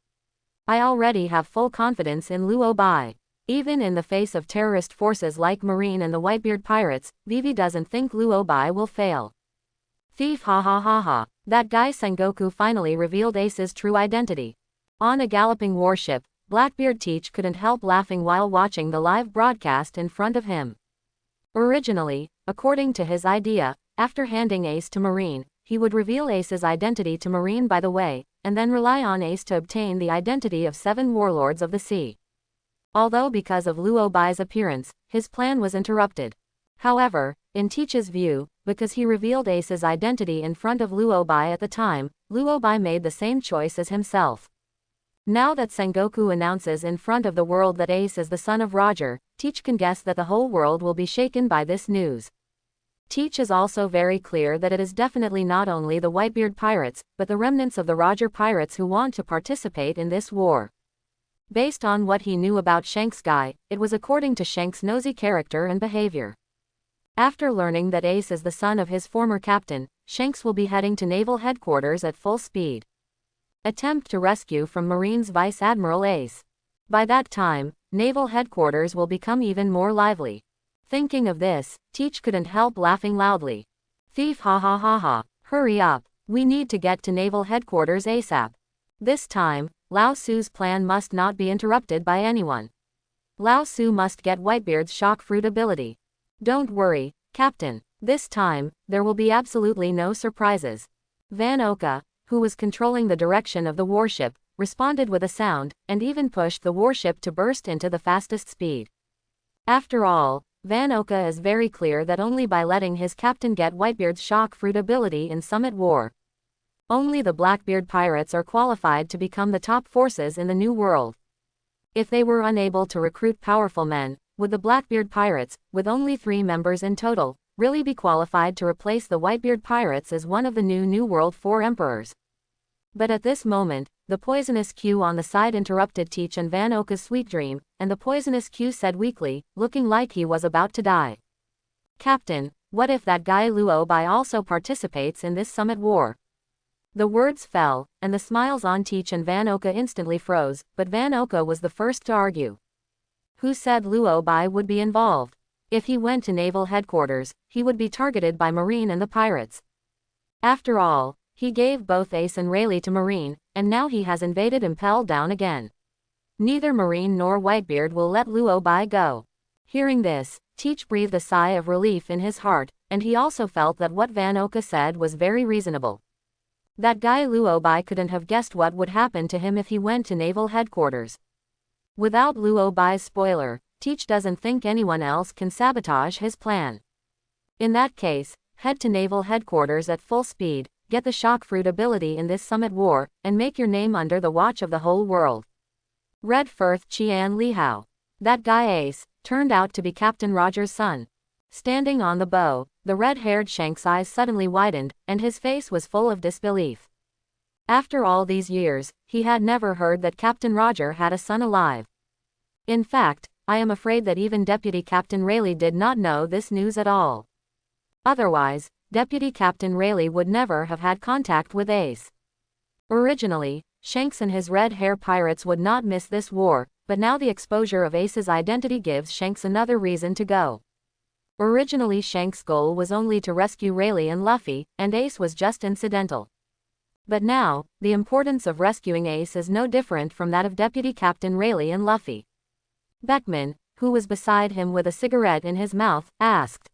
"I already have full confidence in Luo Bai. Even in the face of terrorist forces like Marine and the Whitebeard Pirates, Vivi doesn't think Luo Bai will fail." Thief, ha ha ha ha. That guy Sengoku finally revealed Ace's true identity. On a galloping warship, Blackbeard Teach couldn't help laughing while watching the live broadcast in front of him. Originally, according to his idea, after handing Ace to Marine, he would reveal Ace's identity to Marine by the way, and then rely on Ace to obtain the identity of 7 warlords of the sea. Although because of Luo Bai's appearance, his plan was interrupted. However, in Teach's view, because he revealed Ace's identity in front of Luo Bai at the time, Luo Bai made the same choice as himself. Now that Sengoku announces in front of the world that Ace is the son of Roger, Teach can guess that the whole world will be shaken by this news. Teach is also very clear that it is definitely not only the Whitebeard Pirates, but the remnants of the Roger Pirates who want to participate in this war. Based on what he knew about Shanks' guy, it was according to Shanks' nosy character and behavior. After learning that Ace is the son of his former captain, Shanks will be heading to Naval Headquarters at full speed. Attempt to rescue from Marine's Vice Admiral Ace. By that time, Naval Headquarters will become even more lively. Thinking of this, Teach couldn't help laughing loudly. Thief, ha ha ha ha. Hurry up. We need to get to Naval Headquarters ASAP. This time, Lao Su's plan must not be interrupted by anyone. Lao Su must get Whitebeard's shock fruit ability. Don't worry, Captain. This time, there will be absolutely no surprises. Van Oka, who was controlling the direction of the warship, responded with a sound, and even pushed the warship to burst into the fastest speed. After all, Van Oka is very clear that only by letting his captain get Whitebeard's shock fruit ability in Summit War, only the Blackbeard Pirates are qualified to become the top forces in the New World. If they were unable to recruit powerful men, would the Blackbeard Pirates, with only 3 members in total, really be qualified to replace the Whitebeard Pirates as one of the New World 4 emperors? But at this moment, the poisonous Q on the side interrupted Teach and Van Oka's sweet dream, and the poisonous Q said weakly, looking like he was about to die. Captain, what if that guy Luo Bai also participates in this Summit War? The words fell, and the smiles on Teach and Van Oka instantly froze, but Van Oka was the first to argue. Who said Luo Bai would be involved? If he went to naval headquarters, he would be targeted by Marine and the pirates. After all, he gave both Ace and Rayleigh to Marine, and now he has invaded Impel Down again. Neither Marine nor Whitebeard will let Luo Bai go. Hearing this, Teach breathed a sigh of relief in his heart, and he also felt that what Van Oka said was very reasonable. That guy Luo Bai couldn't have guessed what would happen to him if he went to naval headquarters. Without Luo Bai's spoiler, Teach doesn't think anyone else can sabotage his plan. In that case, head to naval headquarters at full speed, get the shock fruit ability in this Summit War, and make your name under the watch of the whole world. Red Firth Qian Lihao. That guy Ace turned out to be Captain Roger's son. Standing on the bow, the red-haired Shanks' eyes suddenly widened, and his face was full of disbelief. After all these years, he had never heard that Captain Roger had a son alive. In fact, I am afraid that even Deputy Captain Rayleigh did not know this news at all. Otherwise, Deputy Captain Rayleigh would never have had contact with Ace. Originally, Shanks and his red hair pirates would not miss this war, but now the exposure of Ace's identity gives Shanks another reason to go. Originally Shanks' goal was only to rescue Rayleigh and Luffy, and Ace was just incidental. But now, the importance of rescuing Ace is no different from that of Deputy Captain Rayleigh and Luffy. Beckman, who was beside him with a cigarette in his mouth, asked,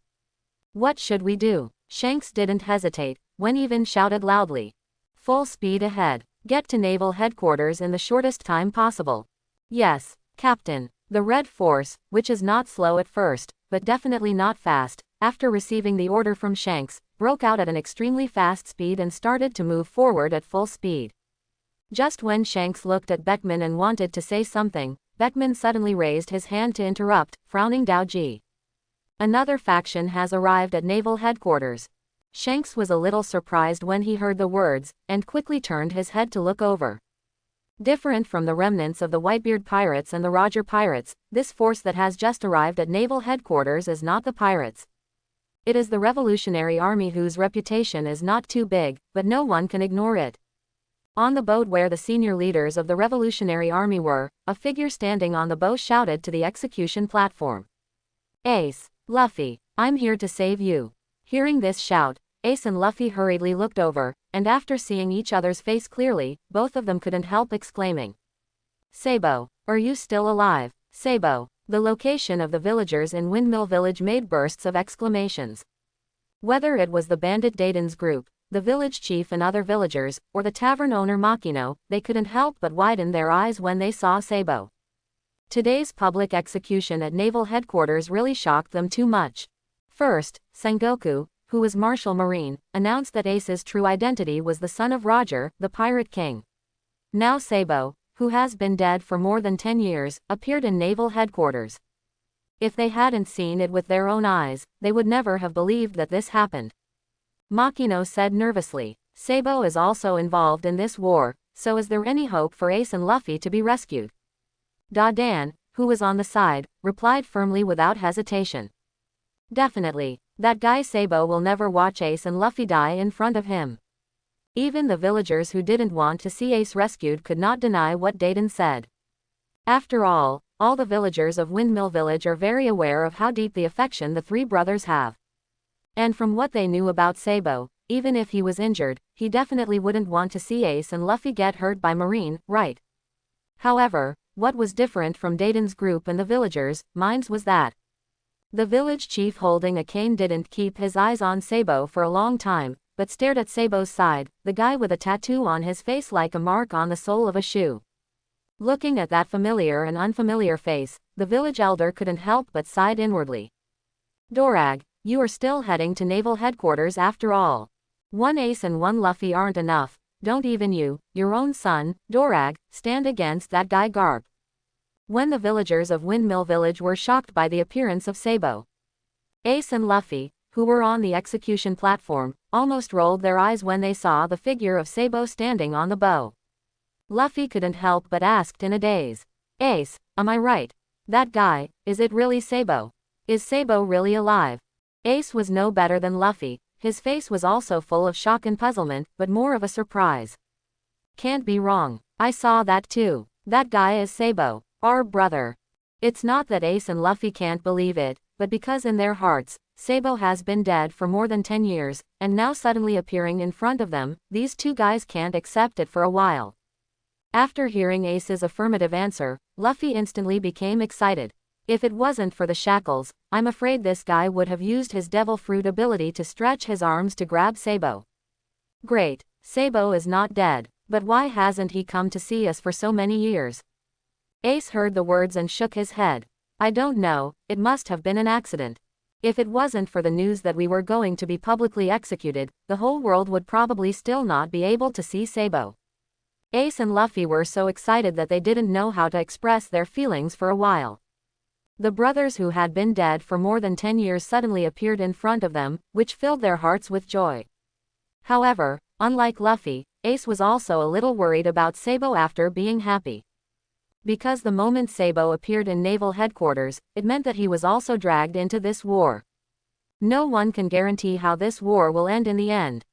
"What should we do?" Shanks didn't hesitate, when even shouted loudly, "Full speed ahead. Get to naval headquarters in the shortest time possible." "Yes, Captain." The Red Force, which is not slow at first, but definitely not fast, after receiving the order from Shanks, broke out at an extremely fast speed and started to move forward at full speed. Just when Shanks looked at Beckman and wanted to say something, Beckman suddenly raised his hand to interrupt, frowning. Daoji. Another faction has arrived at naval headquarters. Shanks was a little surprised when he heard the words, and quickly turned his head to look over. Different from the remnants of the Whitebeard pirates and the Roger pirates, this force that has just arrived at naval headquarters is not the pirates. It is the Revolutionary Army, whose reputation is not too big, but no one can ignore it. On the boat where the senior leaders of the Revolutionary Army were, a figure standing on the bow shouted to the execution platform, "Ace, Luffy, I'm here to save you." Hearing this shout, Ace and Luffy hurriedly looked over, and after seeing each other's face clearly, both of them couldn't help exclaiming, "Sabo, are you still alive?" Sabo, the location of the villagers in Windmill Village, made bursts of exclamations. Whether it was the bandit Dayton's group, the village chief and other villagers, or the tavern owner Makino, they couldn't help but widen their eyes when they saw Sabo. Today's public execution at naval headquarters really shocked them too much. First, Sengoku, who was Marshal Marine, announced that Ace's true identity was the son of Roger, the Pirate King. Now Sabo, who has been dead for more than 10 years, appeared in naval headquarters. If they hadn't seen it with their own eyes, they would never have believed that this happened. Makino said nervously, "Sabo is also involved in this war, so is there any hope for Ace and Luffy to be rescued?" Da-Dan, who was on the side, replied firmly without hesitation, "Definitely. That guy Sabo will never watch Ace and Luffy die in front of him." Even the villagers who didn't want to see Ace rescued could not deny what Dayton said. After all the villagers of Windmill Village are very aware of how deep the affection the three brothers have. And from what they knew about Sabo, even if he was injured, he definitely wouldn't want to see Ace and Luffy get hurt by Marine, right? However, what was different from Dayton's group and the villagers' minds was that the village chief holding a cane didn't keep his eyes on Sabo for a long time, but stared at Sabo's side, the guy with a tattoo on his face like a mark on the sole of a shoe. Looking at that familiar and unfamiliar face, the village elder couldn't help but sigh inwardly. "Dorag, you are still heading to naval headquarters after all. One Ace and one Luffy aren't enough. Don't even you, your own son, Dorag, stand against that guy Garp." When the villagers of Windmill Village were shocked by the appearance of Sabo, Ace and Luffy, who were on the execution platform, almost rolled their eyes when they saw the figure of Sabo standing on the bow. Luffy couldn't help but asked in a daze, "Ace, am I right? That guy, is it really Sabo? Is Sabo really alive?" Ace was no better than Luffy. His face was also full of shock and puzzlement, but more of a surprise. Can't be wrong. I saw that too. That guy is Sabo, our brother. It's not that Ace and Luffy can't believe it, but because in their hearts, Sabo has been dead for more than 10 years, and now suddenly appearing in front of them, these two guys can't accept it for a while. After hearing Ace's affirmative answer, Luffy instantly became excited. If it wasn't for the shackles, I'm afraid this guy would have used his devil fruit ability to stretch his arms to grab Sabo. Great, Sabo is not dead, but why hasn't he come to see us for so many years? Ace heard the words and shook his head. I don't know, it must have been an accident. If it wasn't for the news that we were going to be publicly executed, the whole world would probably still not be able to see Sabo. Ace and Luffy were so excited that they didn't know how to express their feelings for a while. The brothers who had been dead for more than 10 years suddenly appeared in front of them, which filled their hearts with joy. However, unlike Luffy, Ace was also a little worried about Sabo after being happy. Because the moment Sabo appeared in naval headquarters, it meant that he was also dragged into this war. No one can guarantee how this war will end in the end.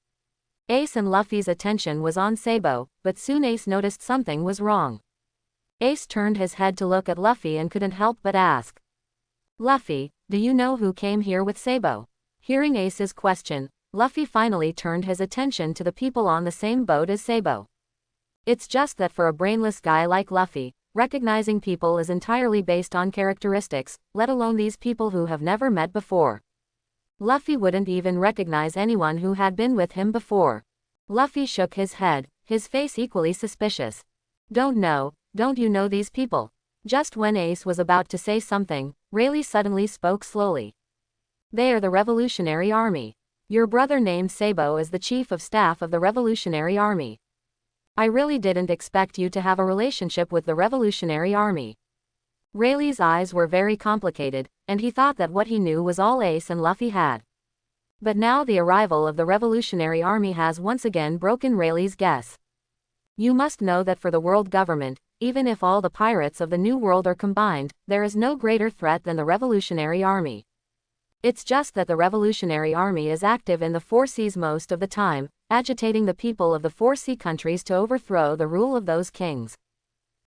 Ace and Luffy's attention was on Sabo, but soon Ace noticed something was wrong. Ace turned his head to look at Luffy and couldn't help but ask. Luffy, do you know who came here with Sabo? Hearing Ace's question, Luffy finally turned his attention to the people on the same boat as Sabo. It's just that for a brainless guy like Luffy, recognizing people is entirely based on characteristics, let alone these people who have never met before. Luffy wouldn't even recognize anyone who had been with him before. Luffy shook his head, his face equally suspicious. Don't know, don't you know these people? Just when Ace was about to say something, Rayleigh suddenly spoke slowly. They are the Revolutionary Army. Your brother named Sabo is the Chief of Staff of the Revolutionary Army. I really didn't expect you to have a relationship with the Revolutionary Army. Rayleigh's eyes were very complicated, and he thought that what he knew was all Ace and Luffy had. But now the arrival of the Revolutionary Army has once again broken Rayleigh's guess. You must know that for the world government, even if all the pirates of the New World are combined, there is no greater threat than the Revolutionary Army. It's just that the Revolutionary Army is active in the Four Seas most of the time, agitating the people of the Four Sea countries to overthrow the rule of those kings.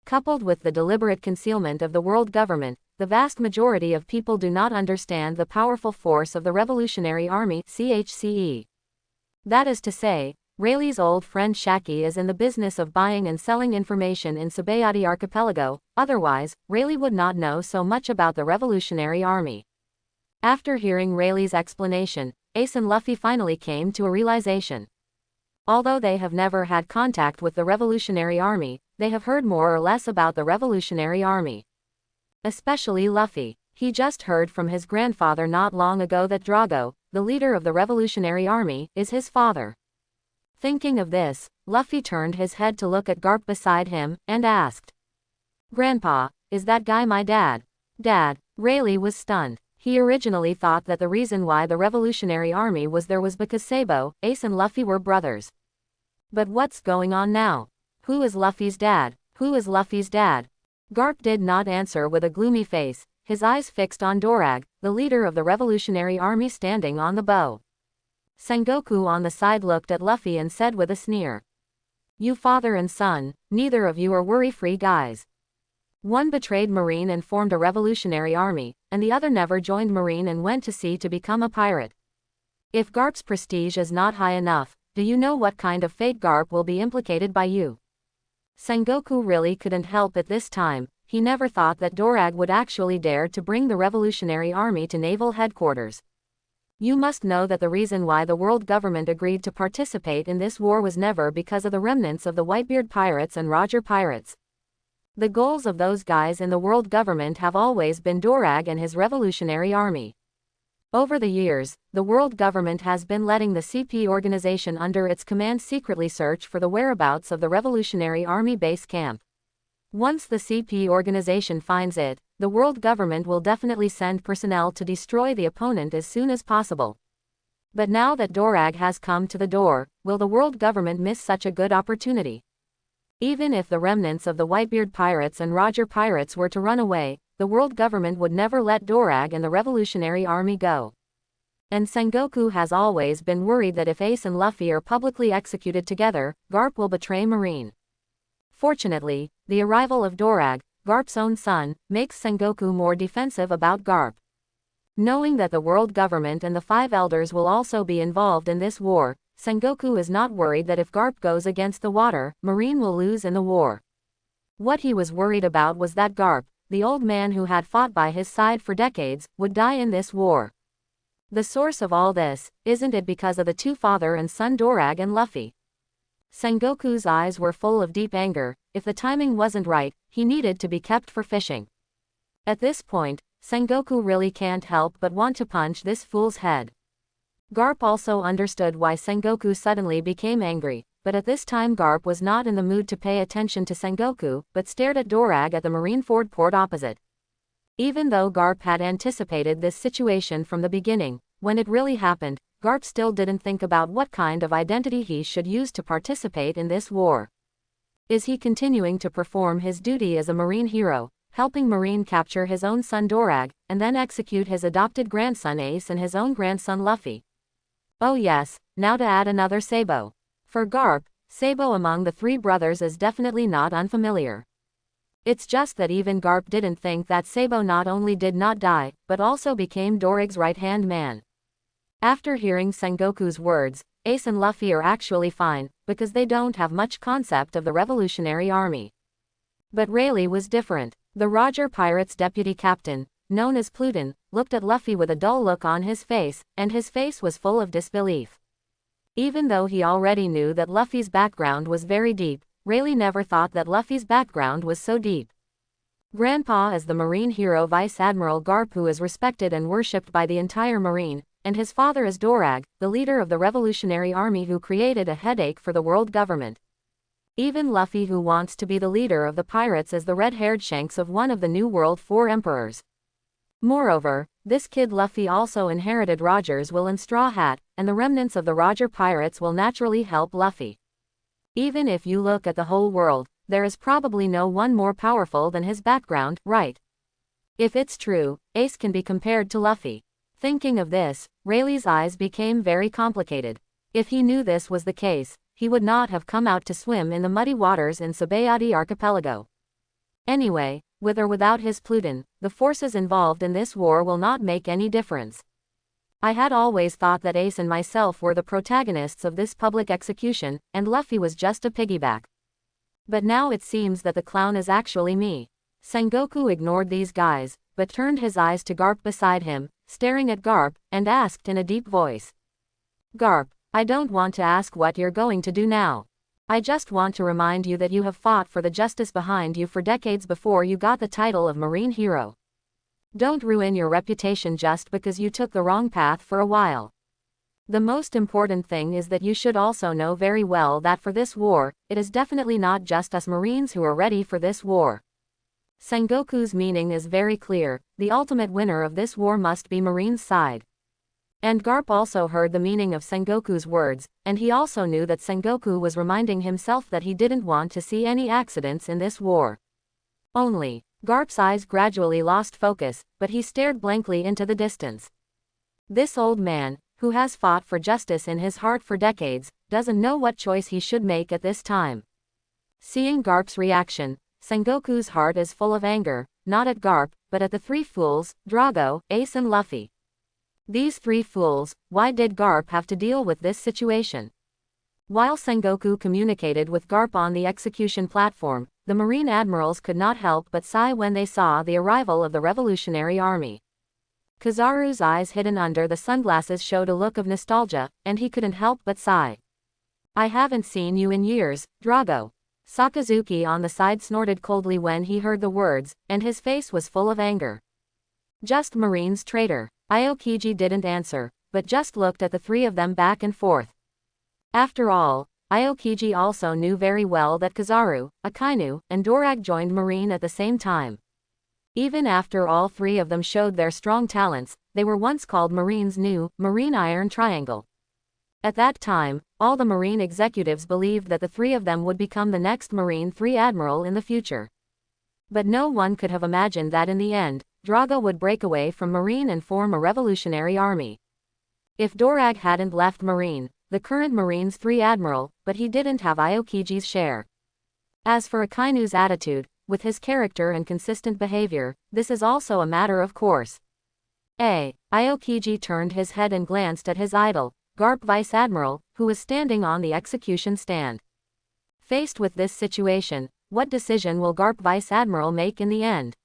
Coupled with the deliberate concealment of the world government, the vast majority of people do not understand the powerful force of the Revolutionary Army (CHCE). That is to say, Rayleigh's old friend Shaki is in the business of buying and selling information in Sabayati Archipelago, otherwise, Rayleigh would not know so much about the Revolutionary Army. After hearing Rayleigh's explanation, Ace and Luffy finally came to a realization. Although they have never had contact with the Revolutionary Army, they have heard more or less about the Revolutionary Army. Especially Luffy. He just heard from his grandfather not long ago that Drago, the leader of the Revolutionary Army, is his father. Thinking of this, Luffy turned his head to look at Garp beside him, and asked. Grandpa, is that guy my dad? Dad. Rayleigh was stunned. He originally thought that the reason why the Revolutionary Army was there was because Sabo, Ace and Luffy were brothers. But what's going on now? Who is Luffy's dad? Who is Luffy's dad? Garp did not answer with a gloomy face, his eyes fixed on Dorag, the leader of the Revolutionary Army standing on the bow. Sengoku on the side looked at Luffy and said with a sneer. You father and son, neither of you are worry-free guys. One betrayed Marine and formed a revolutionary army, and the other never joined Marine and went to sea to become a pirate. If Garp's prestige is not high enough, do you know what kind of fate Garp will be implicated by you? Sengoku really couldn't help it this time. He never thought that Dorag would actually dare to bring the revolutionary army to naval headquarters. You must know that the reason why the world government agreed to participate in this war was never because of the remnants of the Whitebeard pirates and Roger pirates. The goals of those guys in the world government have always been Dorag and his revolutionary army. Over the years, the world government has been letting the CP organization under its command secretly search for the whereabouts of the revolutionary army base camp. Once the CP organization finds it, the world government will definitely send personnel to destroy the opponent as soon as possible. But now that Dorag has come to the door, will the world government miss such a good opportunity? Even if the remnants of the Whitebeard pirates and Roger pirates were to run away, the world government would never let Dorag and the revolutionary army go. And Sengoku has always been worried that if Ace and Luffy are publicly executed together, Garp will betray Marine. Fortunately, the arrival of Dorag, Garp's own son, makes Sengoku more defensive about Garp. Knowing that the world government and the Five Elders will also be involved in this war, Sengoku is not worried that if Garp goes against the water, Marine will lose in the war. What he was worried about was that Garp, the old man who had fought by his side for decades, would die in this war. The source of all this, isn't it because of the two father and son Dorag and Luffy? Sengoku's eyes were full of deep anger. If the timing wasn't right, he needed to be kept for fishing. At this point, Sengoku really can't help but want to punch this fool's head. Garp also understood why Sengoku suddenly became angry, but at this time Garp was not in the mood to pay attention to Sengoku, but stared at Dorag at the Marineford port opposite. Even though Garp had anticipated this situation from the beginning, when it really happened, Garp still didn't think about what kind of identity he should use to participate in this war. Is he continuing to perform his duty as a Marine hero, helping Marine capture his own son Dorag, and then execute his adopted grandson Ace and his own grandson Luffy? Oh yes, now to add another Sabo. For Garp, Sabo among the three brothers is definitely not unfamiliar. It's just that even Garp didn't think that Sabo not only did not die, but also became Dorag's right-hand man. After hearing Sengoku's words, Ace and Luffy are actually fine, because they don't have much concept of the Revolutionary Army. But Rayleigh was different. The Roger Pirates' deputy captain, known as Pluton, looked at Luffy with a dull look on his face, and his face was full of disbelief. Even though he already knew that Luffy's background was very deep, Rayleigh never thought that Luffy's background was so deep. Grandpa is the Marine hero Vice Admiral Garp, who is respected and worshipped by the entire Marine, and his father is Dorag, the leader of the Revolutionary Army who created a headache for the world government. Even Luffy, who wants to be the leader of the pirates, is the red-haired Shanks of one of the New World 4 emperors. Moreover, this kid Luffy also inherited Roger's will and Straw Hat, and the remnants of the Roger Pirates will naturally help Luffy. Even if you look at the whole world, there is probably no one more powerful than his background, right? If it's true, Ace can be compared to Luffy. Thinking of this, Rayleigh's eyes became very complicated. If he knew this was the case, he would not have come out to swim in the muddy waters in Sabayati Archipelago. Anyway, with or without his Pluton, the forces involved in this war will not make any difference. I had always thought that Ace and myself were the protagonists of this public execution, and Luffy was just a piggyback. But now it seems that the clown is actually me. Sengoku ignored these guys, but turned his eyes to Garp beside him, staring at Garp, and asked in a deep voice. Garp, I don't want to ask what you're going to do now. I just want to remind you that you have fought for the justice behind you for decades before you got the title of Marine hero. Don't ruin your reputation just because you took the wrong path for a while. The most important thing is that you should also know very well that for this war, it is definitely not just us Marines who are ready for this war. Sengoku's meaning is very clear: the ultimate winner of this war must be Marine's side. And Garp also heard the meaning of Sengoku's words, and he also knew that Sengoku was reminding himself that he didn't want to see any accidents in this war. Only, Garp's eyes gradually lost focus, but he stared blankly into the distance. This old man, who has fought for justice in his heart for decades, doesn't know what choice he should make at this time. Seeing Garp's reaction, Sengoku's heart is full of anger, not at Garp, but at the three fools, Drago, Ace and Luffy. These three fools, why did Garp have to deal with this situation? While Sengoku communicated with Garp on the execution platform, the Marine Admirals could not help but sigh when they saw the arrival of the Revolutionary Army. Kizaru's eyes hidden under the sunglasses showed a look of nostalgia, and he couldn't help but sigh. I haven't seen you in years, Drago. Sakazuki on the side snorted coldly when he heard the words, and his face was full of anger. Just Marines, traitor. Aokiji didn't answer, but just looked at the three of them back and forth. After all, Aokiji also knew very well that Kizaru, Akainu, and Dorag joined Marine at the same time. Even after all three of them showed their strong talents, they were once called Marine's new Marine Iron Triangle. At that time, all the Marine executives believed that the three of them would become the next Marine 3 Admiral in the future. But no one could have imagined that in the end, Drago would break away from Marine and form a revolutionary army. If Dorag hadn't left Marine, the current Marine's 3 Admiral, but he didn't have Aokiji's share. As for Akainu's attitude, with his character and consistent behavior, this is also a matter of course. Aokiji turned his head and glanced at his idol, Garp Vice Admiral, who was standing on the execution stand. Faced with this situation, what decision will Garp Vice Admiral make in the end?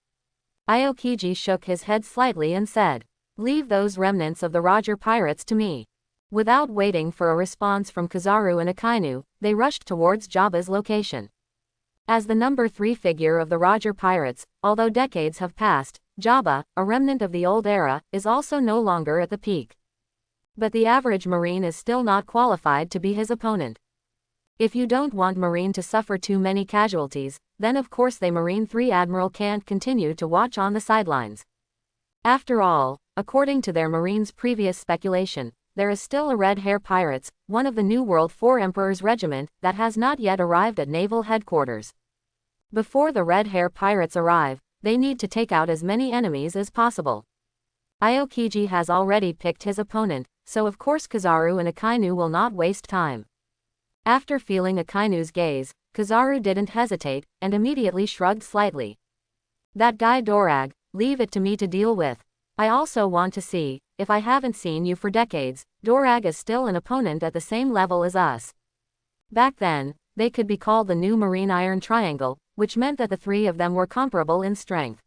Aokiji shook his head slightly and said, "Leave those remnants of the Roger pirates to me." Without waiting for a response from Kizaru and Akainu, they rushed towards Jabba's location. As the number 3 figure of the Roger pirates, although decades have passed, Jabba, a remnant of the old era, is also no longer at the peak. But the average Marine is still not qualified to be his opponent. If you don't want Marine to suffer too many casualties, then of course the Marine 3 Admiral can't continue to watch on the sidelines. After all, according to their Marine's previous speculation, there is still a Red Hair Pirates, one of the New World 4 Emperor's regiment, that has not yet arrived at naval headquarters. Before the Red Hair Pirates arrive, they need to take out as many enemies as possible. Aokiji has already picked his opponent, so of course Kizaru and Akainu will not waste time. After feeling Akainu's gaze, Kizaru didn't hesitate, and immediately shrugged slightly. "That guy Dorag, leave it to me to deal with. I also want to see, if I haven't seen you for decades, Dorag is still an opponent at the same level as us." Back then, they could be called the New Marine Iron Triangle, which meant that the 3 of them were comparable in strength.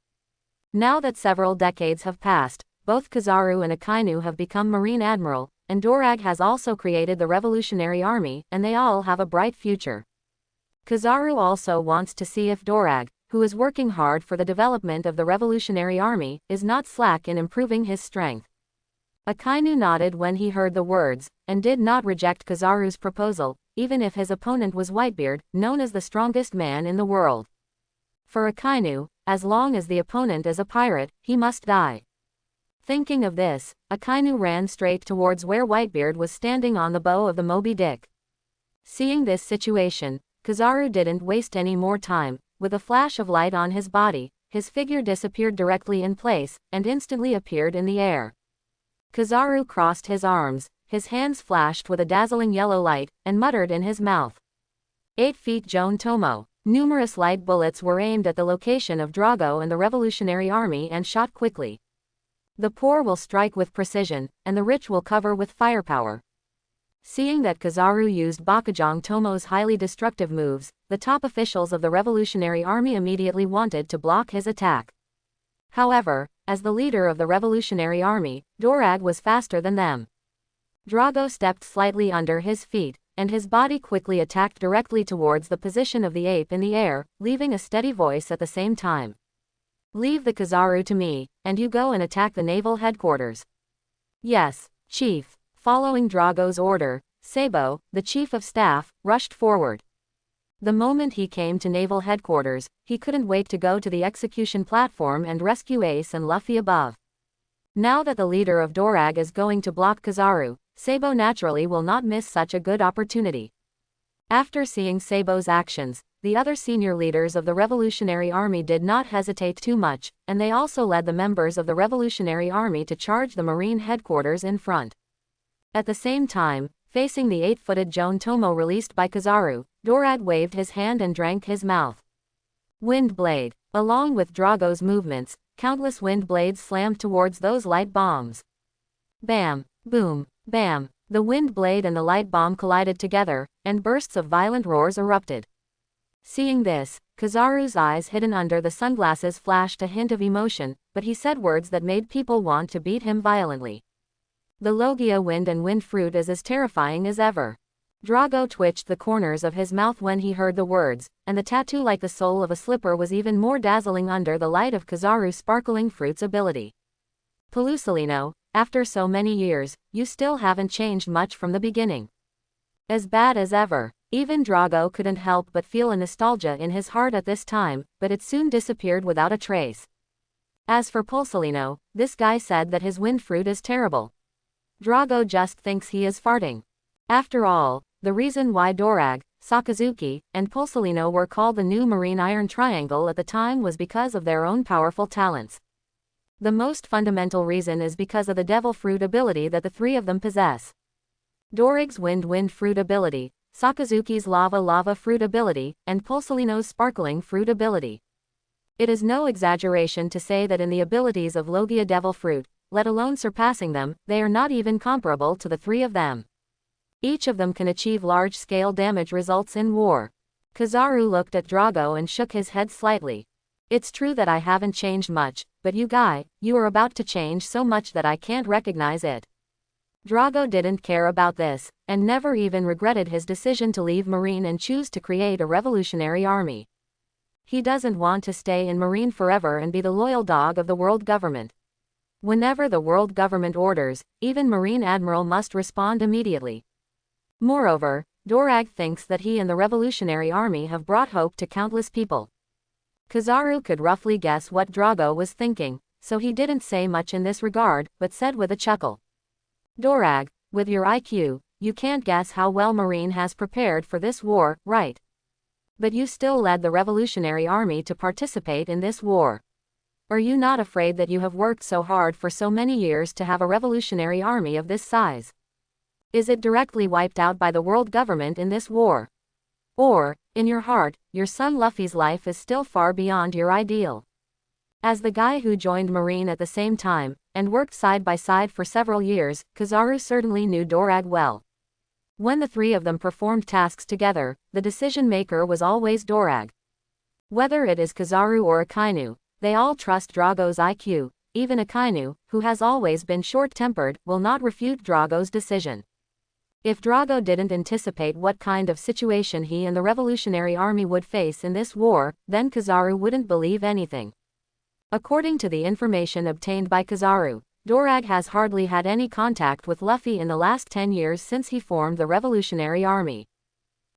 Now that several decades have passed, both Kizaru and Akainu have become Marine Admiral, and Dorag has also created the Revolutionary Army, and they all have a bright future. Kizaru also wants to see if Dorag, who is working hard for the development of the Revolutionary Army, is not slack in improving his strength. Akainu nodded when he heard the words, and did not reject Kizaru's proposal, even if his opponent was Whitebeard, known as the strongest man in the world. For Akainu, as long as the opponent is a pirate, he must die. Thinking of this, Akainu ran straight towards where Whitebeard was standing on the bow of the Moby Dick. Seeing this situation, Kizaru didn't waste any more time. With a flash of light on his body, his figure disappeared directly in place, and instantly appeared in the air. Kizaru crossed his arms, his hands flashed with a dazzling yellow light, and muttered in his mouth, 8 feet Joan Tomo. Numerous light bullets were aimed at the location of Drago and the Revolutionary Army and shot quickly. The poor will strike with precision, and the rich will cover with firepower. Seeing that Kizaru used Bakujang Tomo's highly destructive moves, the top officials of the Revolutionary Army immediately wanted to block his attack. However, as the leader of the Revolutionary Army, Dorag was faster than them. Drago stepped slightly under his feet, and his body quickly attacked directly towards the position of the ape in the air, leaving a steady voice at the same time. "Leave the Kizaru to me, and you go and attack the naval headquarters." "Yes, Chief." Following Drago's order, Sabo, the chief of staff, rushed forward. The moment he came to naval headquarters, he couldn't wait to go to the execution platform and rescue Ace and Luffy above. Now that the leader of Dorag is going to block Kizaru, Sabo naturally will not miss such a good opportunity. After seeing Sabo's actions, the other senior leaders of the Revolutionary Army did not hesitate too much, and they also led the members of the Revolutionary Army to charge the Marine headquarters in front. At the same time, facing the 8-footed Joan Tomo released by Kizaru, Dorag waved his hand and drank his mouth. Wind Blade. Along with Drago's movements, countless wind blades slammed towards those light bombs. Bam! Boom! Bam! The wind blade and the light bomb collided together, and bursts of violent roars erupted. Seeing this, Kizaru's eyes hidden under the sunglasses flashed a hint of emotion, but he said words that made people want to beat him violently. "The Logia wind and wind fruit is as terrifying as ever." Drago twitched the corners of his mouth when he heard the words, and the tattoo like the sole of a slipper was even more dazzling under the light of Kizaru's sparkling fruit's ability. "Pelusalino, after so many years, you still haven't changed much from the beginning. As bad as ever." Even Drago couldn't help but feel a nostalgia in his heart at this time, but it soon disappeared without a trace. As for Pulsalino, this guy said that his wind fruit is terrible. Drago just thinks he is farting. After all, the reason why Dorag, Sakazuki, and Pulsalino were called the New Marine Iron Triangle at the time was because of their own powerful talents. The most fundamental reason is because of the devil fruit ability that the three of them possess. Dorig's wind fruit ability, Sakazuki's lava fruit ability, and Pulsalino's sparkling fruit ability. It is no exaggeration to say that in the abilities of Logia devil fruit, let alone surpassing them, they are not even comparable to the three of them. Each of them can achieve large-scale damage results in war. Kizaru looked at Drago and shook his head slightly. It's true that I haven't changed much, but you are about to change so much that I can't recognize it. Drago didn't care about this, and never even regretted his decision to leave Marine and choose to create a revolutionary army. He doesn't want to stay in Marine forever and be the loyal dog of the world government. Whenever the world government orders, even Marine Admiral must respond immediately. Moreover, Dorag thinks that he and the revolutionary army have brought hope to countless people. Kizaru could roughly guess what Drago was thinking, so he didn't say much in this regard, but said with a chuckle. Dorag, with your IQ, you can't guess how well Marine has prepared for this war, right? But you still led the revolutionary army to participate in this war. Are you not afraid that you have worked so hard for so many years to have a revolutionary army of this size? Is it directly wiped out by the world government in this war? Or, in your heart, your son Luffy's life is still far beyond your ideal? As the guy who joined Marine at the same time, and worked side by side for several years, Kizaru certainly knew Dorag well. When the three of them performed tasks together, the decision-maker was always Dorag. Whether it is Kizaru or Akainu, they all trust Drago's IQ. Even Akainu, who has always been short-tempered, will not refute Drago's decision. If Drago didn't anticipate what kind of situation he and the revolutionary army would face in this war, then Kizaru wouldn't believe anything. According to the information obtained by Kizaru, Dorag has hardly had any contact with Luffy in the last 10 years since he formed the revolutionary army.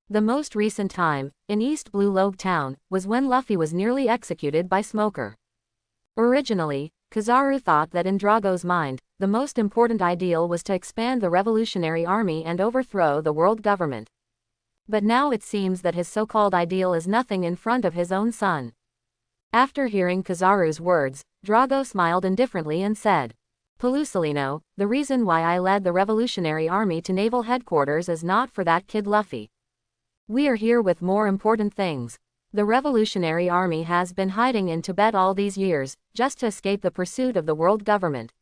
The most recent time, in East Blue Lobe Town, was when Luffy was nearly executed by Smoker. Originally, Kizaru thought that in Drago's mind, the most important ideal was to expand the revolutionary army and overthrow the world government. But now it seems that his so-called ideal is nothing in front of his own son. After hearing Kizaru's words, Drago smiled indifferently and said, Pulsalino, the reason why I led the revolutionary army to naval headquarters is not for that kid Luffy. We are here with more important things. The revolutionary army has been hiding in Tibet all these years, just to escape the pursuit of the world government.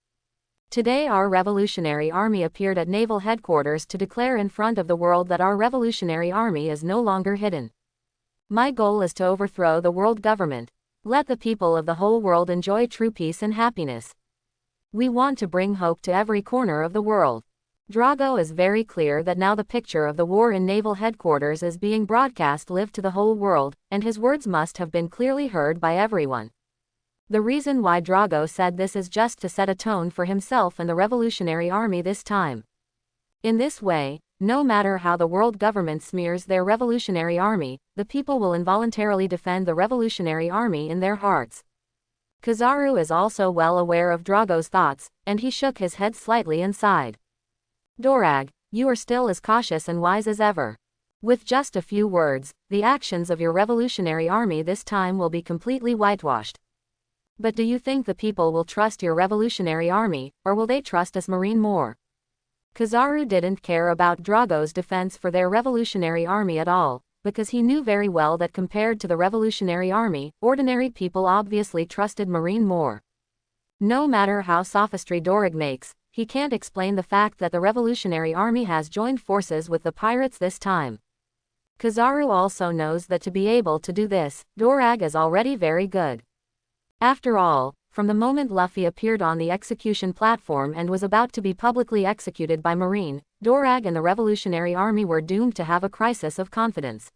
Today our revolutionary army appeared at naval headquarters to declare in front of the world that our revolutionary army is no longer hidden. My goal is to overthrow the world government. Let the people of the whole world enjoy true peace and happiness. We want to bring hope to every corner of the world. Drago is very clear that now the picture of the war in naval headquarters is being broadcast live to the whole world, and his words must have been clearly heard by everyone. The reason why Drago said this is just to set a tone for himself and the revolutionary army this time. In this way, no matter how the world government smears their revolutionary army, the people will involuntarily defend the revolutionary army in their hearts. Kizaru is also well aware of Drago's thoughts, and he shook his head slightly and sighed. Dorag, you are still as cautious and wise as ever. With just a few words, the actions of your revolutionary army this time will be completely whitewashed. But do you think the people will trust your revolutionary army, or will they trust us Marine more? Kizaru didn't care about Drago's defense for their revolutionary army at all, because he knew very well that compared to the revolutionary army, ordinary people obviously trusted Marine more. No matter how sophistry Dorag makes, he can't explain the fact that the revolutionary army has joined forces with the pirates this time. Kizaru also knows that to be able to do this, Dorag is already very good. After all, from the moment Luffy appeared on the execution platform and was about to be publicly executed by Marine, Dorag and the revolutionary army were doomed to have a crisis of confidence.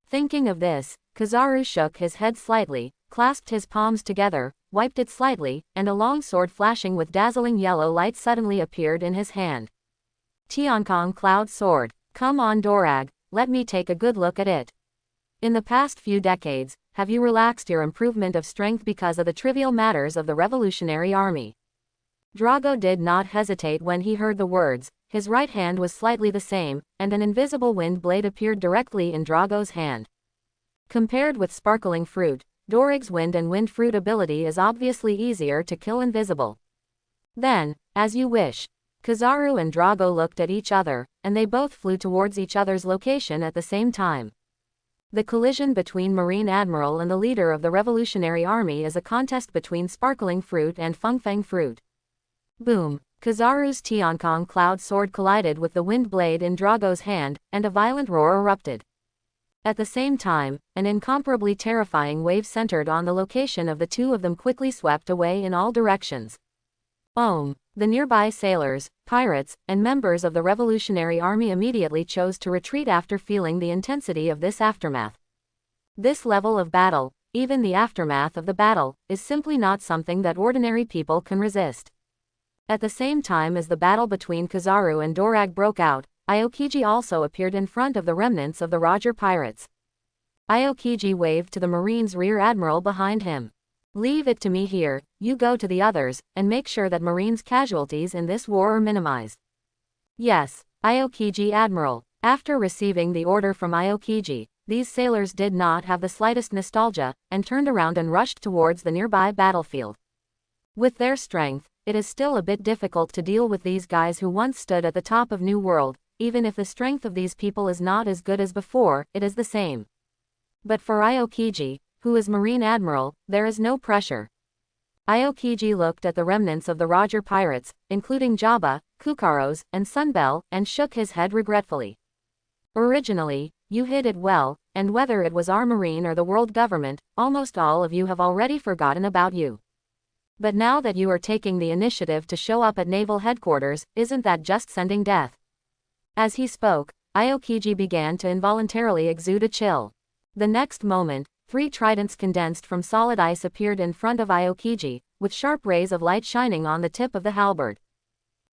Thinking of this, Kizaru shook his head slightly, clasped his palms together, wiped it slightly, and a long sword flashing with dazzling yellow light suddenly appeared in his hand. Tiankong Cloud Sword. Come on Dorag, let me take a good look at it. In the past few decades, have you relaxed your improvement of strength because of the trivial matters of the revolutionary army? Drago did not hesitate when he heard the words. His right hand was slightly the same, and an invisible wind blade appeared directly in Drago's hand. Compared with sparkling fruit, Dorig's wind and wind fruit ability is obviously easier to kill invisible. Then, as you wish. Kizaru and Drago looked at each other, and they both flew towards each other's location at the same time. The collision between Marine Admiral and the leader of the Revolutionary Army is a contest between Sparkling Fruit and Fengfeng Fruit. Boom! Kizaru's Tiankong Cloud Sword collided with the wind blade in Drago's hand, and a violent roar erupted. At the same time, an incomparably terrifying wave centered on the location of the two of them quickly swept away in all directions. The nearby sailors, pirates, and members of the Revolutionary Army immediately chose to retreat after feeling the intensity of this aftermath. This level of battle, even the aftermath of the battle, is simply not something that ordinary people can resist. At the same time as the battle between Kizaru and Dorag broke out, Aokiji also appeared in front of the remnants of the Roger pirates. Aokiji waved to the Marine's rear admiral behind him. "Leave it to me here, you go to the others, and make sure that Marine's casualties in this war are minimized." "Yes, Aokiji Admiral." After receiving the order from Aokiji, these sailors did not have the slightest nostalgia, and turned around and rushed towards the nearby battlefield. With their strength, it is still a bit difficult to deal with these guys who once stood at the top of New World. Even if the strength of these people is not as good as before, it is the same. But for Aokiji, who is Marine Admiral, there is no pressure. Aokiji looked at the remnants of the Roger pirates, including Jabba, Kukaros, and Sunbel, and shook his head regretfully. "Originally, you hid it well, and whether it was our Marine or the world government, almost all of you have already forgotten about you. But now that you are taking the initiative to show up at naval headquarters, isn't that just sending death?" As he spoke, Aokiji began to involuntarily exude a chill. The next moment, 3 tridents condensed from solid ice appeared in front of Aokiji, with sharp rays of light shining on the tip of the halberd.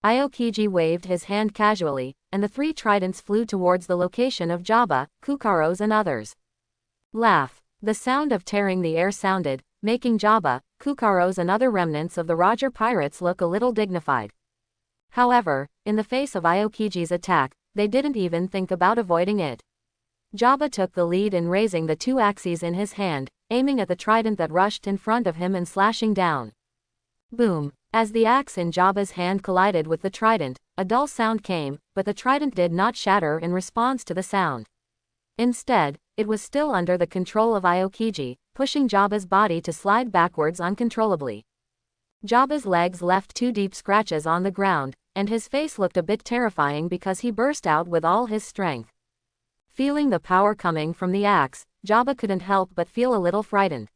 Aokiji waved his hand casually, and the 3 tridents flew towards the location of Jabba, Kukaros and others. Laugh. The sound of tearing the air sounded, making Jabba, Kukaros and other remnants of the Roger pirates look a little dignified. However, in the face of Aokiji's attack, they didn't even think about avoiding it. Jabba took the lead in raising the 2 axes in his hand, aiming at the trident that rushed in front of him and slashing down. Boom! As the axe in Jabba's hand collided with the trident, a dull sound came, but the trident did not shatter in response to the sound. Instead, it was still under the control of Aokiji, pushing Jabba's body to slide backwards uncontrollably. Jabba's legs left 2 deep scratches on the ground, and his face looked a bit terrifying because he burst out with all his strength. Feeling the power coming from the axe, Jabba couldn't help but feel a little frightened.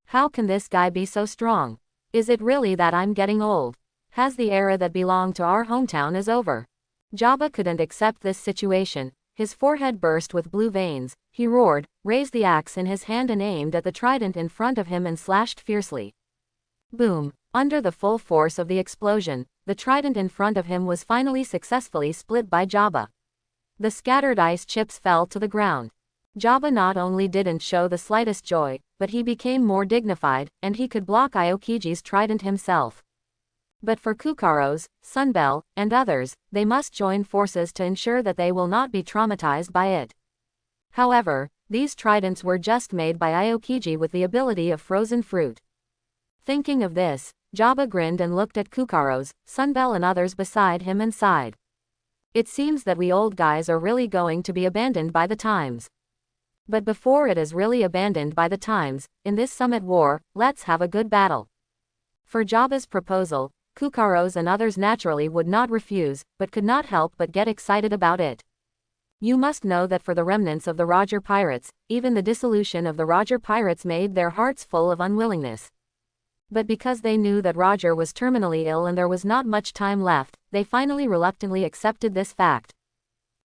How can this guy be so strong? Is it really that I'm getting old? Has the era that belonged to our hometown is over? Jabba couldn't accept this situation. His forehead burst with blue veins. He roared, raised the axe in his hand and aimed at the trident in front of him and slashed fiercely. Boom! Under the full force of the explosion, the trident in front of him was finally successfully split by Jabba. The scattered ice chips fell to the ground. Jabba not only didn't show the slightest joy, but he became more dignified, and he could block Aokiji's trident himself. But for Kukaros, Sunbel, and others, they must join forces to ensure that they will not be traumatized by it. However, these tridents were just made by Aokiji with the ability of frozen fruit. Thinking of this, Jabba grinned and looked at Kukaros, Sunbel and others beside him and sighed. It seems that we old guys are really going to be abandoned by the times. But before it is really abandoned by the times, in this Summit War, let's have a good battle. For Jabba's proposal, Kukaros and others naturally would not refuse, but could not help but get excited about it. You must know that for the remnants of the Roger pirates, even the dissolution of the Roger pirates made their hearts full of unwillingness. But because they knew that Roger was terminally ill and there was not much time left, they finally reluctantly accepted this fact.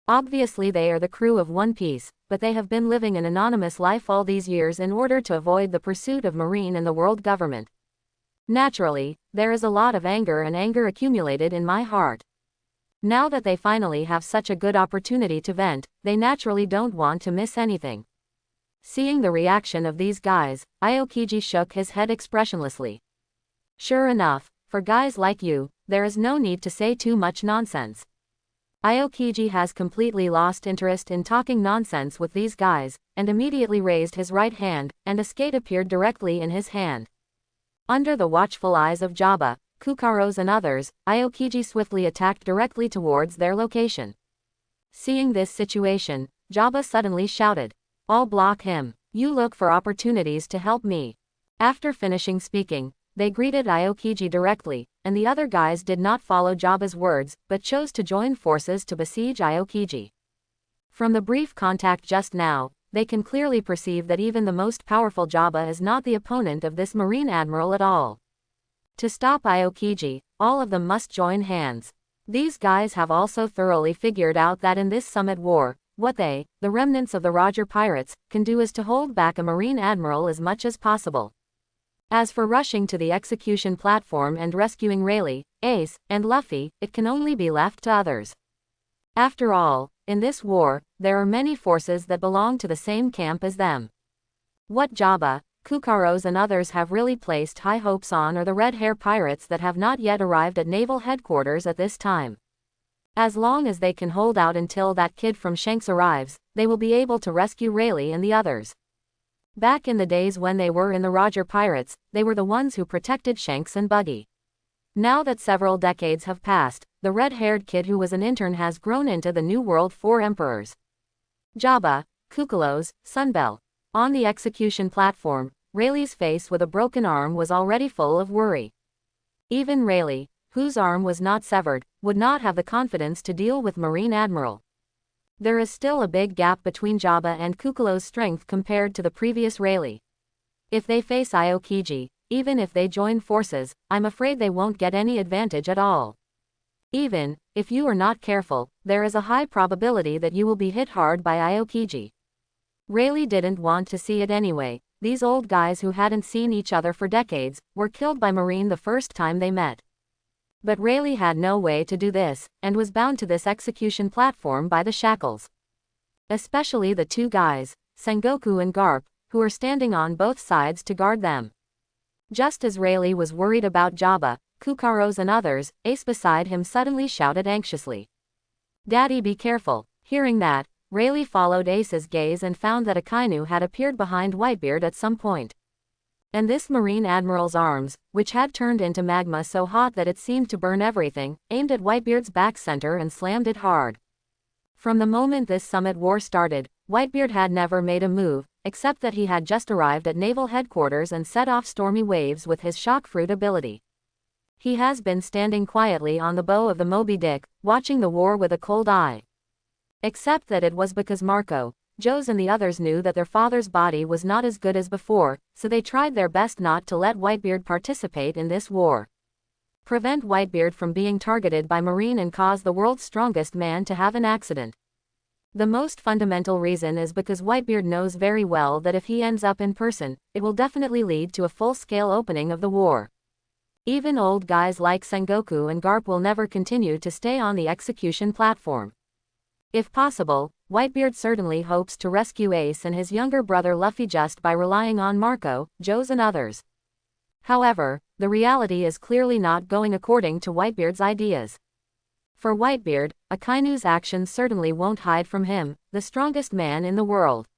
Obviously they are the crew of One Piece, but they have been living an anonymous life all these years in order to avoid the pursuit of Marine and the world government. Naturally, there is a lot of anger accumulated in my heart. Now that they finally have such a good opportunity to vent, they naturally don't want to miss anything. Seeing the reaction of these guys, Aokiji shook his head expressionlessly. Sure enough, for guys like you, there is no need to say too much nonsense. Aokiji has completely lost interest in talking nonsense with these guys, and immediately raised his right hand, and a skate appeared directly in his hand. Under the watchful eyes of Jabba, Kukaros and others, Aokiji swiftly attacked directly towards their location. Seeing this situation, Jabba suddenly shouted, "I'll block him. You look for opportunities to help me." After finishing speaking, they greeted Aokiji directly, and the other guys did not follow Jabba's words, but chose to join forces to besiege Aokiji. From the brief contact just now, they can clearly perceive that even the most powerful Jabba is not the opponent of this Marine Admiral at all. To stop Aokiji, all of them must join hands. These guys have also thoroughly figured out that in this Summit War, what they, the remnants of the Roger pirates, can do is to hold back a Marine Admiral as much as possible. As for rushing to the execution platform and rescuing Rayleigh, Ace, and Luffy, it can only be left to others. After all, in this war, there are many forces that belong to the same camp as them. What Jabba, Kukaros and others have really placed high hopes on are the red hair pirates that have not yet arrived at naval headquarters at this time. As long as they can hold out until that kid from Shanks arrives, they will be able to rescue Rayleigh and the others. Back in the days when they were in the Roger Pirates, they were the ones who protected Shanks and Buggy. Now that several decades have passed, the red-haired kid who was an intern has grown into the New World 4 Emperors. Jabba, Kukalos, Sunbel. On the execution platform, Rayleigh's face with a broken arm was already full of worry. Even Rayleigh, whose arm was not severed, would not have the confidence to deal with Marine Admiral. There is still a big gap between Jabba and Kukalos' strength compared to the previous Rayleigh. If they face Aokiji, even if they join forces, I'm afraid they won't get any advantage at all. Even if you are not careful, there is a high probability that you will be hit hard by Aokiji. Rayleigh didn't want to see it anyway. These old guys who hadn't seen each other for decades were killed by Marine the first time they met. But Rayleigh had no way to do this, and was bound to this execution platform by the shackles. Especially the two guys, Sengoku and Garp, who are standing on both sides to guard them. Just as Rayleigh was worried about Jabba, Kukaros and others, Ace beside him suddenly shouted anxiously, "Daddy, be careful." Hearing that, Rayleigh followed Ace's gaze and found that Akainu had appeared behind Whitebeard at some point. And this Marine Admiral's arms, which had turned into magma so hot that it seemed to burn everything, aimed at Whitebeard's back center and slammed it hard. From the moment this Summit War started, Whitebeard had never made a move, except that he had just arrived at naval headquarters and set off stormy waves with his shock fruit ability. He has been standing quietly on the bow of the Moby Dick, watching the war with a cold eye. Except that it was because Marco, Joes and the others knew that their father's body was not as good as before, so they tried their best not to let Whitebeard participate in this war. Prevent Whitebeard from being targeted by Marine and cause the world's strongest man to have an accident. The most fundamental reason is because Whitebeard knows very well that if he ends up in person, it will definitely lead to a full-scale opening of the war. Even old guys like Sengoku and Garp will never continue to stay on the execution platform. If possible, Whitebeard certainly hopes to rescue Ace and his younger brother Luffy just by relying on Marco, Joes and others. However, the reality is clearly not going according to Whitebeard's ideas. For Whitebeard, Akainu's actions certainly won't hide from him, the strongest man in the world.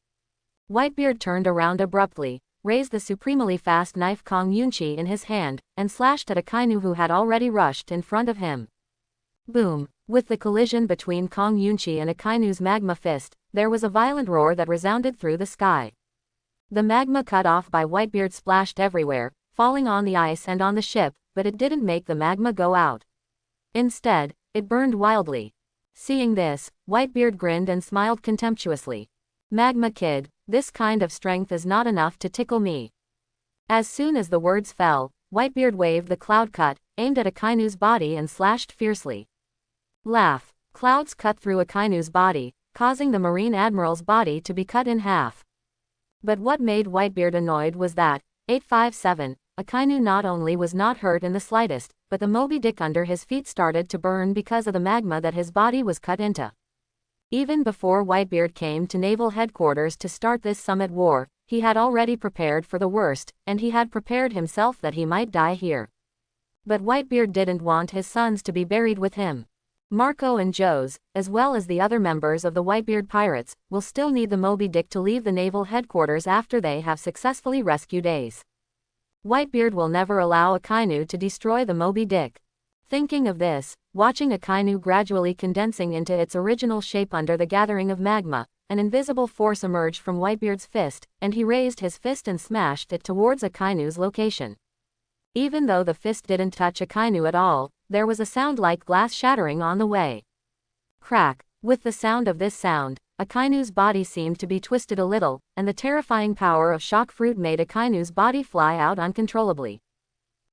Whitebeard turned around abruptly, raised the supremely fast knife Kong Yunchi in his hand, and slashed at Akainu who had already rushed in front of him. Boom! With the collision between Kong Yunchi and Akainu's magma fist, there was a violent roar that resounded through the sky. The magma cut off by Whitebeard splashed everywhere, falling on the ice and on the ship, but it didn't make the magma go out. Instead, it burned wildly. Seeing this, Whitebeard grinned and smiled contemptuously. "Magma kid, this kind of strength is not enough to tickle me." As soon as the words fell, Whitebeard waved the cloud cut, aimed at Akainu's body and slashed fiercely. Laugh. Clouds cut through Akainu's body, causing the Marine Admiral's body to be cut in half. But what made Whitebeard annoyed was that, 857, Akainu not only was not hurt in the slightest, but the Moby Dick under his feet started to burn because of the magma that his body was cut into. Even before Whitebeard came to naval headquarters to start this Summit War, he had already prepared for the worst, and he had prepared himself that he might die here. But Whitebeard didn't want his sons to be buried with him. Marco and Joes, as well as the other members of the Whitebeard pirates, will still need the Moby Dick to leave the naval headquarters after they have successfully rescued Ace. Whitebeard will never allow Akainu to destroy the Moby Dick. Thinking of this, watching Akainu gradually condensing into its original shape under the gathering of magma, an invisible force emerged from Whitebeard's fist, and he raised his fist and smashed it towards Akainu's location. Even though the fist didn't touch Akainu at all, there was a sound like glass shattering on the way. Crack. With the sound of this sound, Akainu's body seemed to be twisted a little, and the terrifying power of shock fruit made Akainu's body fly out uncontrollably.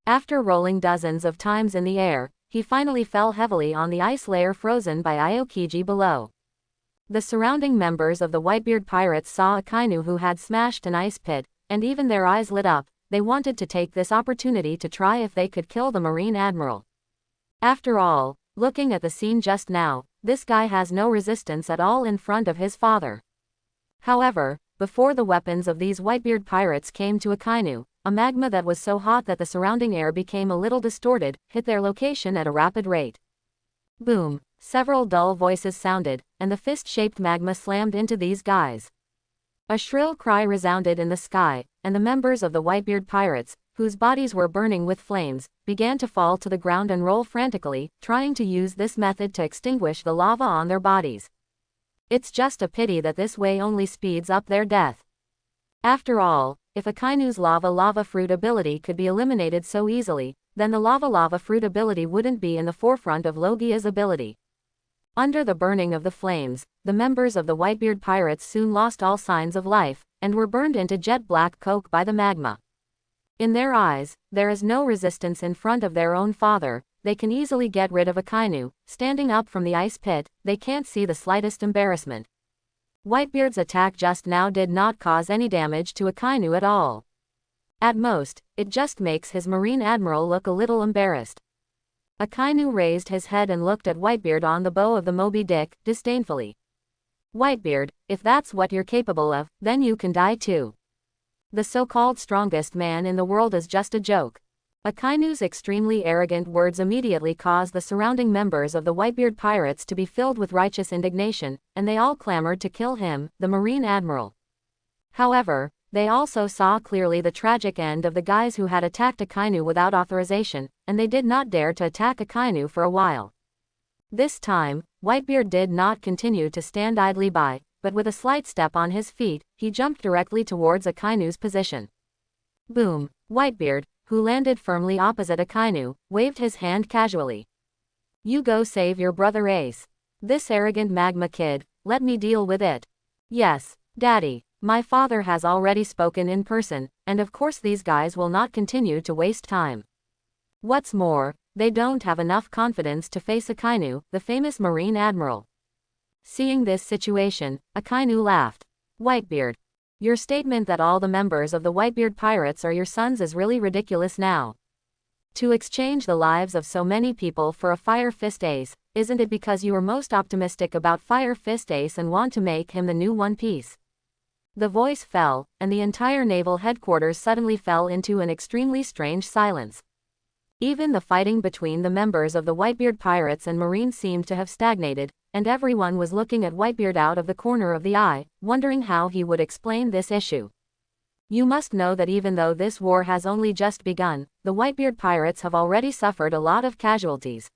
After rolling dozens of times in the air, he finally fell heavily on the ice layer frozen by Aokiji below. The surrounding members of the Whitebeard pirates saw Akainu who had smashed an ice pit, and even their eyes lit up. They wanted to take this opportunity to try if they could kill the Marine Admiral. After all, looking at the scene just now, this guy has no resistance at all in front of his father. However, before the weapons of these Whitebeard pirates came to Akainu, a magma that was so hot that the surrounding air became a little distorted, hit their location at a rapid rate. Boom! Several dull voices sounded, and the fist-shaped magma slammed into these guys. A shrill cry resounded in the sky, and the members of the Whitebeard pirates, whose bodies were burning with flames, began to fall to the ground and roll frantically, trying to use this method to extinguish the lava on their bodies. It's just a pity that this way only speeds up their death. After all, if Akainu's lava fruit ability could be eliminated so easily, then the lava fruit ability wouldn't be in the forefront of Logia's ability. Under the burning of the flames, the members of the Whitebeard pirates soon lost all signs of life, and were burned into jet black coke by the magma. In their eyes, there is no resistance in front of their own father. They can easily get rid of Akainu. Standing up from the ice pit, they can't see the slightest embarrassment. Whitebeard's attack just now did not cause any damage to Akainu at all. At most, it just makes his Marine Admiral look a little embarrassed. Akainu raised his head and looked at Whitebeard on the bow of the Moby Dick, disdainfully. Whitebeard, if that's what you're capable of, then you can die too. The so-called strongest man in the world is just a joke. Akainu's extremely arrogant words immediately caused the surrounding members of the Whitebeard pirates to be filled with righteous indignation, and they all clamored to kill him, the Marine Admiral. However, they also saw clearly the tragic end of the guys who had attacked Akainu without authorization, and they did not dare to attack Akainu for a while. This time, Whitebeard did not continue to stand idly by, but with a slight step on his feet, he jumped directly towards Akainu's position. Boom! Whitebeard, who landed firmly opposite Akainu, waved his hand casually. You go save your brother Ace. This arrogant magma kid, let me deal with it. Yes, Daddy. My father has already spoken in person, and of course these guys will not continue to waste time. What's more, they don't have enough confidence to face Akainu, the famous Marine Admiral. Seeing this situation, Akainu laughed. Whitebeard. Your statement that all the members of the Whitebeard pirates are your sons is really ridiculous now. To exchange the lives of so many people for a Fire Fist Ace, isn't it because you are most optimistic about Fire Fist Ace and want to make him the new One Piece? The voice fell, and the entire naval headquarters suddenly fell into an extremely strange silence. Even the fighting between the members of the Whitebeard pirates and Marines seemed to have stagnated, and everyone was looking at Whitebeard out of the corner of the eye, wondering how he would explain this issue. You must know that even though this war has only just begun, the Whitebeard pirates have already suffered a lot of casualties.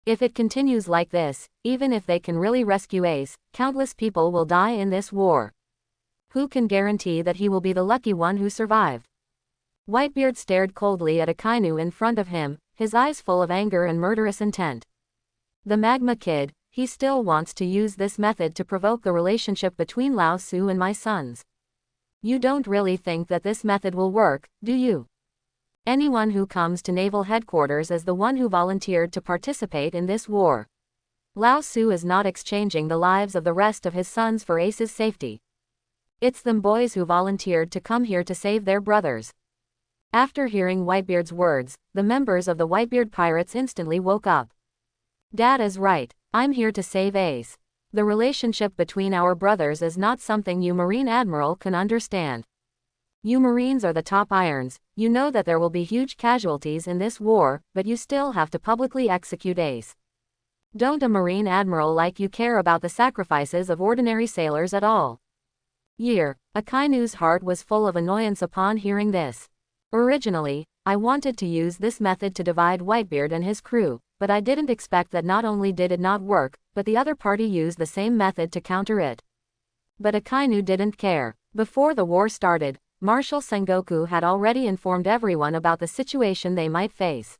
If it continues like this, even if they can really rescue Ace, countless people will die in this war. Who can guarantee that he will be the lucky one who survived? Whitebeard stared coldly at Akainu in front of him, his eyes full of anger and murderous intent. The magma kid, he still wants to use this method to provoke the relationship between Lao Su and my sons. You don't really think that this method will work, do you? Anyone who comes to naval headquarters is the one who volunteered to participate in this war. Lao Su is not exchanging the lives of the rest of his sons for Ace's safety. It's them boys who volunteered to come here to save their brothers. After hearing Whitebeard's words, the members of the Whitebeard pirates instantly woke up. Dad is right, I'm here to save Ace. The relationship between our brothers is not something you Marine Admiral can understand. You Marines are the top irons, you know that there will be huge casualties in this war, but you still have to publicly execute Ace. Don't a Marine Admiral like you care about the sacrifices of ordinary sailors at all? Akainu's heart was full of annoyance upon hearing this. Originally, I wanted to use this method to divide Whitebeard and his crew, but I didn't expect that not only did it not work, but the other party used the same method to counter it. But Akainu didn't care. Before the war started, Marshal Sengoku had already informed everyone about the situation they might face.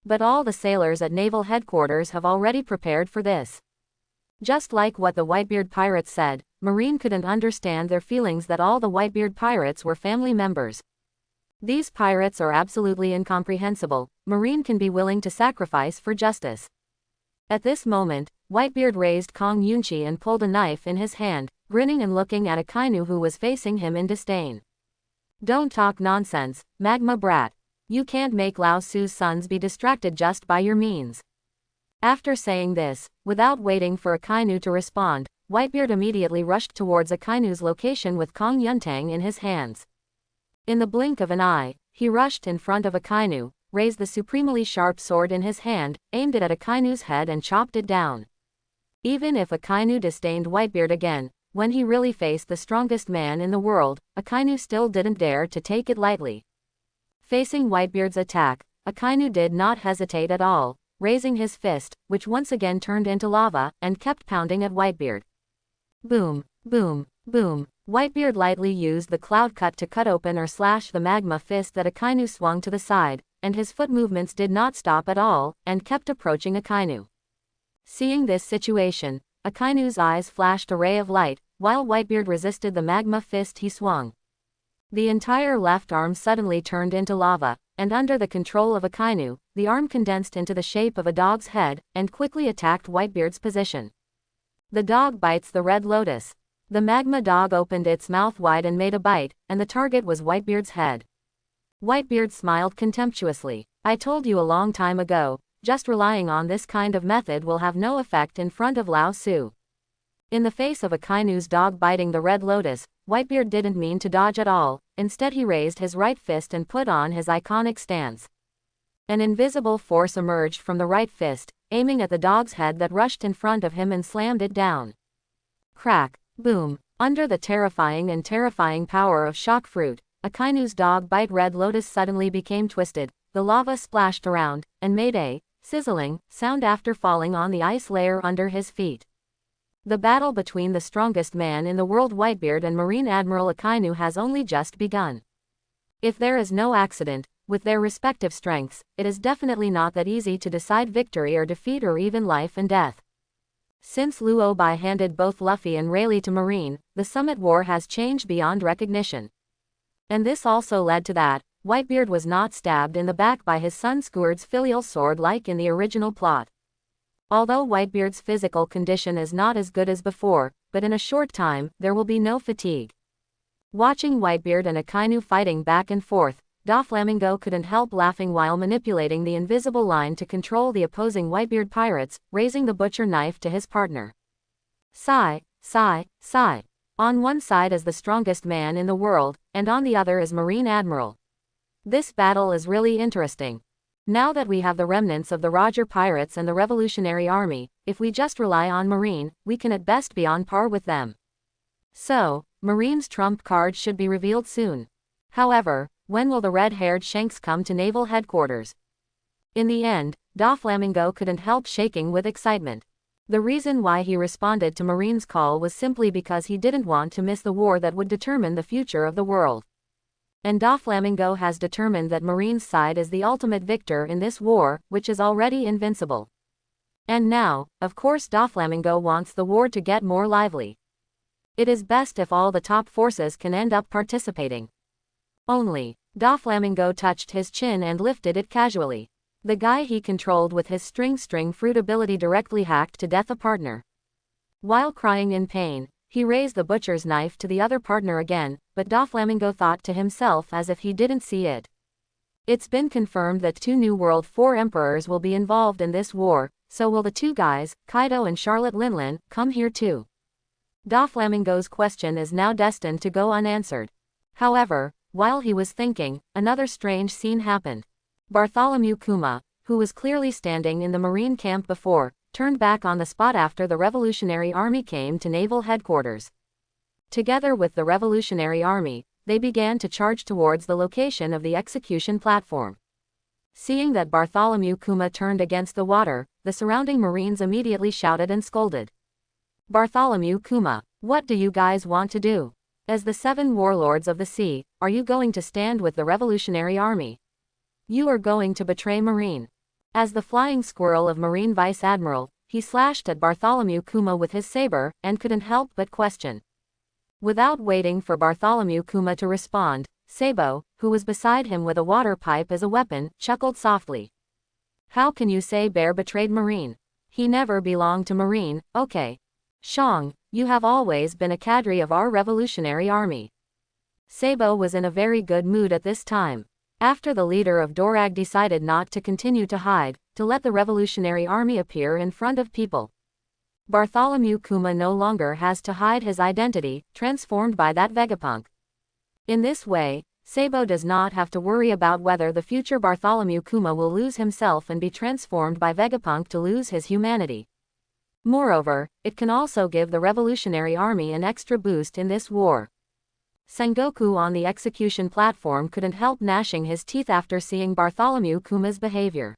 But all the sailors at naval headquarters have already prepared for this. Just like what the Whitebeard pirates said, Marine couldn't understand their feelings that all the Whitebeard pirates were family members. These pirates are absolutely incomprehensible. Marine can be willing to sacrifice for justice. At this moment, Whitebeard raised Kong Yunchi and pulled a knife in his hand, grinning and looking at Akainu who was facing him in disdain. Don't talk nonsense, magma brat. You can't make Lao Su's sons be distracted just by your means. After saying this, without waiting for Akainu to respond, Whitebeard immediately rushed towards Akainu's location with Kong Yuntang in his hands. In the blink of an eye, he rushed in front of Akainu, raised the supremely sharp sword in his hand, aimed it at Akainu's head and chopped it down. Even if Akainu disdained Whitebeard again, when he really faced the strongest man in the world, Akainu still didn't dare to take it lightly. Facing Whitebeard's attack, Akainu did not hesitate at all, raising his fist, which once again turned into lava, and kept pounding at Whitebeard. Boom, boom, boom. Whitebeard lightly used the cloud cut to cut open or slash the magma fist that Akainu swung to the side, and his foot movements did not stop at all, and kept approaching Akainu. Seeing this situation, Akainu's eyes flashed a ray of light, while Whitebeard resisted the magma fist he swung. The entire left arm suddenly turned into lava, and under the control of Akainu, the arm condensed into the shape of a dog's head, and quickly attacked Whitebeard's position. The dog bites the red lotus. The magma dog opened its mouth wide and made a bite, and the target was Whitebeard's head. Whitebeard smiled contemptuously. I told you a long time ago, just relying on this kind of method will have no effect in front of Lao Su. In the face of Akainu's dog biting the red lotus, Whitebeard didn't mean to dodge at all, instead he raised his right fist and put on his iconic stance. An invisible force emerged from the right fist, aiming at the dog's head that rushed in front of him and slammed it down. Crack, boom. Under the terrifying power of shock fruit, Akainu's dog bite red lotus suddenly became twisted, the lava splashed around, and made a sizzling sound after falling on the ice layer under his feet. The battle between the strongest man in the world Whitebeard and Marine Admiral Akainu has only just begun. If there is no accident, with their respective strengths, it is definitely not that easy to decide victory or defeat or even life and death. Since Luo Bai handed both Luffy and Rayleigh to Marine, the Summit War has changed beyond recognition. And this also led to that, Whitebeard was not stabbed in the back by his son Squid's filial sword like in the original plot. Although Whitebeard's physical condition is not as good as before, but in a short time, there will be no fatigue. Watching Whitebeard and Akainu fighting back and forth, Doflamingo couldn't help laughing while manipulating the invisible line to control the opposing Whitebeard pirates, raising the butcher knife to his partner. Sigh, sigh, sigh. On one side is the strongest man in the world, and on the other is Marine Admiral. This battle is really interesting. Now that we have the remnants of the Roger Pirates and the Revolutionary Army, if we just rely on Marine, we can at best be on par with them. So, Marine's trump card should be revealed soon. However, when will the red-haired Shanks come to naval headquarters? In the end, Doflamingo couldn't help shaking with excitement. The reason why he responded to Marine's call was simply because he didn't want to miss the war that would determine the future of the world. And Doflamingo has determined that Marine's side is the ultimate victor in this war, which is already invincible. And now, of course Doflamingo wants the war to get more lively. It is best if all the top forces can end up participating. Only, Doflamingo touched his chin and lifted it casually. The guy he controlled with his string fruit ability directly hacked to death a partner. While crying in pain, he raised the butcher's knife to the other partner again, but Doflamingo thought to himself as if he didn't see it. It's been confirmed that 2 New World 4 emperors will be involved in this war, so will the 2 guys, Kaido and Charlotte Linlin, come here too? Doflamingo's question is now destined to go unanswered. However, while he was thinking, another strange scene happened. Bartholomew Kuma, who was clearly standing in the Marine camp before, turned back on the spot after the Revolutionary Army came to naval headquarters. Together with the Revolutionary Army, they began to charge towards the location of the execution platform. Seeing that Bartholomew Kuma turned against the water, the surrounding Marines immediately shouted and scolded. Bartholomew Kuma, what do you guys want to do? As the 7 warlords of the sea, are you going to stand with the Revolutionary Army? You are going to betray Marine. As the flying squirrel of Marine Vice Admiral, he slashed at Bartholomew Kuma with his saber, and couldn't help but question. Without waiting for Bartholomew Kuma to respond, Sabo, who was beside him with a water pipe as a weapon, chuckled softly. How can you say Bear betrayed Marine? He never belonged to Marine, okay. Shang, you have always been a cadre of our Revolutionary Army. Sabo was in a very good mood at this time. After the leader of Dorag decided not to continue to hide, to let the Revolutionary Army appear in front of people. Bartholomew Kuma no longer has to hide his identity, transformed by that Vegapunk. In this way, Sabo does not have to worry about whether the future Bartholomew Kuma will lose himself and be transformed by Vegapunk to lose his humanity. Moreover, it can also give the Revolutionary Army an extra boost in this war. Sengoku on the execution platform couldn't help gnashing his teeth after seeing Bartholomew Kuma's behavior.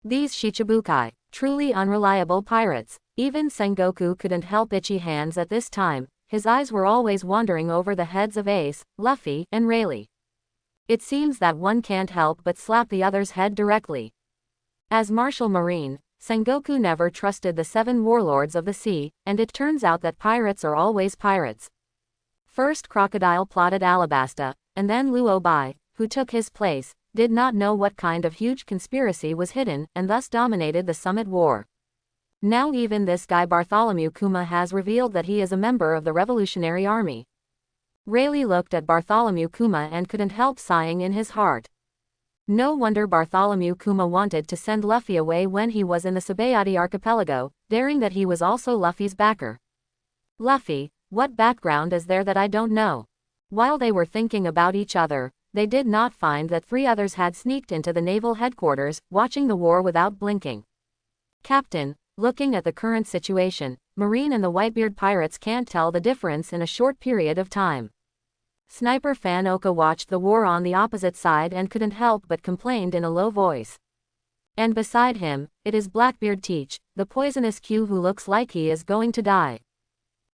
These Shichibukai, truly unreliable pirates. Even Sengoku couldn't help itchy hands at this time, his eyes were always wandering over the heads of Ace, Luffy, and Rayleigh. It seems that one can't help but slap the other's head directly. As Martial Marine, Sengoku never trusted the 7 warlords of the sea, and it turns out that pirates are always pirates. First Crocodile plotted Alabasta, and then Luobai, who took his place, did not know what kind of huge conspiracy was hidden, and thus dominated the Summit War. Now even this guy Bartholomew Kuma has revealed that he is a member of the Revolutionary Army. Rayleigh looked at Bartholomew Kuma and couldn't help sighing in his heart. No wonder Bartholomew Kuma wanted to send Luffy away when he was in the Sabayati archipelago, daring that he was also Luffy's backer. Luffy, what background is there that I don't know? While they were thinking about each other, they did not find that 3 others had sneaked into the naval headquarters, watching the war without blinking. Captain, looking at the current situation, Marine and the Whitebeard pirates can't tell the difference in a short period of time. Sniper Fan Oka watched the war on the opposite side and couldn't help but complained in a low voice. And beside him, it is Blackbeard Teach, the poisonous Q who looks like he is going to die.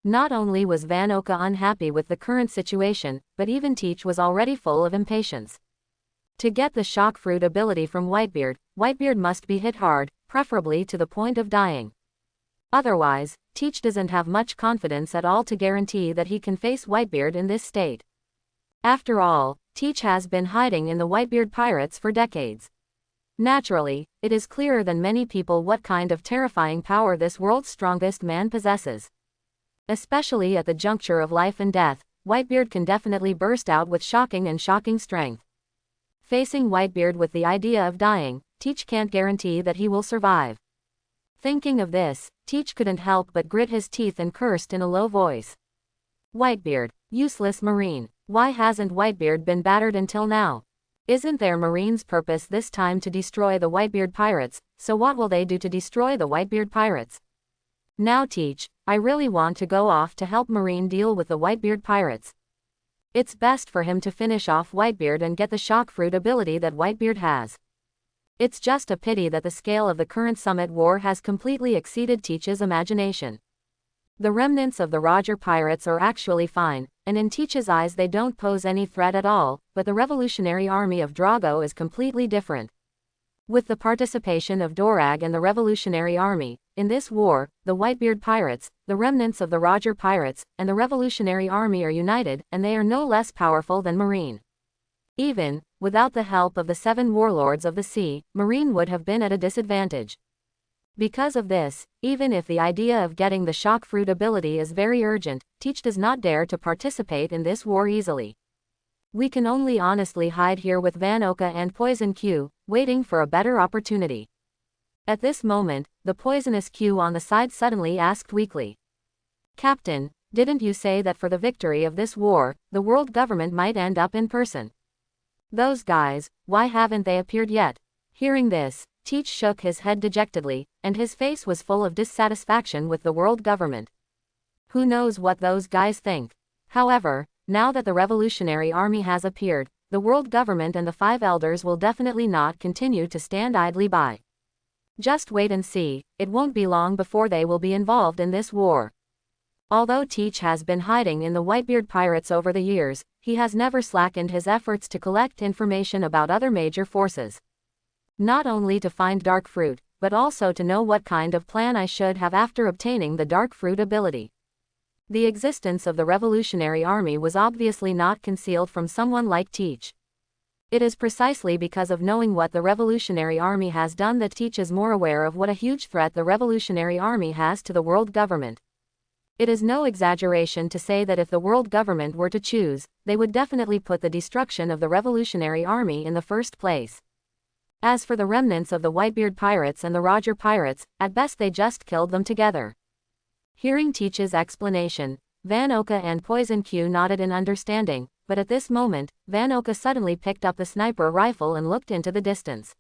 Not only was Van Oka unhappy with the current situation, but even Teach was already full of impatience. To get the shock fruit ability from Whitebeard, Whitebeard must be hit hard, preferably to the point of dying. Otherwise, Teach doesn't have much confidence at all to guarantee that he can face Whitebeard in this state. After all, Teach has been hiding in the Whitebeard pirates for decades. Naturally, it is clearer than many people what kind of terrifying power this world's strongest man possesses. Especially at the juncture of life and death, Whitebeard can definitely burst out with shocking strength. Facing Whitebeard with the idea of dying, Teach can't guarantee that he will survive. Thinking of this, Teach couldn't help but grit his teeth and cursed in a low voice. Whitebeard, useless Marine. Why hasn't Whitebeard been battered until now? Isn't their Marine's purpose this time to destroy the Whitebeard pirates, so what will they do to destroy the Whitebeard pirates? Now Teach, I really want to go off to help Marine deal with the Whitebeard pirates. It's best for him to finish off Whitebeard and get the shock fruit ability that Whitebeard has. It's just a pity that the scale of the current Summit War has completely exceeded Teach's imagination. The remnants of the Roger pirates are actually fine, and in Teach's eyes they don't pose any threat at all, but the Revolutionary Army of Drago is completely different. With the participation of Dorag and the Revolutionary Army, in this war, the Whitebeard pirates, the remnants of the Roger pirates, and the Revolutionary Army are united, and they are no less powerful than Marine. Even, without the help of the 7 warlords of the sea, Marine would have been at a disadvantage. Because of this, even if the idea of getting the shock fruit ability is very urgent, Teach does not dare to participate in this war easily. We can only honestly hide here with Van Oka and Poison Q, waiting for a better opportunity. At this moment, the poisonous Q on the side suddenly asked weakly. Captain, didn't you say that for the victory of this war, the world government might end up in person? Those guys, why haven't they appeared yet? Hearing this, Teach shook his head dejectedly, and his face was full of dissatisfaction with the world government. Who knows what those guys think? However, now that the Revolutionary Army has appeared, the world government and the Five Elders will definitely not continue to stand idly by. Just wait and see, it won't be long before they will be involved in this war. Although Teach has been hiding in the Whitebeard pirates over the years, he has never slackened his efforts to collect information about other major forces. Not only to find dark fruit, but also to know what kind of plan I should have after obtaining the dark fruit ability. The existence of the Revolutionary Army was obviously not concealed from someone like Teach. It is precisely because of knowing what the Revolutionary Army has done that Teach is more aware of what a huge threat the Revolutionary Army has to the world government. It is no exaggeration to say that if the world government were to choose, they would definitely put the destruction of the Revolutionary Army in the first place. As for the remnants of the Whitebeard pirates and the Roger pirates, at best they just killed them together. Hearing Teach's explanation, Van Oka and Poison Q nodded in understanding, but at this moment, Van Oka suddenly picked up the sniper rifle and looked into the distance.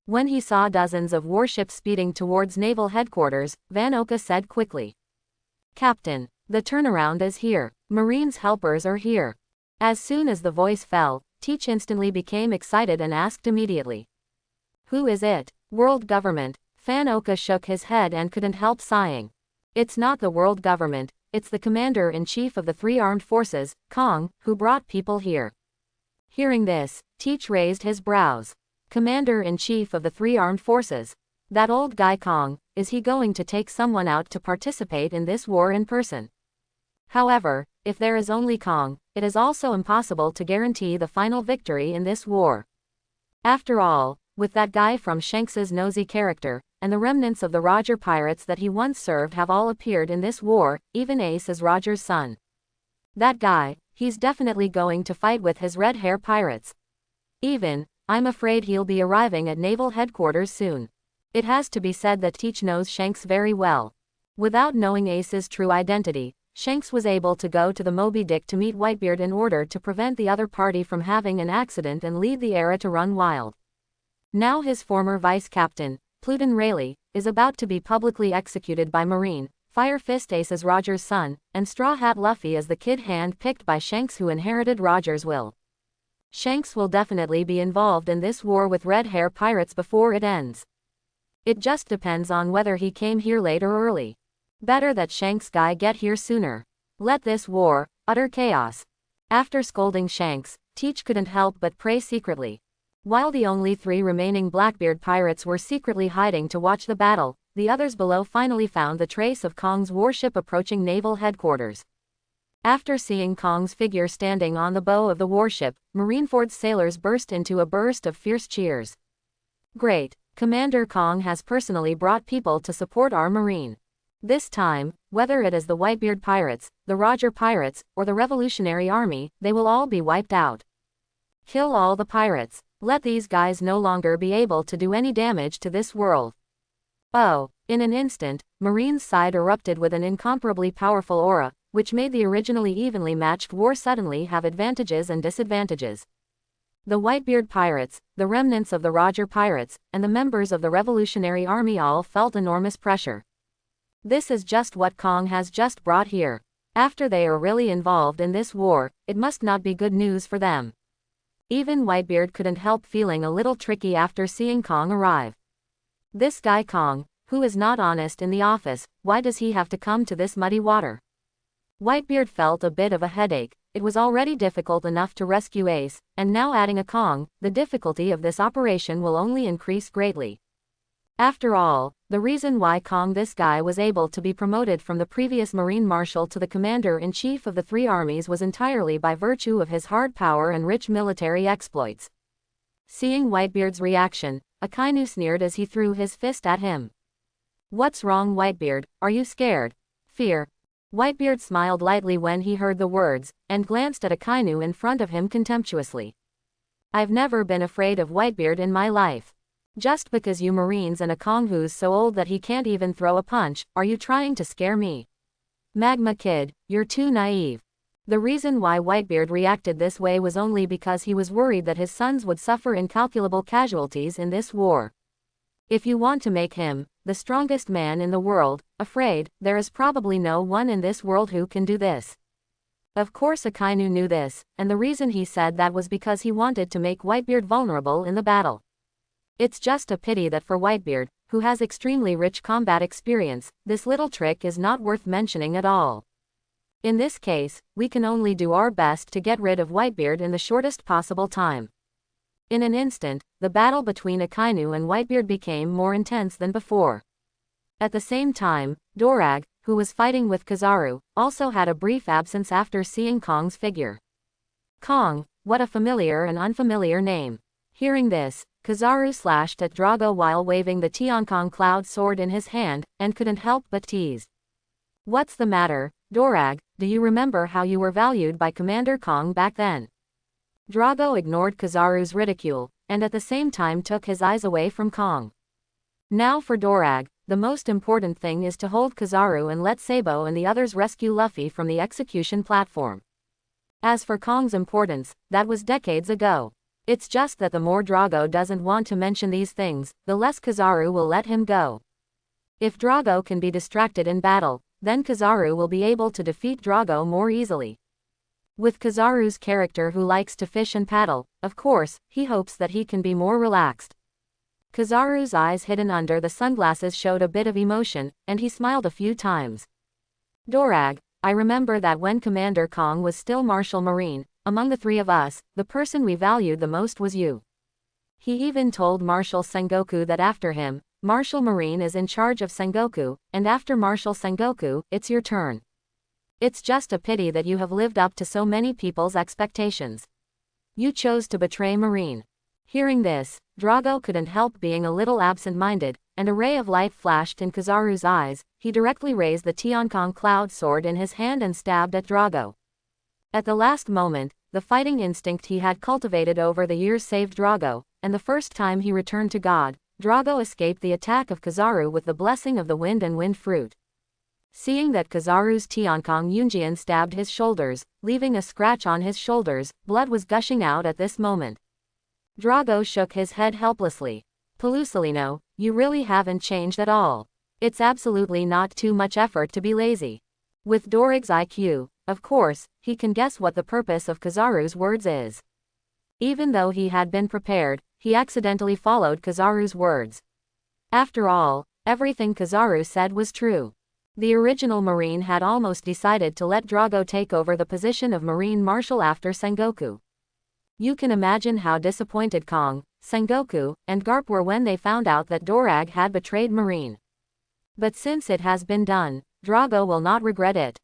When he saw dozens of warships speeding towards naval headquarters, Van Oka said quickly, "Captain, the turnaround is here. Marines' helpers are here." As soon as the voice fell, Teach instantly became excited and asked immediately, "Who is it?" "World government." Van Oka shook his head and couldn't help sighing. "It's not the world government, it's the commander-in-chief of the three armed forces, Kong, who brought people here." Hearing this, Teach raised his brows. Commander-in-chief of the three armed forces? That old guy Kong, is he going to take someone out to participate in this war in person? However, if there is only Kong, it is also impossible to guarantee the final victory in this war. After all, with that guy from Shanks's nosy character, and the remnants of the Roger pirates that he once served have all appeared in this war, even Ace is Roger's son. That guy, he's definitely going to fight with his red hair pirates. I'm afraid he'll be arriving at naval headquarters soon. It has to be said that Teach knows Shanks very well. Without knowing Ace's true identity, Shanks was able to go to the Moby Dick to meet Whitebeard in order to prevent the other party from having an accident and lead the era to run wild. Now his former vice-captain, Pluton Rayleigh, is about to be publicly executed by Marine, Fire Fist Ace as Roger's son, and Straw Hat Luffy as the kid hand-picked by Shanks who inherited Roger's will. Shanks will definitely be involved in this war with red hair pirates before it ends. It just depends on whether he came here late or early. Better that Shanks guy get here sooner. Let this war, utter chaos. After scolding Shanks, Teach couldn't help but pray secretly. While the only three remaining Blackbeard pirates were secretly hiding to watch the battle, the others below finally found the trace of Kong's warship approaching naval headquarters. After seeing Kong's figure standing on the bow of the warship, Marineford's sailors burst into a burst of fierce cheers. "Great! Commander Kong has personally brought people to support our Marine. This time, whether it is the Whitebeard pirates, the Roger pirates, or the Revolutionary Army, they will all be wiped out. Kill all the pirates. Let these guys no longer be able to do any damage to this world." Oh, in an instant, Marine's side erupted with an incomparably powerful aura, which made the originally evenly matched war suddenly have advantages and disadvantages. The Whitebeard pirates, the remnants of the Roger pirates, and the members of the Revolutionary Army all felt enormous pressure. This is just what Kong has just brought here. After they are really involved in this war, it must not be good news for them. Even Whitebeard couldn't help feeling a little tricky after seeing Kong arrive. This guy Kong, who is not honest in the office, why does he have to come to this muddy water? Whitebeard felt a bit of a headache. It was already difficult enough to rescue Ace, and now adding a Kong, the difficulty of this operation will only increase greatly. After all, the reason why Kong this guy was able to be promoted from the previous Marine Marshal to the Commander-in-Chief of the three armies was entirely by virtue of his hard power and rich military exploits. Seeing Whitebeard's reaction, Akainu sneered as he threw his fist at him. "What's wrong, Whitebeard? Are you scared?" "Fear." Whitebeard smiled lightly when he heard the words, and glanced at Akainu in front of him contemptuously. "I've never been afraid of Whitebeard in my life. Just because you Marines and a Kong who's so old that he can't even throw a punch, are you trying to scare me? Magma Kid, you're too naive." The reason why Whitebeard reacted this way was only because he was worried that his sons would suffer incalculable casualties in this war. If you want to make him the strongest man in the world afraid, there is probably no one in this world who can do this. Of course Akainu knew this, and the reason he said that was because he wanted to make Whitebeard vulnerable in the battle. It's just a pity that for Whitebeard, who has extremely rich combat experience, this little trick is not worth mentioning at all. In this case, we can only do our best to get rid of Whitebeard in the shortest possible time. In an instant, the battle between Akainu and Whitebeard became more intense than before. At the same time, Dorag, who was fighting with Kizaru, also had a brief absence after seeing Kong's figure. Kong, what a familiar and unfamiliar name. Hearing this, Kizaru slashed at Drago while waving the Tiankong cloud sword in his hand, and couldn't help but tease. What's the matter, Dorag, do you remember how you were valued by Commander Kong back then? Drago ignored Kizaru's ridicule, and at the same time took his eyes away from Kong. Now for Dorag, the most important thing is to hold Kizaru and let Sabo and the others rescue Luffy from the execution platform. As for Kong's importance, that was decades ago. It's just that the more Drago doesn't want to mention these things, the less Kizaru will let him go. If Drago can be distracted in battle, then Kizaru will be able to defeat Drago more easily. With Kizaru's character who likes to fish and paddle, of course, he hopes that he can be more relaxed. Kizaru's eyes hidden under the sunglasses showed a bit of emotion, and he smiled a few times. Dorag, I remember that when Commander Kong was still Marshal Marine, among the three of us, the person we valued the most was you. He even told Marshal Sengoku that after him, Marshal Marine is in charge of Sengoku, and after Marshal Sengoku, it's your turn. It's just a pity that you have lived up to so many people's expectations. You chose to betray Marine. Hearing this, Drago couldn't help being a little absent-minded, and a ray of light flashed in Kizaru's eyes. He directly raised the Tiankong cloud sword in his hand and stabbed at Drago. At the last moment, the fighting instinct he had cultivated over the years saved Drago, and the first time he returned to God, Drago escaped the attack of Kizaru with the blessing of the wind and wind fruit. Seeing that Kizaru's Tiankong Yunjian stabbed his shoulders, leaving a scratch on his shoulders, blood was gushing out at this moment. Drago shook his head helplessly. Pelusalino, you really haven't changed at all. It's absolutely not too much effort to be lazy. With Dorag's IQ, of course, he can guess what the purpose of Kizaru's words is. Even though he had been prepared, he accidentally followed Kizaru's words. After all, everything Kizaru said was true. The original Marine had almost decided to let Drago take over the position of Marine Marshal after Sengoku. You can imagine how disappointed Kong, Sengoku, and Garp were when they found out that Dorag had betrayed Marine. But since it has been done, Drago will not regret it.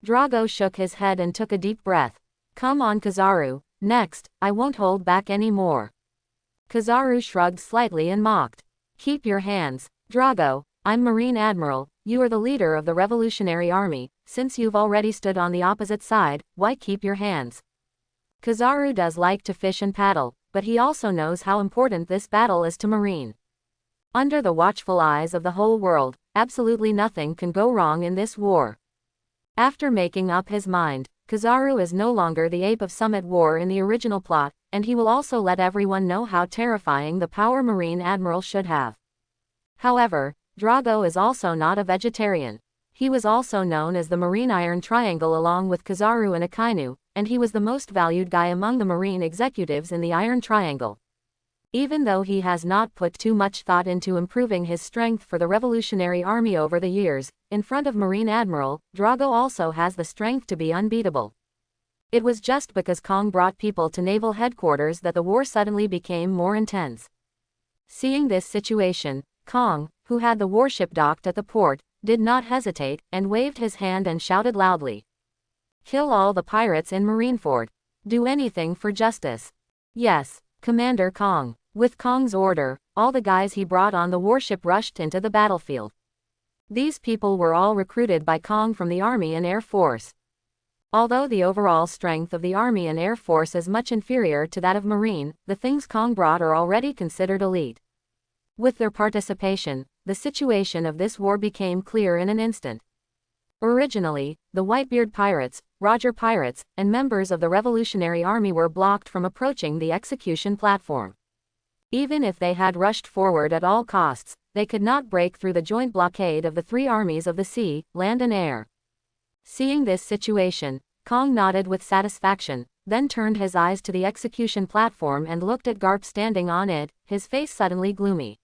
Drago shook his head and took a deep breath. Come on Kizaru, next, I won't hold back any more. Kizaru shrugged slightly and mocked. Keep your hands, Drago, I'm Marine Admiral, you are the leader of the Revolutionary Army, since you've already stood on the opposite side, why keep your hands? Kizaru does like to fish and paddle, but he also knows how important this battle is to Marine. Under the watchful eyes of the whole world, absolutely nothing can go wrong in this war. After making up his mind, Kizaru is no longer the ape of Summit War in the original plot, and he will also let everyone know how terrifying the power Marine Admiral should have. However, Drago is also not a vegetarian. He was also known as the Marine Iron Triangle along with Kizaru and Akainu, and he was the most valued guy among the Marine executives in the Iron Triangle. Even though he has not put too much thought into improving his strength for the Revolutionary Army over the years, in front of Marine Admiral, Drago also has the strength to be unbeatable. It was just because Kong brought people to naval headquarters that the war suddenly became more intense. Seeing this situation, Kong, who had the warship docked at the port, did not hesitate, and waved his hand and shouted loudly. Kill all the pirates in Marineford. Do anything for justice. Yes, Commander Kong. With Kong's order, all the guys he brought on the warship rushed into the battlefield. These people were all recruited by Kong from the Army and Air Force. Although the overall strength of the Army and Air Force is much inferior to that of Marine, the things Kong brought are already considered elite. With their participation, the situation of this war became clear in an instant. Originally, the Whitebeard pirates, Roger pirates, and members of the Revolutionary Army were blocked from approaching the execution platform. Even if they had rushed forward at all costs, they could not break through the joint blockade of the three armies of the sea, land and air. Seeing this situation, Kong nodded with satisfaction, then turned his eyes to the execution platform and looked at Garp standing on it, his face suddenly gloomy.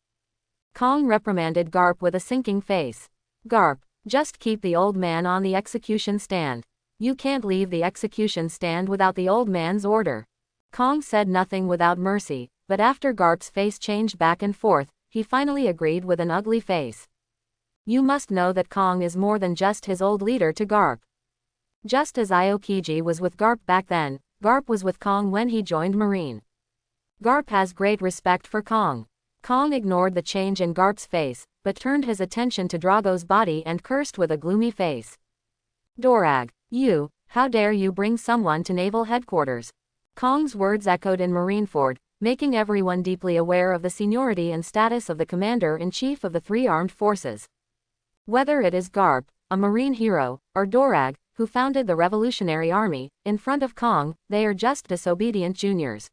Kong reprimanded Garp with a sinking face. "Garp, just keep the old man on the execution stand. You can't leave the execution stand without the old man's order." Kong said nothing without mercy, but after Garp's face changed back and forth, he finally agreed with an ugly face. You must know that Kong is more than just his old leader to Garp. Just as Aokiji was with Garp back then, Garp was with Kong when he joined Marine. Garp has great respect for Kong. Kong ignored the change in Garp's face, but turned his attention to Drago's body and cursed with a gloomy face. "Dorag, you, how dare you bring someone to naval headquarters?" Kong's words echoed in Marineford, making everyone deeply aware of the seniority and status of the commander-in-chief of the three armed forces. Whether it is Garp, a Marine hero, or Dorag, who founded the Revolutionary Army, in front of Kong, they are just disobedient juniors.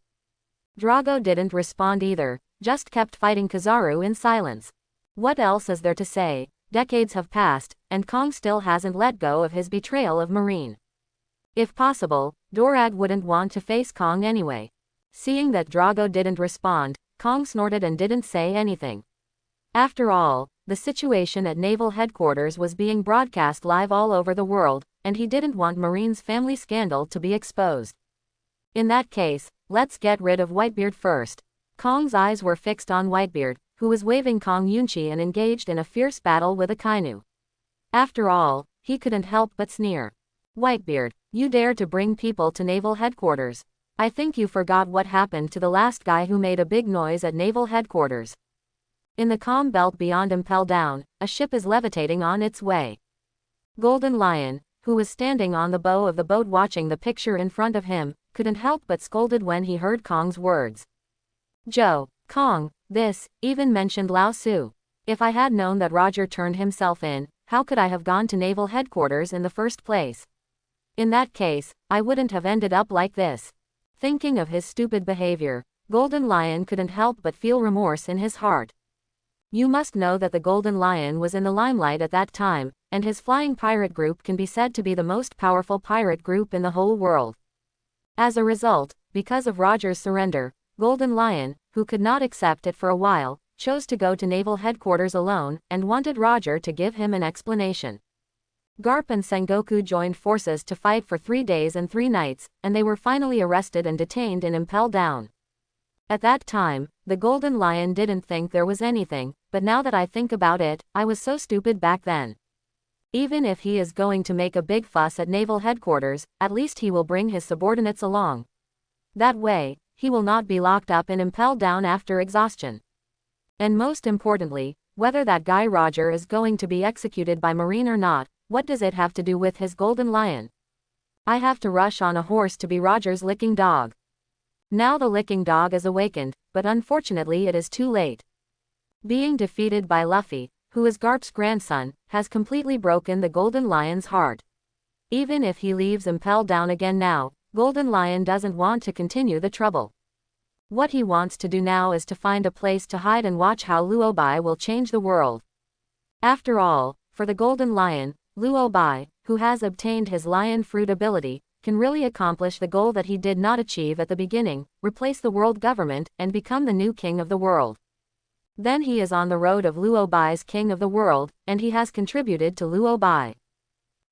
Drago didn't respond either, just kept fighting Kizaru in silence. What else is there to say? Decades have passed, and Kong still hasn't let go of his betrayal of Marine. If possible, Dorag wouldn't want to face Kong anyway. Seeing that Drago didn't respond, Kong snorted and didn't say anything. After all, the situation at naval headquarters was being broadcast live all over the world, and he didn't want Marine's family scandal to be exposed. In that case, let's get rid of Whitebeard first. Kong's eyes were fixed on Whitebeard, who was waving Kong Yunchi and engaged in a fierce battle with a Kainu. After all, he couldn't help but sneer. "Whitebeard, you dare to bring people to naval headquarters. I think you forgot what happened to the last guy who made a big noise at naval headquarters." In the calm belt beyond Impel Down, a ship is levitating on its way. Golden Lion, who was standing on the bow of the boat watching the picture in front of him, couldn't help but scolded when he heard Kong's words. "Joe, Kong, this, even mentioned Lao Su. If I had known that Roger turned himself in, how could I have gone to naval headquarters in the first place? In that case, I wouldn't have ended up like this." Thinking of his stupid behavior, Golden Lion couldn't help but feel remorse in his heart. You must know that the Golden Lion was in the limelight at that time, and his flying pirate group can be said to be the most powerful pirate group in the whole world. As a result, because of Roger's surrender, Golden Lion, who could not accept it for a while, chose to go to naval headquarters alone, and wanted Roger to give him an explanation. Garp and Sengoku joined forces to fight for 3 days and 3 nights, and they were finally arrested and detained in Impel Down. At that time, the Golden Lion didn't think there was anything, but now that I think about it, I was so stupid back then. Even if he is going to make a big fuss at naval headquarters, at least he will bring his subordinates along. That way, he will not be locked up in Impel Down after exhaustion. And most importantly, whether that guy Roger is going to be executed by Marine or not, what does it have to do with his Golden Lion? I have to rush on a horse to be Roger's licking dog. Now the licking dog is awakened, but unfortunately it is too late. Being defeated by Luffy, who is Garp's grandson, has completely broken the Golden Lion's heart. Even if he leaves Impel Down again now, Golden Lion doesn't want to continue the trouble. What he wants to do now is to find a place to hide and watch how Luobai will change the world. After all, for the Golden Lion, Luobai, who has obtained his lion fruit ability, can really accomplish the goal that he did not achieve at the beginning, replace the world government, and become the new king of the world. Then he is on the road of Luobai's king of the world, and he has contributed to Luobai.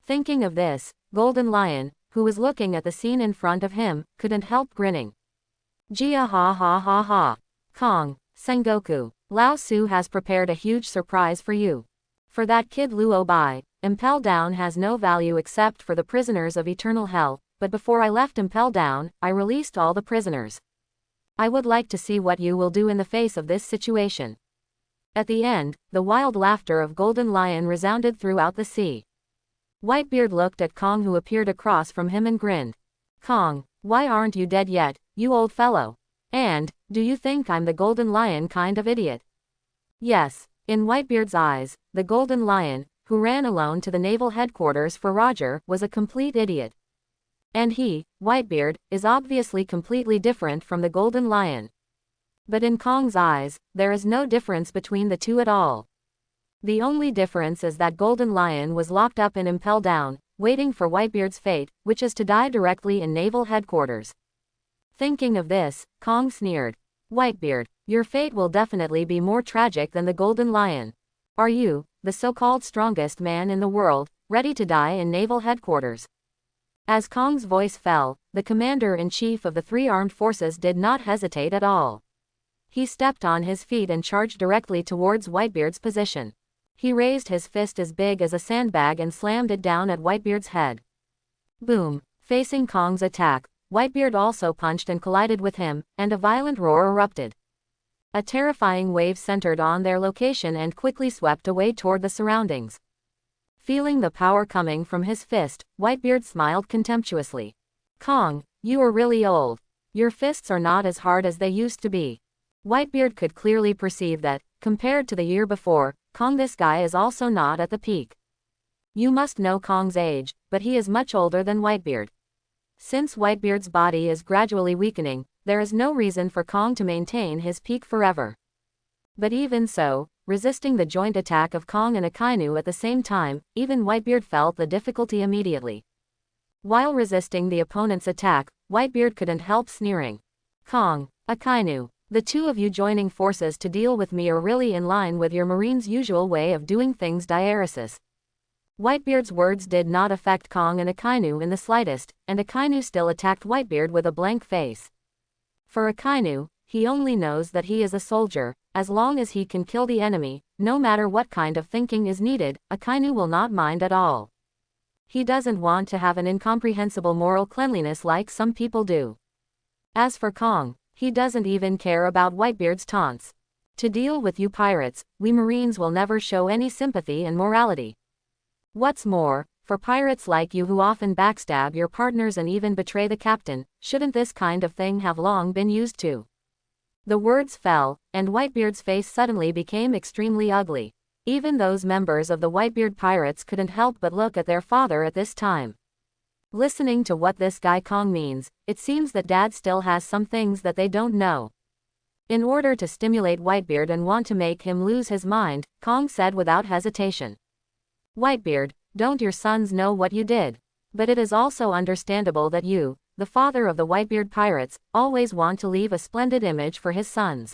Thinking of this, Golden Lion, who was looking at the scene in front of him, couldn't help grinning. Jia ha ha ha ha. Kong, Sengoku, Lao Su has prepared a huge surprise for you. For that kid Luobai, Impel Down has no value except for the prisoners of eternal hell, but before I left Impel Down, I released all the prisoners. I would like to see what you will do in the face of this situation. At the end, the wild laughter of Golden Lion resounded throughout the sea. Whitebeard looked at Kong, who appeared across from him, and grinned. "Kong, why aren't you dead yet, you old fellow? And, do you think I'm the Golden Lion kind of idiot?" Yes, in Whitebeard's eyes, the Golden Lion, who ran alone to the naval headquarters for Roger, was a complete idiot. And he, Whitebeard, is obviously completely different from the Golden Lion. But in Kong's eyes, there is no difference between the two at all. The only difference is that Golden Lion was locked up in Impel Down, waiting for Whitebeard's fate, which is to die directly in naval headquarters. Thinking of this, Kong sneered. Whitebeard, your fate will definitely be more tragic than the Golden Lion. Are you, the so-called strongest man in the world, ready to die in naval headquarters? As Kong's voice fell, the commander-in-chief of the three armed forces did not hesitate at all. He stepped on his feet and charged directly towards Whitebeard's position. He raised his fist as big as a sandbag and slammed it down at Whitebeard's head. Boom! Facing Kong's attack, Whitebeard also punched and collided with him, and a violent roar erupted. A terrifying wave centered on their location and quickly swept away toward the surroundings. Feeling the power coming from his fist, Whitebeard smiled contemptuously. Kong, you are really old. Your fists are not as hard as they used to be. Whitebeard could clearly perceive that, compared to the year before, Kong, this guy is also not at the peak. You must know Kong's age, but he is much older than Whitebeard. Since Whitebeard's body is gradually weakening, there is no reason for Kong to maintain his peak forever. But even so, resisting the joint attack of Kong and Akainu at the same time, even Whitebeard felt the difficulty immediately. While resisting the opponent's attack, Whitebeard couldn't help sneering. Kong, Akainu, the two of you joining forces to deal with me are really in line with your Marine's usual way of doing things, diaresis. Whitebeard's words did not affect Kong and Akainu in the slightest, and Akainu still attacked Whitebeard with a blank face. For Akainu, he only knows that he is a soldier. As long as he can kill the enemy, no matter what kind of thinking is needed, Akainu will not mind at all. He doesn't want to have an incomprehensible moral cleanliness like some people do. As for Kong, he doesn't even care about Whitebeard's taunts. To deal with you pirates, we Marines will never show any sympathy and morality. What's more, for pirates like you who often backstab your partners and even betray the captain, shouldn't this kind of thing have long been used to? The words fell, and Whitebeard's face suddenly became extremely ugly. Even those members of the Whitebeard pirates couldn't help but look at their father at this time. Listening to what this guy Kong means, it seems that Dad still has some things that they don't know. In order to stimulate Whitebeard and want to make him lose his mind, Kong said without hesitation. Whitebeard, don't your sons know what you did? But it is also understandable that you, the father of the Whitebeard pirates, always want to leave a splendid image for his sons.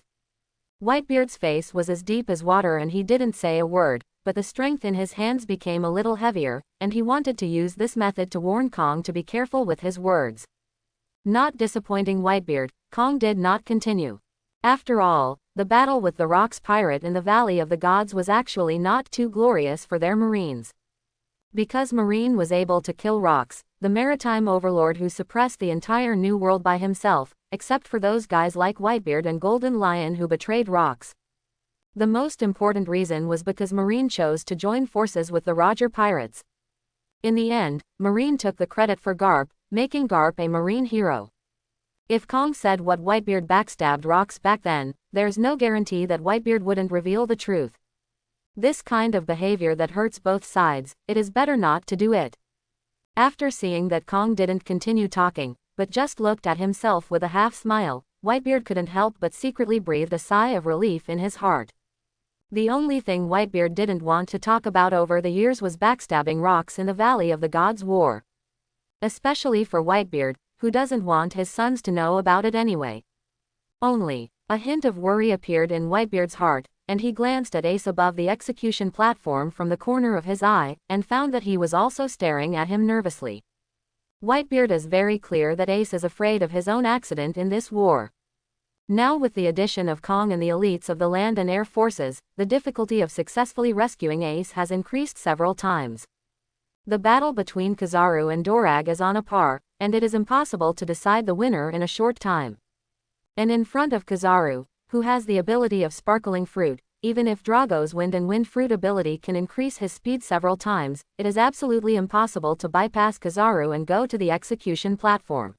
Whitebeard's face was as deep as water and he didn't say a word, but the strength in his hands became a little heavier, and he wanted to use this method to warn Kong to be careful with his words. Not disappointing Whitebeard, Kong did not continue. After all, the battle with the Rocks pirate in the Valley of the Gods was actually not too glorious for their Marines. Because Marine was able to kill Rocks, the maritime overlord who suppressed the entire New World by himself, except for those guys like Whitebeard and Golden Lion who betrayed Rocks. The most important reason was because Marine chose to join forces with the Roger pirates. In the end, Marine took the credit for Garp, making Garp a Marine hero. If Kong said what Whitebeard backstabbed Rocks back then, there's no guarantee that Whitebeard wouldn't reveal the truth. This kind of behavior that hurts both sides, it is better not to do it. After seeing that Kong didn't continue talking, but just looked at himself with a half smile, Whitebeard couldn't help but secretly breathe a sigh of relief in his heart. The only thing Whitebeard didn't want to talk about over the years was backstabbing Rocks in the Valley of the Gods War. Especially for Whitebeard, who doesn't want his sons to know about it anyway. Only, a hint of worry appeared in Whitebeard's heart, and he glanced at Ace above the execution platform from the corner of his eye, and found that he was also staring at him nervously. Whitebeard is very clear that Ace is afraid of his own accident in this war. Now with the addition of Kong and the elites of the land and air forces, the difficulty of successfully rescuing Ace has increased several times. The battle between Kizaru and Dorag is on a par, and it is impossible to decide the winner in a short time. And in front of Kizaru, who has the ability of sparkling fruit, even if Drago's wind and wind fruit ability can increase his speed several times, it is absolutely impossible to bypass Kizaru and go to the execution platform.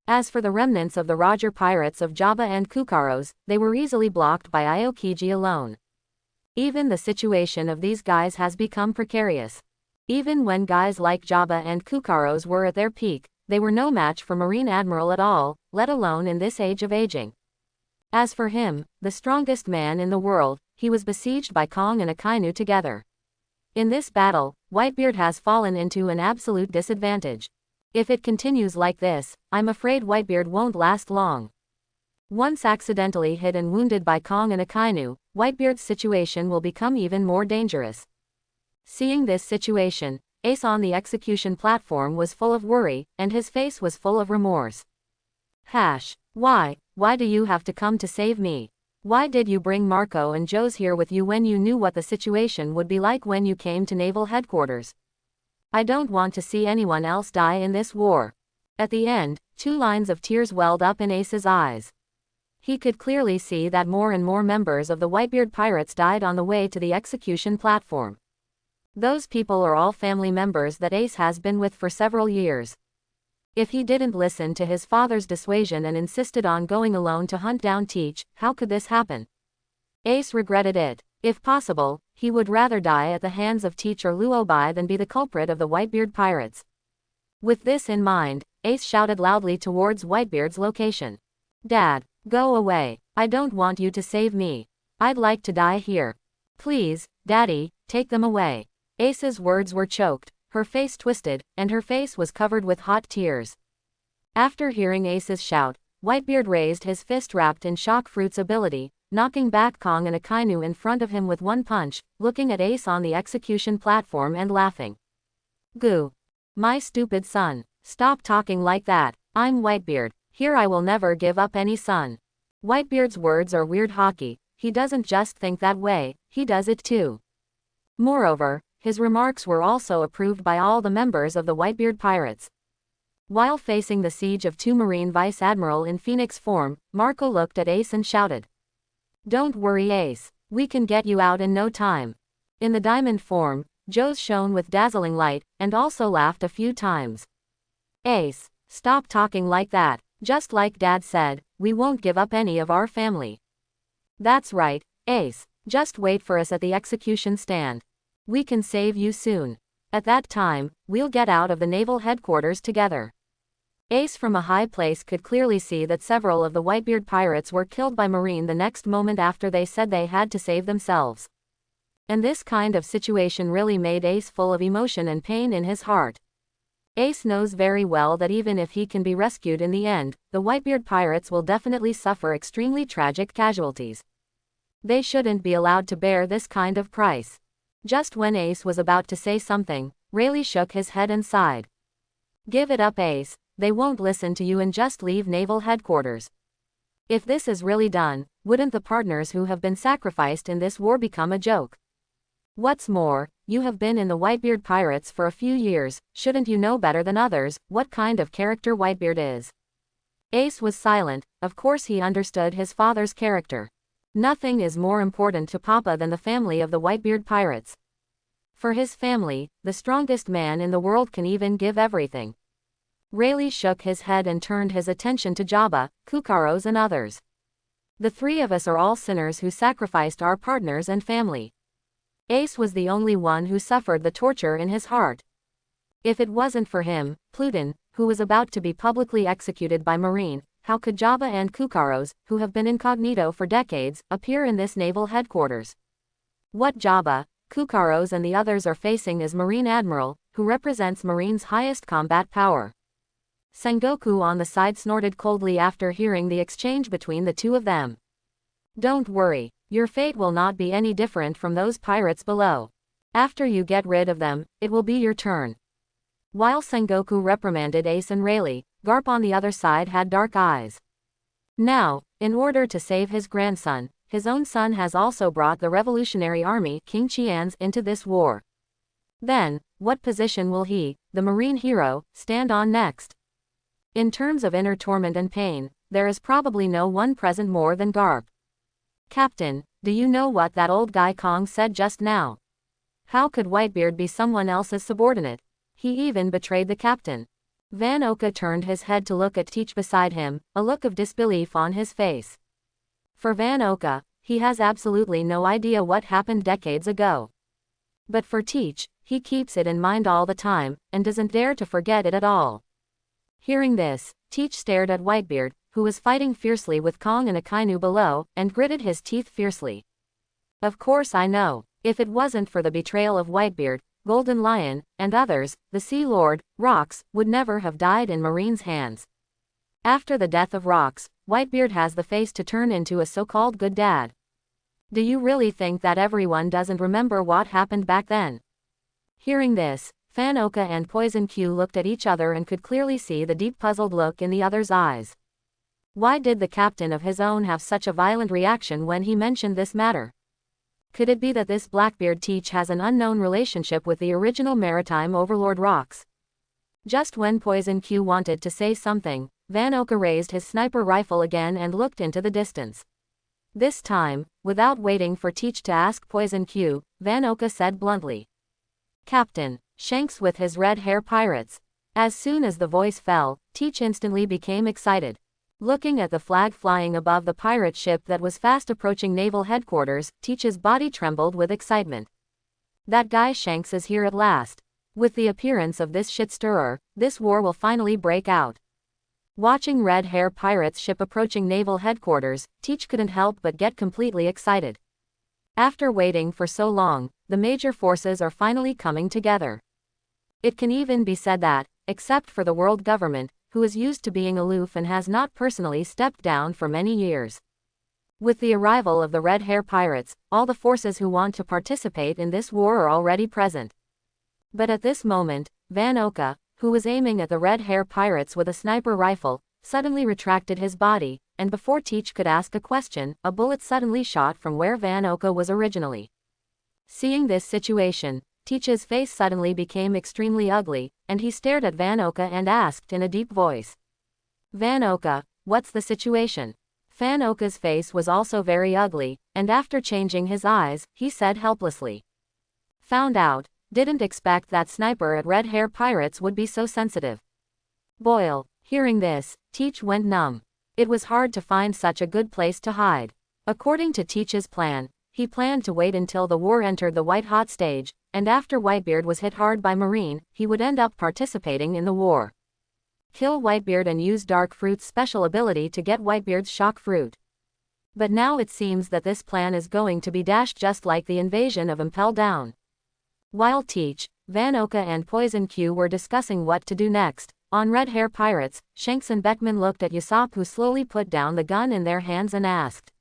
As for the remnants of the Roger pirates of Jabba and Kukaros, they were easily blocked by Aokiji alone. Even the situation of these guys has become precarious. Even when guys like Jabba and Kukaros were at their peak, they were no match for Marine Admiral at all, let alone in this age of aging. As for him, the strongest man in the world, he was besieged by Kong and Akainu together. In this battle, Whitebeard has fallen into an absolute disadvantage. If it continues like this, I'm afraid Whitebeard won't last long. Once accidentally hit and wounded by Kong and Akainu, Whitebeard's situation will become even more dangerous. Seeing this situation, Ace on the execution platform was full of worry, and his face was full of remorse. Why do you have to come to save me? Why did you bring Marco and Joes here with you when you knew what the situation would be like when you came to Naval Headquarters? I don't want to see anyone else die in this war. At the end, 2 lines of tears welled up in Ace's eyes. He could clearly see that more and more members of the Whitebeard pirates died on the way to the execution platform. Those people are all family members that Ace has been with for several years. If he didn't listen to his father's dissuasion and insisted on going alone to hunt down Teach, how could this happen? Ace regretted it. If possible, he would rather die at the hands of Teach or Luobai than be the culprit of the Whitebeard pirates. With this in mind, Ace shouted loudly towards Whitebeard's location. Dad, go away. I don't want you to save me. I'd like to die here. Please, Daddy, take them away. Ace's words were choked, her face twisted, and her face was covered with hot tears. After hearing Ace's shout, Whitebeard raised his fist wrapped in Shock Fruit's ability, knocking back Kong and Akainu in front of him with one punch, looking at Ace on the execution platform and laughing. Goo. My stupid son. Stop talking like that. I'm Whitebeard. Here I will never give up any son. Whitebeard's words are weird hockey. He doesn't just think that way, he does it too. Moreover, his remarks were also approved by all the members of the Whitebeard pirates. While facing the siege of 2 Marine Vice Admiral in Phoenix form, Marco looked at Ace and shouted. Don't worry Ace, we can get you out in no time. In the diamond form, Joes shone with dazzling light, and also laughed a few times. Ace, stop talking like that, just like Dad said, we won't give up any of our family. That's right, Ace, just wait for us at the execution stand. We can save you soon. At that time, we'll get out of the naval headquarters together. Ace from a high place could clearly see that several of the Whitebeard pirates were killed by Marine the next moment after they said they had to save themselves. And this kind of situation really made Ace full of emotion and pain in his heart. Ace knows very well that even if he can be rescued in the end, the Whitebeard pirates will definitely suffer extremely tragic casualties. They shouldn't be allowed to bear this kind of price. Just when Ace was about to say something, Rayleigh shook his head and sighed. Give it up Ace, they won't listen to you and just leave naval headquarters. If this is really done, wouldn't the partners who have been sacrificed in this war become a joke? What's more, you have been in the Whitebeard pirates for a few years, shouldn't you know better than others what kind of character Whitebeard is? Ace was silent, of course he understood his father's character. Nothing is more important to Papa than the family of the Whitebeard pirates. For his family, the strongest man in the world can even give everything. Rayleigh shook his head and turned his attention to Jabba, Kukaros and others. The 3 of us are all sinners who sacrificed our partners and family. Ace was the only one who suffered the torture in his heart. If it wasn't for him, Pluton, who was about to be publicly executed by Marine, how could Jabba and Kukaros, who have been incognito for decades, appear in this naval headquarters? What Jabba, Kukaros and the others are facing is Marine Admiral, who represents Marine's highest combat power. Sengoku on the side snorted coldly after hearing the exchange between the 2 of them. Don't worry, your fate will not be any different from those pirates below. After you get rid of them, it will be your turn. While Sengoku reprimanded Ace and Rayleigh, Garp on the other side had dark eyes. Now, in order to save his grandson, his own son has also brought the Revolutionary Army King Qian's into this war. Then, what position will he, the Marine hero, stand on next? In terms of inner torment and pain, there is probably no one present more than Garp. Captain, do you know what that old guy Kong said just now? How could Whitebeard be someone else's subordinate? He even betrayed the captain. Van Oka turned his head to look at Teach beside him, a look of disbelief on his face. For Van Oka, he has absolutely no idea what happened decades ago. But for Teach, he keeps it in mind all the time, and doesn't dare to forget it at all. Hearing this, Teach stared at Whitebeard, who was fighting fiercely with Kong and Akainu below, and gritted his teeth fiercely. Of course I know. If it wasn't for the betrayal of Whitebeard, Golden Lion, and others, the Sea Lord, Rox, would never have died in Marine's hands. After the death of Rox, Whitebeard has the face to turn into a so-called good dad. Do you really think that everyone doesn't remember what happened back then? Hearing this, Fan Oka and Poison Q looked at each other and could clearly see the deep puzzled look in the other's eyes. Why did the captain of his own have such a violent reaction when he mentioned this matter? Could it be that this Blackbeard Teach has an unknown relationship with the original maritime overlord Rox? Just when Poison Q wanted to say something, Van Oka raised his sniper rifle again and looked into the distance. This time, without waiting for Teach to ask Poison Q, Van Oka said bluntly, "Captain, Shanks with his red hair pirates." As soon as the voice fell, Teach instantly became excited. Looking at the flag flying above the pirate ship that was fast approaching naval headquarters, Teach's body trembled with excitement. That guy Shanks is here at last. With the appearance of this shit-stirrer, this war will finally break out. Watching red hair pirates ship approaching naval headquarters, Teach couldn't help but get completely excited. After waiting for so long, the major forces are finally coming together. It can even be said that, except for the world government, who is used to being aloof and has not personally stepped down for many years. With the arrival of the red hair pirates, all the forces who want to participate in this war are already present. But at this moment, Van Oka, who was aiming at the red hair pirates with a sniper rifle, suddenly retracted his body, and before Teach could ask a question, a bullet suddenly shot from where Van Oka was originally. Seeing this situation, Teach's face suddenly became extremely ugly, and he stared at Van Oka and asked in a deep voice, "Van Oka, what's the situation?" Van Oka's face was also very ugly, and after changing his eyes, he said helplessly, "Found out, didn't expect that sniper at Red Hair Pirates would be so sensitive." Boil. Hearing this, Teach went numb. It was hard to find such a good place to hide. According to Teach's plan, he planned to wait until the war entered the white-hot stage, and after Whitebeard was hit hard by Marine, he would end up participating in the war. Kill Whitebeard and use Dark Fruit's special ability to get Whitebeard's shock fruit. But now it seems that this plan is going to be dashed just like the invasion of Impel down. While Teach, Van Oka and Poison Q were discussing what to do next, on Red Hair Pirates, Shanks and Beckman looked at Usopp, who slowly put down the gun in their hands and asked,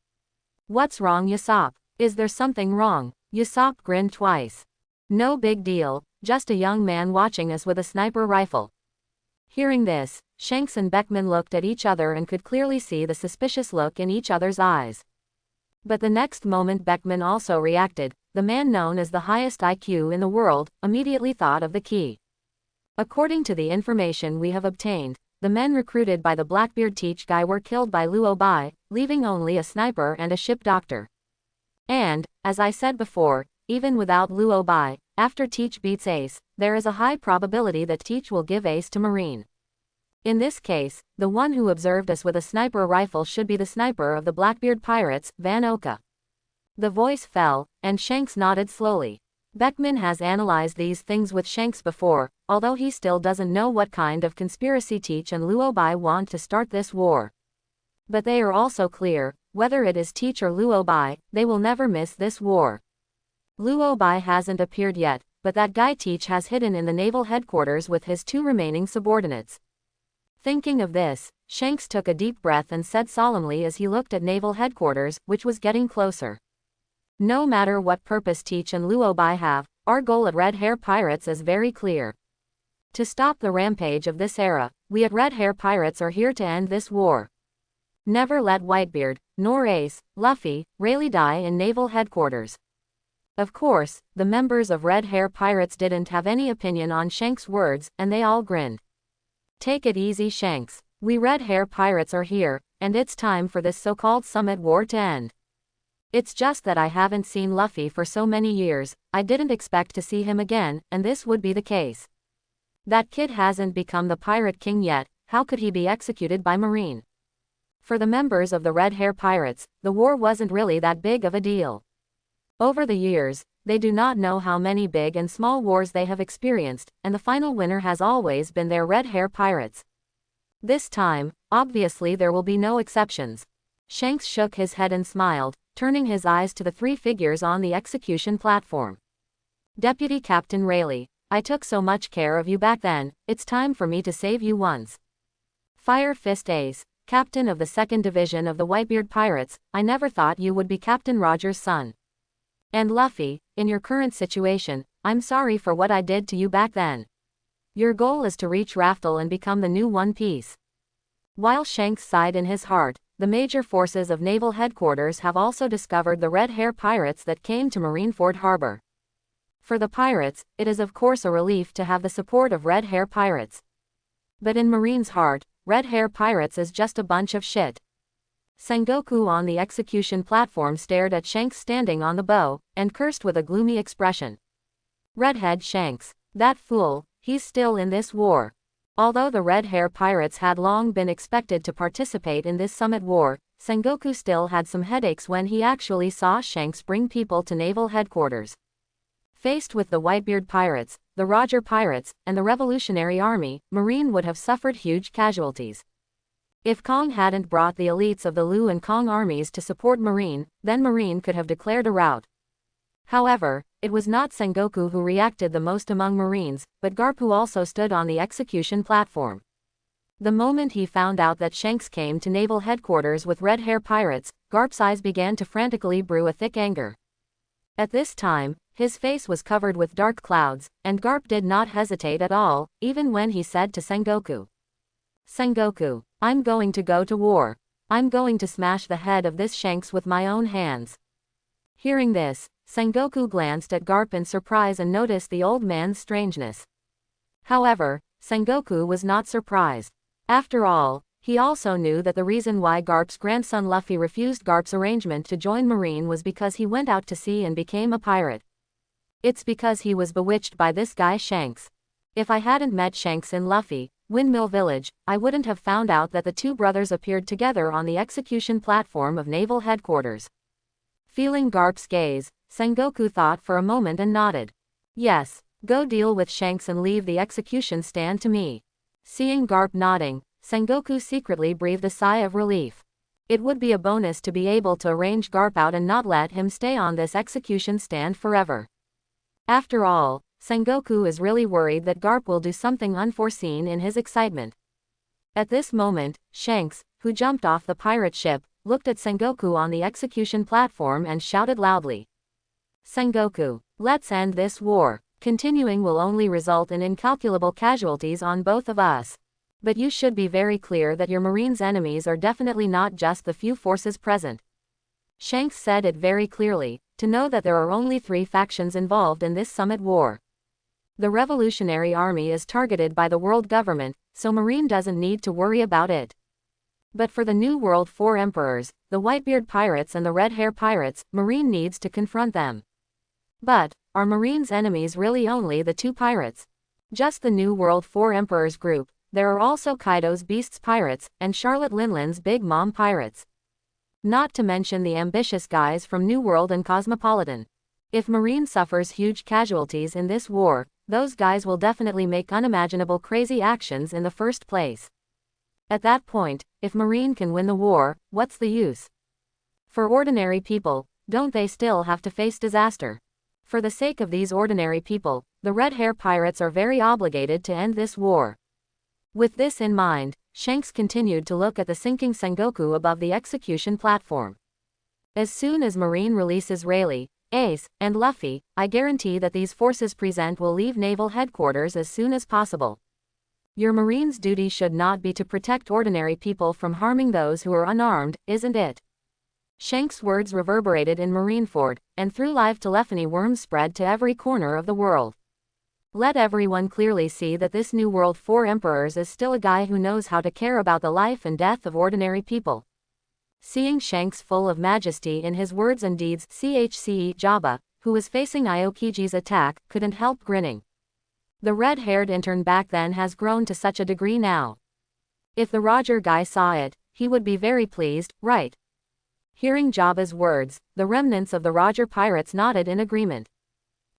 "What's wrong, Usopp? Is there something wrong?" Usopp grinned twice. "No big deal, just a young man watching us with a sniper rifle." Hearing this, Shanks and Beckman looked at each other and could clearly see the suspicious look in each other's eyes. But the next moment Beckman also reacted. The man known as the highest IQ in the world immediately thought of the key. According to the information we have obtained, the men recruited by the Blackbeard Teach guy were killed by Luo Bai, leaving only a sniper and a ship doctor. And, as I said before, even without Luo Bai, after Teach beats Ace, there is a high probability that Teach will give Ace to Marine. In this case, the one who observed us with a sniper rifle should be the sniper of the Blackbeard Pirates, Van Oka. The voice fell, and Shanks nodded slowly. Beckman has analyzed these things with Shanks before, although he still doesn't know what kind of conspiracy Teach and Luo Bai want to start this war. But they are also clear, whether it is Teach or Luo Bai, they will never miss this war. Luo Bai hasn't appeared yet, but that guy Teach has hidden in the naval headquarters with his two remaining subordinates. Thinking of this, Shanks took a deep breath and said solemnly as he looked at naval headquarters, which was getting closer. "No matter what purpose Teach and Luo Bai have, our goal at Red Hair Pirates is very clear. To stop the rampage of this era, we at Red Hair Pirates are here to end this war. Never let Whitebeard, nor Ace, Luffy, Rayleigh die in naval headquarters." Of course, the members of Red Hair Pirates didn't have any opinion on Shanks' words, and they all grinned. "Take it easy, Shanks. We Red Hair Pirates are here, and it's time for this so-called Summit War to end. It's just that I haven't seen Luffy for so many years, I didn't expect to see him again, and this would be the case. That kid hasn't become the Pirate King yet, how could he be executed by Marine?" For the members of the Red Hair Pirates, the war wasn't really that big of a deal. Over the years, they do not know how many big and small wars they have experienced, and the final winner has always been their Red Hair Pirates. This time, obviously there will be no exceptions. Shanks shook his head and smiled, turning his eyes to the three figures on the execution platform. Deputy Captain Rayleigh, I took so much care of you back then, it's time for me to save you once. Fire Fist Ace, Captain of the 2nd Division of the Whitebeard Pirates, I never thought you would be Captain Roger's son. And Luffy, in your current situation, I'm sorry for what I did to you back then. Your goal is to reach Raftel and become the new One Piece. While Shanks sighed in his heart, the major forces of Naval Headquarters have also discovered the Red Hair pirates that came to Marineford Harbor. For the pirates, it is of course a relief to have the support of Red Hair pirates. But in Marine's heart, Red Hair pirates is just a bunch of shit. Sengoku on the execution platform stared at Shanks standing on the bow, and cursed with a gloomy expression. Redhead Shanks, that fool, he's still in this war. Although the Red Hair pirates had long been expected to participate in this Summit War, Sengoku still had some headaches when he actually saw Shanks bring people to Naval Headquarters. Faced with the Whitebeard pirates, the Roger pirates, and the Revolutionary Army, Marine would have suffered huge casualties. If Kong hadn't brought the elites of the Lu and Kong armies to support Marine, then Marine could have declared a rout. However, it was not Sengoku who reacted the most among Marines, but Garp who also stood on the execution platform. The moment he found out that Shanks came to Naval Headquarters with Red Hair pirates, Garp's eyes began to frantically brew a thick anger. At this time, his face was covered with dark clouds, and Garp did not hesitate at all, even when he said to Sengoku, Sengoku, I'm going to go to war. I'm going to smash the head of this Shanks with my own hands. Hearing this, Sengoku glanced at Garp in surprise and noticed the old man's strangeness. However, Sengoku was not surprised. After all, he also knew that the reason why Garp's grandson Luffy refused Garp's arrangement to join Marine was because he went out to sea and became a pirate. It's because he was bewitched by this guy Shanks. If I hadn't met Shanks in Luffy, Windmill Village, I wouldn't have found out that the two brothers appeared together on the execution platform of Naval Headquarters. Feeling Garp's gaze, Sengoku thought for a moment and nodded. Yes, go deal with Shanks and leave the execution stand to me. Seeing Garp nodding, Sengoku secretly breathed a sigh of relief. It would be a bonus to be able to arrange Garp out and not let him stay on this execution stand forever. After all, Sengoku is really worried that Garp will do something unforeseen in his excitement. At this moment, Shanks, who jumped off the pirate ship, looked at Sengoku on the execution platform and shouted loudly. Sengoku, let's end this war. Continuing will only result in incalculable casualties on both of us. But you should be very clear that your Marine's enemies are definitely not just the few forces present. Shanks said it very clearly, to know that there are only 3 factions involved in this Summit War. The Revolutionary Army is targeted by the world government, so Marine doesn't need to worry about it. But for the New World 4 Emperors, the Whitebeard Pirates and the Red Hair Pirates, Marine needs to confront them. But, are Marine's enemies really only the 2 pirates? Just the New World 4 Emperors group, there are also Kaido's Beasts Pirates, and Charlotte Linland's Big Mom Pirates. Not to mention the ambitious guys from New World and Cosmopolitan. If Marine suffers huge casualties in this war, those guys will definitely make unimaginable crazy actions in the first place. At that point, if Marine can win the war, what's the use? For ordinary people, don't they still have to face disaster? For the sake of these ordinary people, the Red Hair Pirates are very obligated to end this war. With this in mind, Shanks continued to look at the sinking Sengoku above the execution platform. As soon as Marine releases Rayleigh, Ace, and Luffy, I guarantee that these forces present will leave Naval Headquarters as soon as possible. Your Marine's duty should not be to protect ordinary people from harming those who are unarmed, isn't it? Shanks' words reverberated in Marineford, and through live telephony worms spread to every corner of the world. Let everyone clearly see that this New World 4 Emperors is still a guy who knows how to care about the life and death of ordinary people. Seeing Shanks full of majesty in his words and deeds, CHCE Jabba, who was facing Aokiji's attack, couldn't help grinning. The red-haired intern back then has grown to such a degree now. If the Roger guy saw it, he would be very pleased, right? Hearing Jabba's words, the remnants of the Roger pirates nodded in agreement.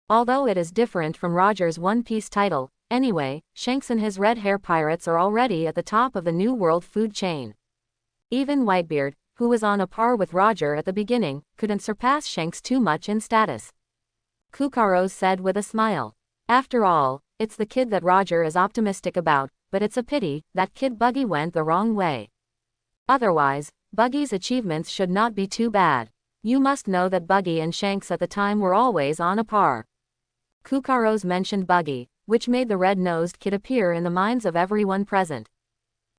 Although it is different from Roger's One Piece title, Anyway, Shanks and his red hair pirates are already at the top of the New World food chain. Even Whitebeard, who was on a par with Roger at the beginning, couldn't surpass Shanks too much in status. Kukaros said with a smile. After all, it's the kid that Roger is optimistic about, but it's a pity that kid Buggy went the wrong way. Otherwise, Buggy's achievements should not be too bad. You must know that Buggy and Shanks at the time were always on a par. Kukaros mentioned Buggy, which made the red-nosed kid appear in the minds of everyone present.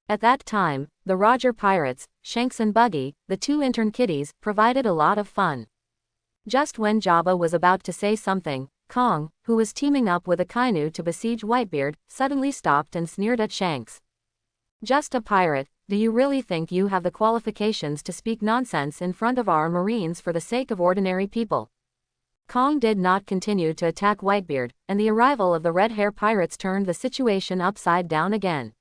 At that time, the Roger pirates, Shanks and Buggy, the two intern kiddies, provided a lot of fun. Just when Jabba was about to say something, Kong, who was teaming up with Akainu to besiege Whitebeard, suddenly stopped and sneered at Shanks. Just a pirate, do you really think you have the qualifications to speak nonsense in front of our Marines for the sake of ordinary people? Kong did not continue to attack Whitebeard, and the arrival of the red hair pirates turned the situation upside down again.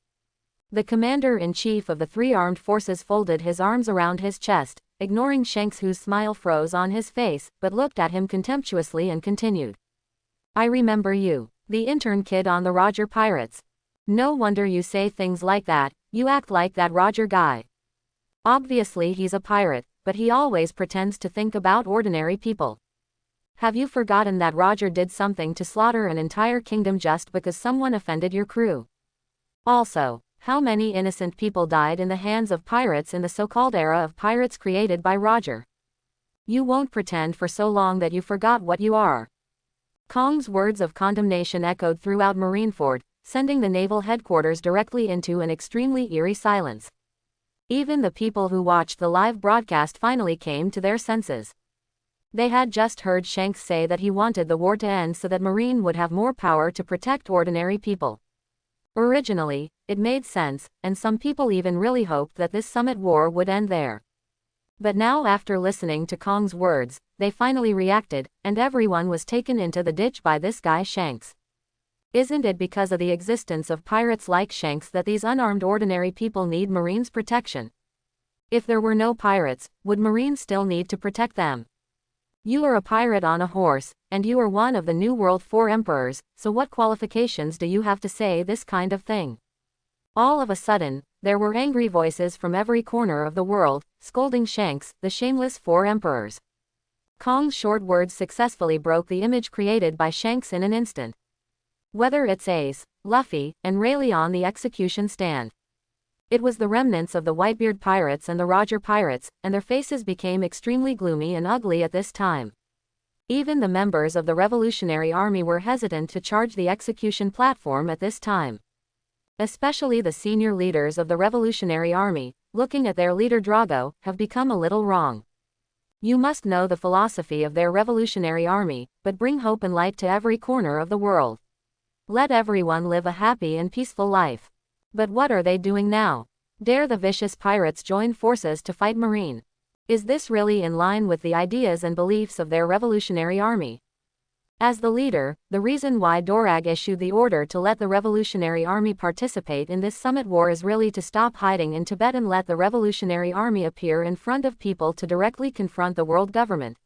The commander-in-chief of the three armed forces folded his arms around his chest, ignoring Shanks, whose smile froze on his face, but looked at him contemptuously and continued. I remember you, the intern kid on the Roger pirates. No wonder you say things like that, you act like that Roger guy. Obviously he's a pirate, but he always pretends to think about ordinary people. Have you forgotten that Roger did something to slaughter an entire kingdom just because someone offended your crew? Also, how many innocent people died in the hands of pirates in the so-called era of pirates created by Roger? You won't pretend for so long that you forgot what you are. Kong's words of condemnation echoed throughout Marineford, sending the naval headquarters directly into an extremely eerie silence. Even the people who watched the live broadcast finally came to their senses. They had just heard Shanks say that he wanted the war to end so that Marine would have more power to protect ordinary people. Originally, it made sense, and some people even really hoped that this Summit War would end there. But now, after listening to Kong's words, they finally reacted, and everyone was taken into the ditch by this guy Shanks. Isn't it because of the existence of pirates like Shanks that these unarmed ordinary people need Marines' protection? If there were no pirates, would Marines still need to protect them? You are a pirate on a horse, and you are one of the New World 4 emperors, so what qualifications do you have to say this kind of thing? All of a sudden, there were angry voices from every corner of the world, scolding Shanks, the shameless 4 emperors. Kong's short words successfully broke the image created by Shanks in an instant. Whether it's Ace, Luffy, and Rayleigh on the execution stand. It was the remnants of the Whitebeard pirates and the Roger pirates, and their faces became extremely gloomy and ugly at this time. Even the members of the Revolutionary Army were hesitant to charge the execution platform at this time. Especially the senior leaders of the Revolutionary Army, looking at their leader Drago, have become a little wrong. You must know the philosophy of their Revolutionary Army, but bring hope and light to every corner of the world. Let everyone live a happy and peaceful life. But what are they doing now? Dare the vicious pirates join forces to fight Marine? Is this really in line with the ideas and beliefs of their Revolutionary Army? As the leader, the reason why Dorag issued the order to let the Revolutionary Army participate in this Summit War is really to stop hiding in Tibet and let the Revolutionary Army appear in front of people to directly confront the world government.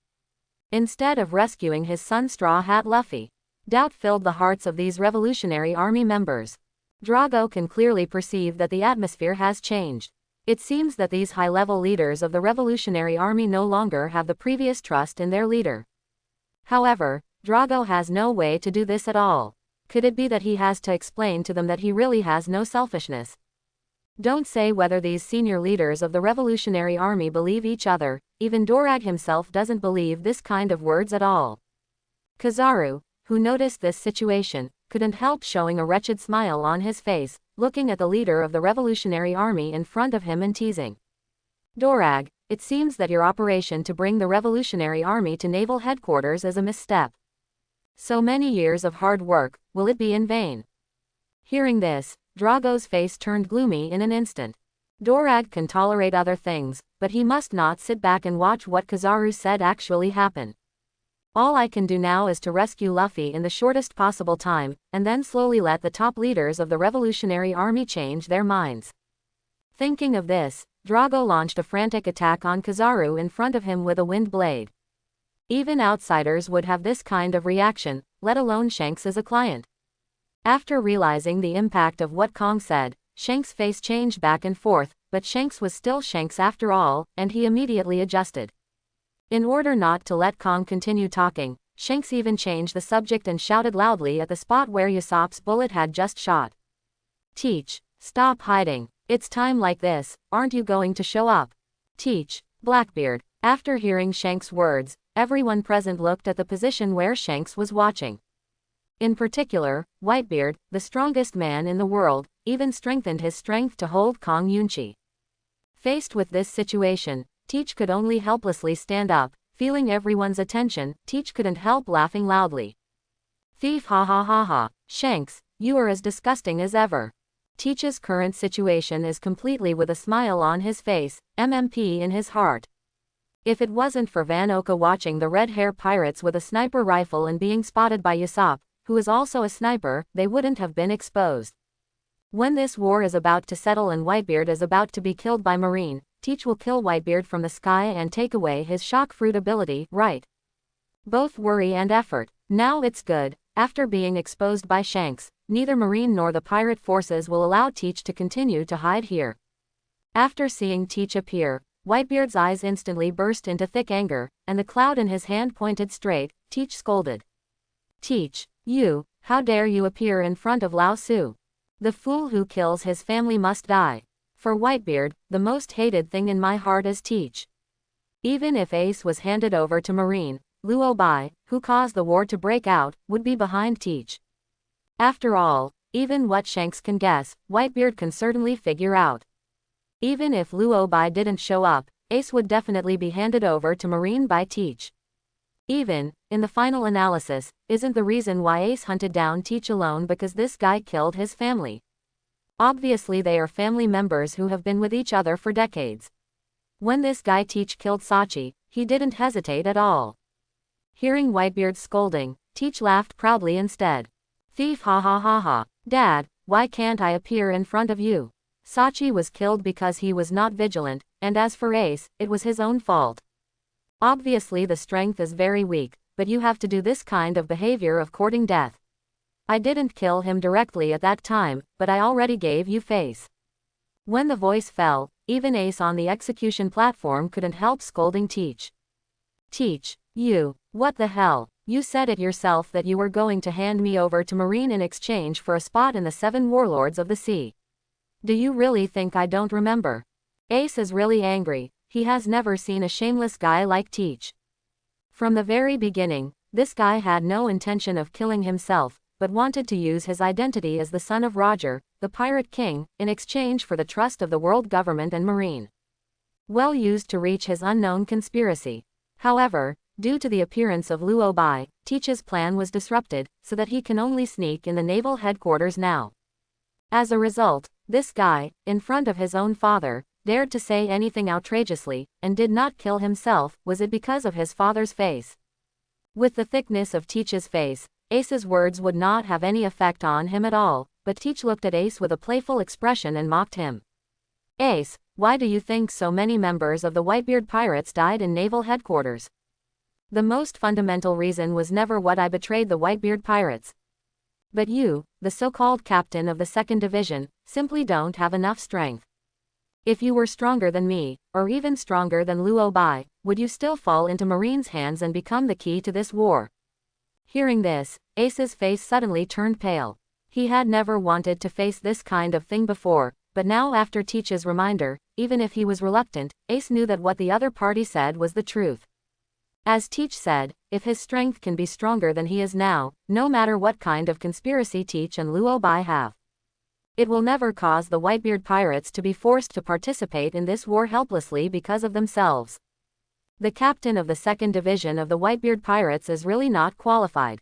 Instead of rescuing his son Straw Hat Luffy. Doubt filled the hearts of these Revolutionary Army members. Drago can clearly perceive that the atmosphere has changed. It seems that these high-level leaders of the Revolutionary Army no longer have the previous trust in their leader. However, Drago has no way to do this at all. Could it be that he has to explain to them that he really has no selfishness? Don't say whether these senior leaders of the Revolutionary Army believe each other, even Dorag himself doesn't believe this kind of words at all. Kizaru, who noticed this situation, couldn't help showing a wretched smile on his face, looking at the leader of the Revolutionary Army in front of him and teasing. Dorag, it seems that your operation to bring the Revolutionary Army to naval headquarters is a misstep. So many years of hard work, will it be in vain? Hearing this, Drago's face turned gloomy in an instant. Dorag can tolerate other things, but he must not sit back and watch what Kizaru said actually happen. All I can do now is to rescue Luffy in the shortest possible time, and then slowly let the top leaders of the Revolutionary Army change their minds. Thinking of this, Drago launched a frantic attack on Kizaru in front of him with a wind blade. Even outsiders would have this kind of reaction, let alone Shanks as a client. After realizing the impact of what Kong said, Shanks' face changed back and forth, but Shanks was still Shanks after all, and he immediately adjusted. In order not to let Kong continue talking, Shanks even changed the subject and shouted loudly at the spot where Usopp's bullet had just shot. Teach, stop hiding. It's time like this, aren't you going to show up? Teach, Blackbeard. After hearing Shanks' words, everyone present looked at the position where Shanks was watching. In particular, Whitebeard, the strongest man in the world, even strengthened his strength to hold Kong Yunchi. Faced with this situation, Teach could only helplessly stand up. Feeling everyone's attention, Teach couldn't help laughing loudly. Thief, ha ha ha ha. Shanks, you are as disgusting as ever. Teach's current situation is completely with a smile on his face, MMP in his heart. If it wasn't for Van Oka watching the red hair pirates with a sniper rifle and being spotted by Usopp, who is also a sniper, they wouldn't have been exposed. When this war is about to settle and Whitebeard is about to be killed by Marine, Teach will kill Whitebeard from the sky and take away his shock fruit ability, right? Both worry and effort. Now it's good. After being exposed by Shanks, neither Marine nor the pirate forces will allow Teach to continue to hide here. After seeing Teach appear, Whitebeard's eyes instantly burst into thick anger, and the cloud in his hand pointed straight. Teach scolded. Teach, you, how dare you appear in front of Lao Su? The fool who kills his family must die. For Whitebeard, the most hated thing in my heart is Teach. Even if Ace was handed over to Marine, Luo Bai, who caused the war to break out, would be behind Teach. After all, even what Shanks can guess, Whitebeard can certainly figure out. Even if Luo Bai didn't show up, Ace would definitely be handed over to Marine by Teach. Even, in the final analysis, isn't the reason why Ace hunted down Teach alone because this guy killed his family. Obviously they are family members who have been with each other for decades. When this guy Teach killed Sachi, he didn't hesitate at all. Hearing Whitebeard's scolding, Teach laughed proudly instead. Thief, ha ha ha ha. Dad, why can't I appear in front of you? Sachi was killed because he was not vigilant, and as for Ace, it was his own fault. Obviously the strength is very weak, but you have to do this kind of behavior of courting death. I didn't kill him directly at that time, but I already gave you face. When the voice fell, even Ace on the execution platform couldn't help scolding Teach. Teach, you, what the hell? You said it yourself that you were going to hand me over to Marine in exchange for a spot in the 7 Warlords of the Sea. Do you really think I don't remember? Ace is really angry. He has never seen a shameless guy like Teach. From the very beginning, this guy had no intention of killing himself, but wanted to use his identity as the son of Roger, the Pirate King, in exchange for the trust of the world government and Marine. Well used to reach his unknown conspiracy. However, due to the appearance of Luo Bai, Teach's plan was disrupted, so that he can only sneak in the naval headquarters now. As a result, this guy, in front of his own father, dared to say anything outrageously, and did not kill himself. Was it because of his father's face? With the thickness of Teach's face, Ace's words would not have any effect on him at all, but Teach looked at Ace with a playful expression and mocked him. Ace, why do you think so many members of the Whitebeard Pirates died in naval headquarters? The most fundamental reason was never what I betrayed the Whitebeard Pirates. But you, the so-called captain of the 2nd Division, simply don't have enough strength. If you were stronger than me, or even stronger than Luo Bai, would you still fall into Marine's hands and become the key to this war? Hearing this, Ace's face suddenly turned pale. He had never wanted to face this kind of thing before, but now after Teach's reminder, even if he was reluctant, Ace knew that what the other party said was the truth. As Teach said, if his strength can be stronger than he is now, no matter what kind of conspiracy Teach and Luo Bai have, it will never cause the Whitebeard Pirates to be forced to participate in this war helplessly because of themselves. The captain of the 2nd Division of the Whitebeard Pirates is really not qualified.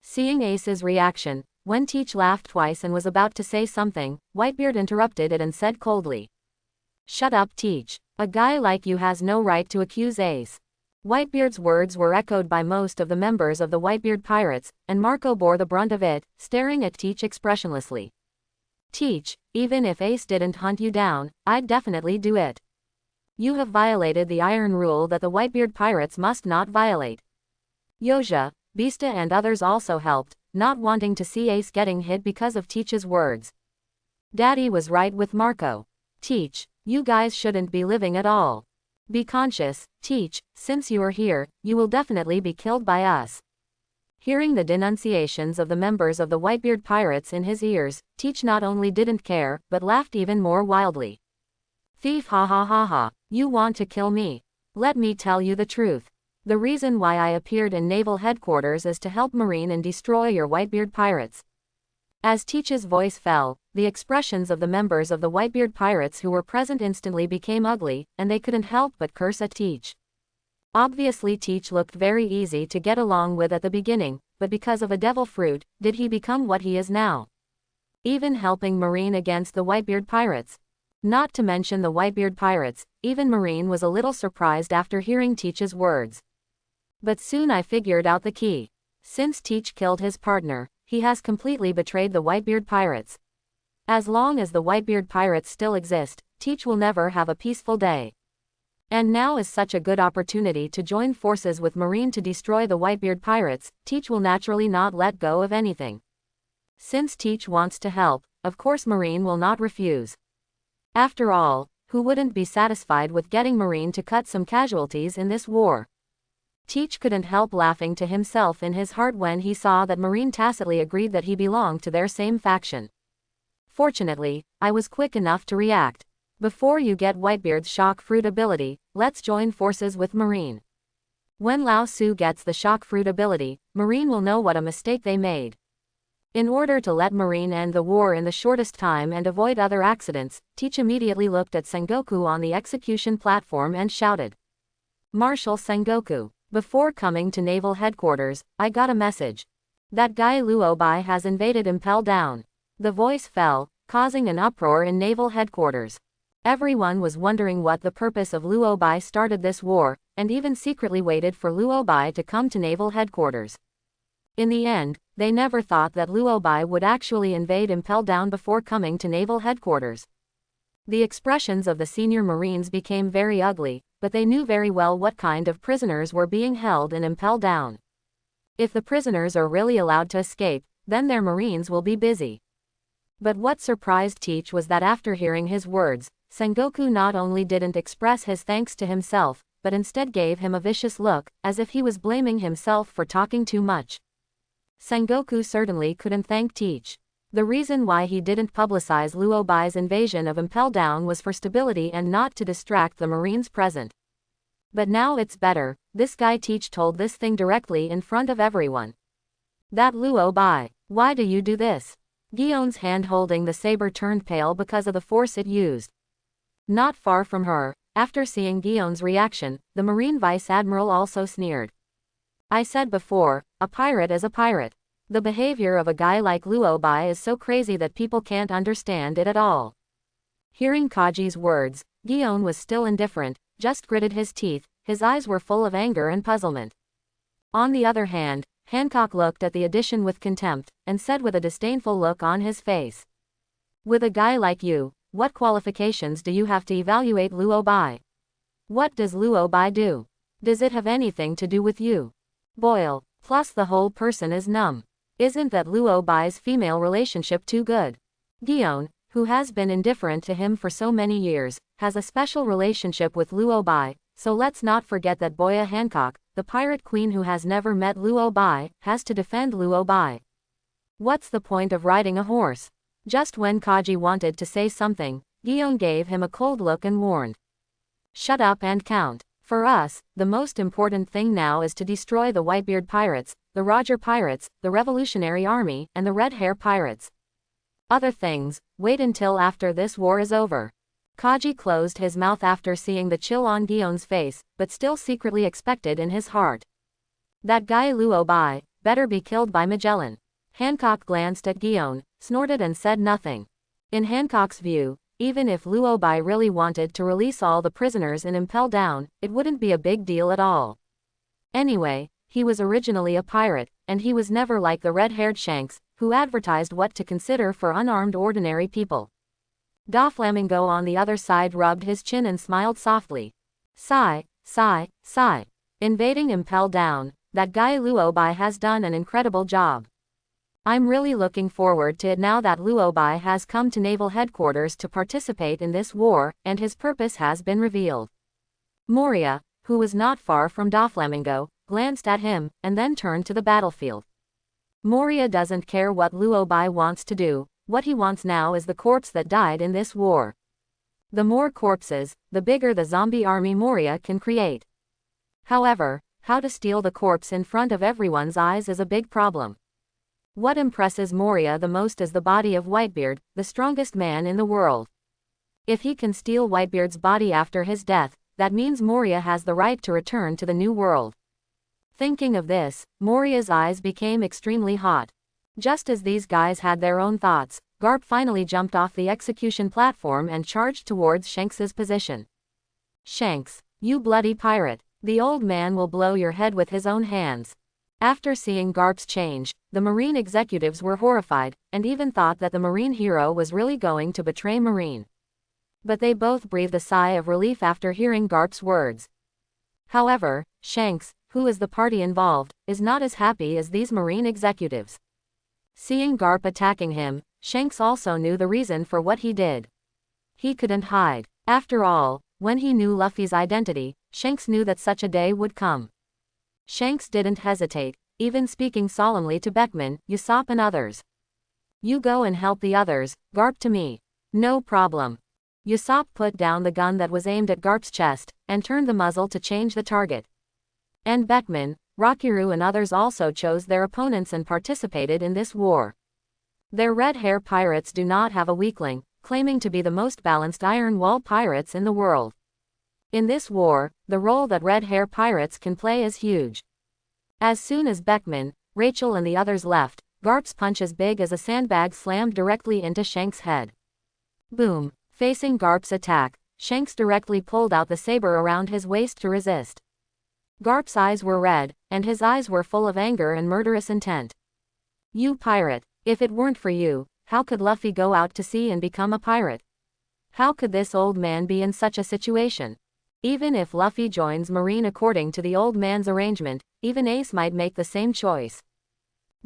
Seeing Ace's reaction, when Teach laughed twice and was about to say something, Whitebeard interrupted it and said coldly. Shut up, Teach. A guy like you has no right to accuse Ace. Whitebeard's words were echoed by most of the members of the Whitebeard Pirates, and Marco bore the brunt of it, staring at Teach expressionlessly. Teach, even if Ace didn't hunt you down, I'd definitely do it. You have violated the iron rule that the Whitebeard Pirates must not violate. Yoja, Beasta and others also helped, not wanting to see Ace getting hit because of Teach's words. Daddy was right with Marco. Teach, you guys shouldn't be living at all. Be conscious, Teach, since you are here, you will definitely be killed by us. Hearing the denunciations of the members of the Whitebeard pirates in his ears, Teach not only didn't care, but laughed even more wildly. Thief, ha ha ha ha, you want to kill me? Let me tell you the truth. The reason why I appeared in naval headquarters is to help marine and destroy your Whitebeard pirates. As Teach's voice fell, the expressions of the members of the Whitebeard pirates who were present instantly became ugly, and they couldn't help but curse at Teach. Obviously Teach looked very easy to get along with at the beginning, but because of a devil fruit, did he become what he is now? Even helping Marine against the Whitebeard pirates. Not to mention the Whitebeard pirates, even Marine was a little surprised after hearing Teach's words. But soon I figured out the key. Since Teach killed his partner, he has completely betrayed the Whitebeard pirates. As long as the Whitebeard pirates still exist, Teach will never have a peaceful day. And now is such a good opportunity to join forces with Marine to destroy the Whitebeard pirates. Teach will naturally not let go of anything. Since Teach wants to help, of course Marine will not refuse. After all, who wouldn't be satisfied with getting Marine to cut some casualties in this war? Teach couldn't help laughing to himself in his heart when he saw that Marine tacitly agreed that he belonged to their same faction. Fortunately, I was quick enough to react. Before you get Whitebeard's shock fruit ability, let's join forces with Marine. When Lao Su gets the shock fruit ability, Marine will know what a mistake they made. In order to let Marine end the war in the shortest time and avoid other accidents, Teach immediately looked at Sengoku on the execution platform and shouted, "Marshal Sengoku, before coming to naval headquarters, I got a message. That guy Luobai has invaded Impel Down." The voice fell, causing an uproar in naval headquarters. Everyone was wondering what the purpose of Luobai started this war, and even secretly waited for Luobai to come to naval headquarters. In the end, they never thought that Luobai would actually invade Impel Down before coming to naval headquarters. The expressions of the senior Marines became very ugly, but they knew very well what kind of prisoners were being held in Impel Down. If the prisoners are really allowed to escape, then their Marines will be busy. But what surprised Teach was that after hearing his words, Sengoku not only didn't express his thanks to himself, but instead gave him a vicious look, as if he was blaming himself for talking too much. Sengoku certainly couldn't thank Teach. The reason why he didn't publicize Luobai's invasion of Impel Down was for stability and not to distract the Marines present. But now it's better, this guy Teach told this thing directly in front of everyone. That Luobai, why do you do this? Gion's hand holding the saber turned pale because of the force it used. Not far from her, after seeing Gion's reaction, the Marine Vice Admiral also sneered. I said before, a pirate is a pirate. The behavior of a guy like Luobai is so crazy that people can't understand it at all. Hearing Kaji's words, Gion was still indifferent, just gritted his teeth, his eyes were full of anger and puzzlement. On the other hand, Hancock looked at the addition with contempt, and said with a disdainful look on his face. With a guy like you, what qualifications do you have to evaluate Luobai? What does Luobai do? Does it have anything to do with you? Boil, plus the whole person is numb. Isn't that Luobai's female relationship too good? Gion, who has been indifferent to him for so many years, has a special relationship with Luobai, so let's not forget that Boya Hancock, the pirate queen who has never met Luobai, has to defend Luobai. What's the point of riding a horse? Just when Kaji wanted to say something, Gion gave him a cold look and warned. Shut up and count. For us, the most important thing now is to destroy the Whitebeard pirates, the Roger pirates, the Revolutionary Army, and the Red Hair pirates. Other things, wait until after this war is over. Kaji closed his mouth after seeing the chill on Gion's face, but still secretly expected in his heart. That guy Luobai, better be killed by Magellan. Hancock glanced at Gion, snorted and said nothing. In Hancock's view, even if Luobai really wanted to release all the prisoners in Impel Down, it wouldn't be a big deal at all. Anyway, he was originally a pirate, and he was never like the red-haired Shanks, who advertised what to consider for unarmed ordinary people. Doflamingo on the other side rubbed his chin and smiled softly. Sigh, sigh, sigh. Invading Impel Down, that guy Luobai has done an incredible job. I'm really looking forward to it now that Luobai has come to Naval Headquarters to participate in this war, and his purpose has been revealed. Moria, who was not far from Doflamingo, glanced at him, and then turned to the battlefield. Moria doesn't care what Luobai wants to do, what he wants now is the corpse that died in this war. The more corpses, the bigger the zombie army Moria can create. However, how to steal the corpse in front of everyone's eyes is a big problem. What impresses Moria the most is the body of Whitebeard, the strongest man in the world. If he can steal Whitebeard's body after his death, that means Moria has the right to return to the New World. Thinking of this, Moria's eyes became extremely hot. Just as these guys had their own thoughts, Garp finally jumped off the execution platform and charged towards Shanks's position. Shanks, you bloody pirate, the old man will blow your head with his own hands. After seeing Garp's change, the Marine executives were horrified, and even thought that the Marine hero was really going to betray Marine. But they both breathed a sigh of relief after hearing Garp's words. However, Shanks, who is the party involved, is not as happy as these Marine executives. Seeing Garp attacking him, Shanks also knew the reason for what he did. He couldn't hide. After all, when he knew Luffy's identity, Shanks knew that such a day would come. Shanks didn't hesitate, even speaking solemnly to Beckman, Usopp and others. You go and help the others, Garp to me. No problem. Usopp put down the gun that was aimed at Garp's chest, and turned the muzzle to change the target. And Beckman, Rakiru and others also chose their opponents and participated in this war. Their red hair pirates do not have a weakling, claiming to be the most balanced Iron Wall pirates in the world. In this war, the role that red hair pirates can play is huge. As soon as Beckman, Rachel and the others left, Garp's punch as big as a sandbag slammed directly into Shanks' head. Boom! Facing Garp's attack, Shanks directly pulled out the saber around his waist to resist. Garp's eyes were red, and his eyes were full of anger and murderous intent. You pirate, if it weren't for you, how could Luffy go out to sea and become a pirate? How could this old man be in such a situation? Even if Luffy joins Marine according to the old man's arrangement, even Ace might make the same choice.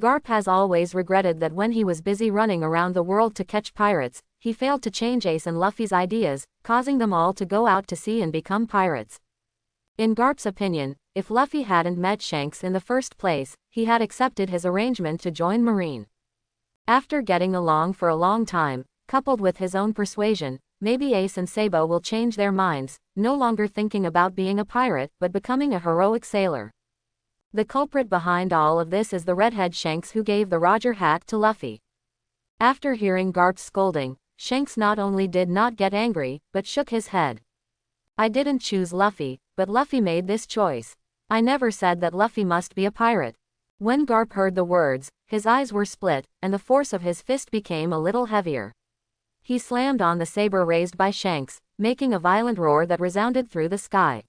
Garp has always regretted that when he was busy running around the world to catch pirates, he failed to change Ace and Luffy's ideas, causing them all to go out to sea and become pirates. In Garp's opinion, if Luffy hadn't met Shanks in the first place, he had accepted his arrangement to join Marine. After getting along for a long time, coupled with his own persuasion, maybe Ace and Sabo will change their minds, no longer thinking about being a pirate but becoming a heroic sailor. The culprit behind all of this is the redhead Shanks who gave the Roger hat to Luffy. After hearing Garp's scolding, Shanks not only did not get angry, but shook his head. I didn't choose Luffy, but Luffy made this choice. I never said that Luffy must be a pirate. When Garp heard the words, his eyes were split, and the force of his fist became a little heavier. He slammed on the saber raised by Shanks, making a violent roar that resounded through the sky.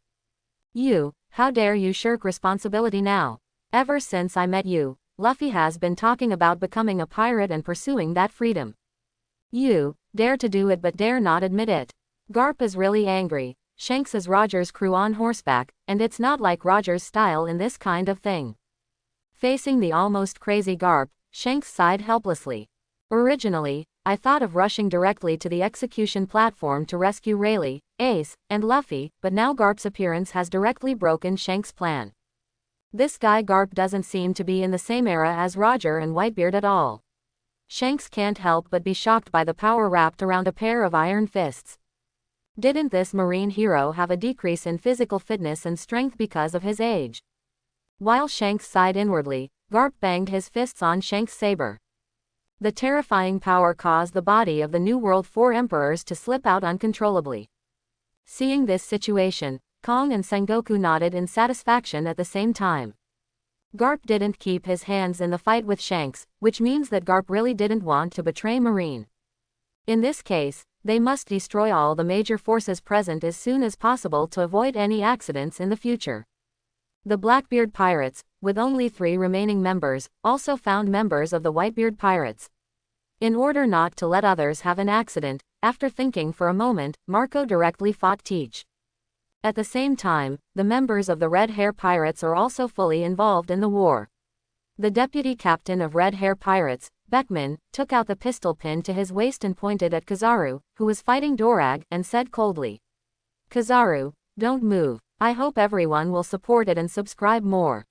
You, how dare you shirk responsibility now? Ever since I met you, Luffy has been talking about becoming a pirate and pursuing that freedom. You dare to do it but dare not admit it. Garp is really angry. Shanks is Roger's crew on horseback, and it's not like Roger's style in this kind of thing. Facing the almost crazy Garp, Shanks sighed helplessly. Originally, I thought of rushing directly to the execution platform to rescue Rayleigh, Ace, and Luffy, but now Garp's appearance has directly broken Shanks' plan. This guy Garp doesn't seem to be in the same era as Roger and Whitebeard at all. Shanks can't help but be shocked by the power wrapped around a pair of iron fists. Didn't this Marine hero have a decrease in physical fitness and strength because of his age? While Shanks sighed inwardly, Garp banged his fists on Shanks' saber. The terrifying power caused the body of the New World 4 Emperors to slip out uncontrollably. Seeing this situation, Kong and Sengoku nodded in satisfaction at the same time. Garp didn't keep his hands in the fight with Shanks, which means that Garp really didn't want to betray Marine. In this case, they must destroy all the major forces present as soon as possible to avoid any accidents in the future. The Blackbeard Pirates, with only 3 remaining members, also found members of the Whitebeard Pirates. In order not to let others have an accident, after thinking for a moment, Marco directly fought Teach. At the same time, the members of the Red Hair Pirates are also fully involved in the war. The deputy captain of Red Hair Pirates, Beckman, took out the pistol pin to his waist and pointed at Kizaru, who was fighting Dorag, and said coldly, "Kizaru, don't move. I hope everyone will support it and subscribe more."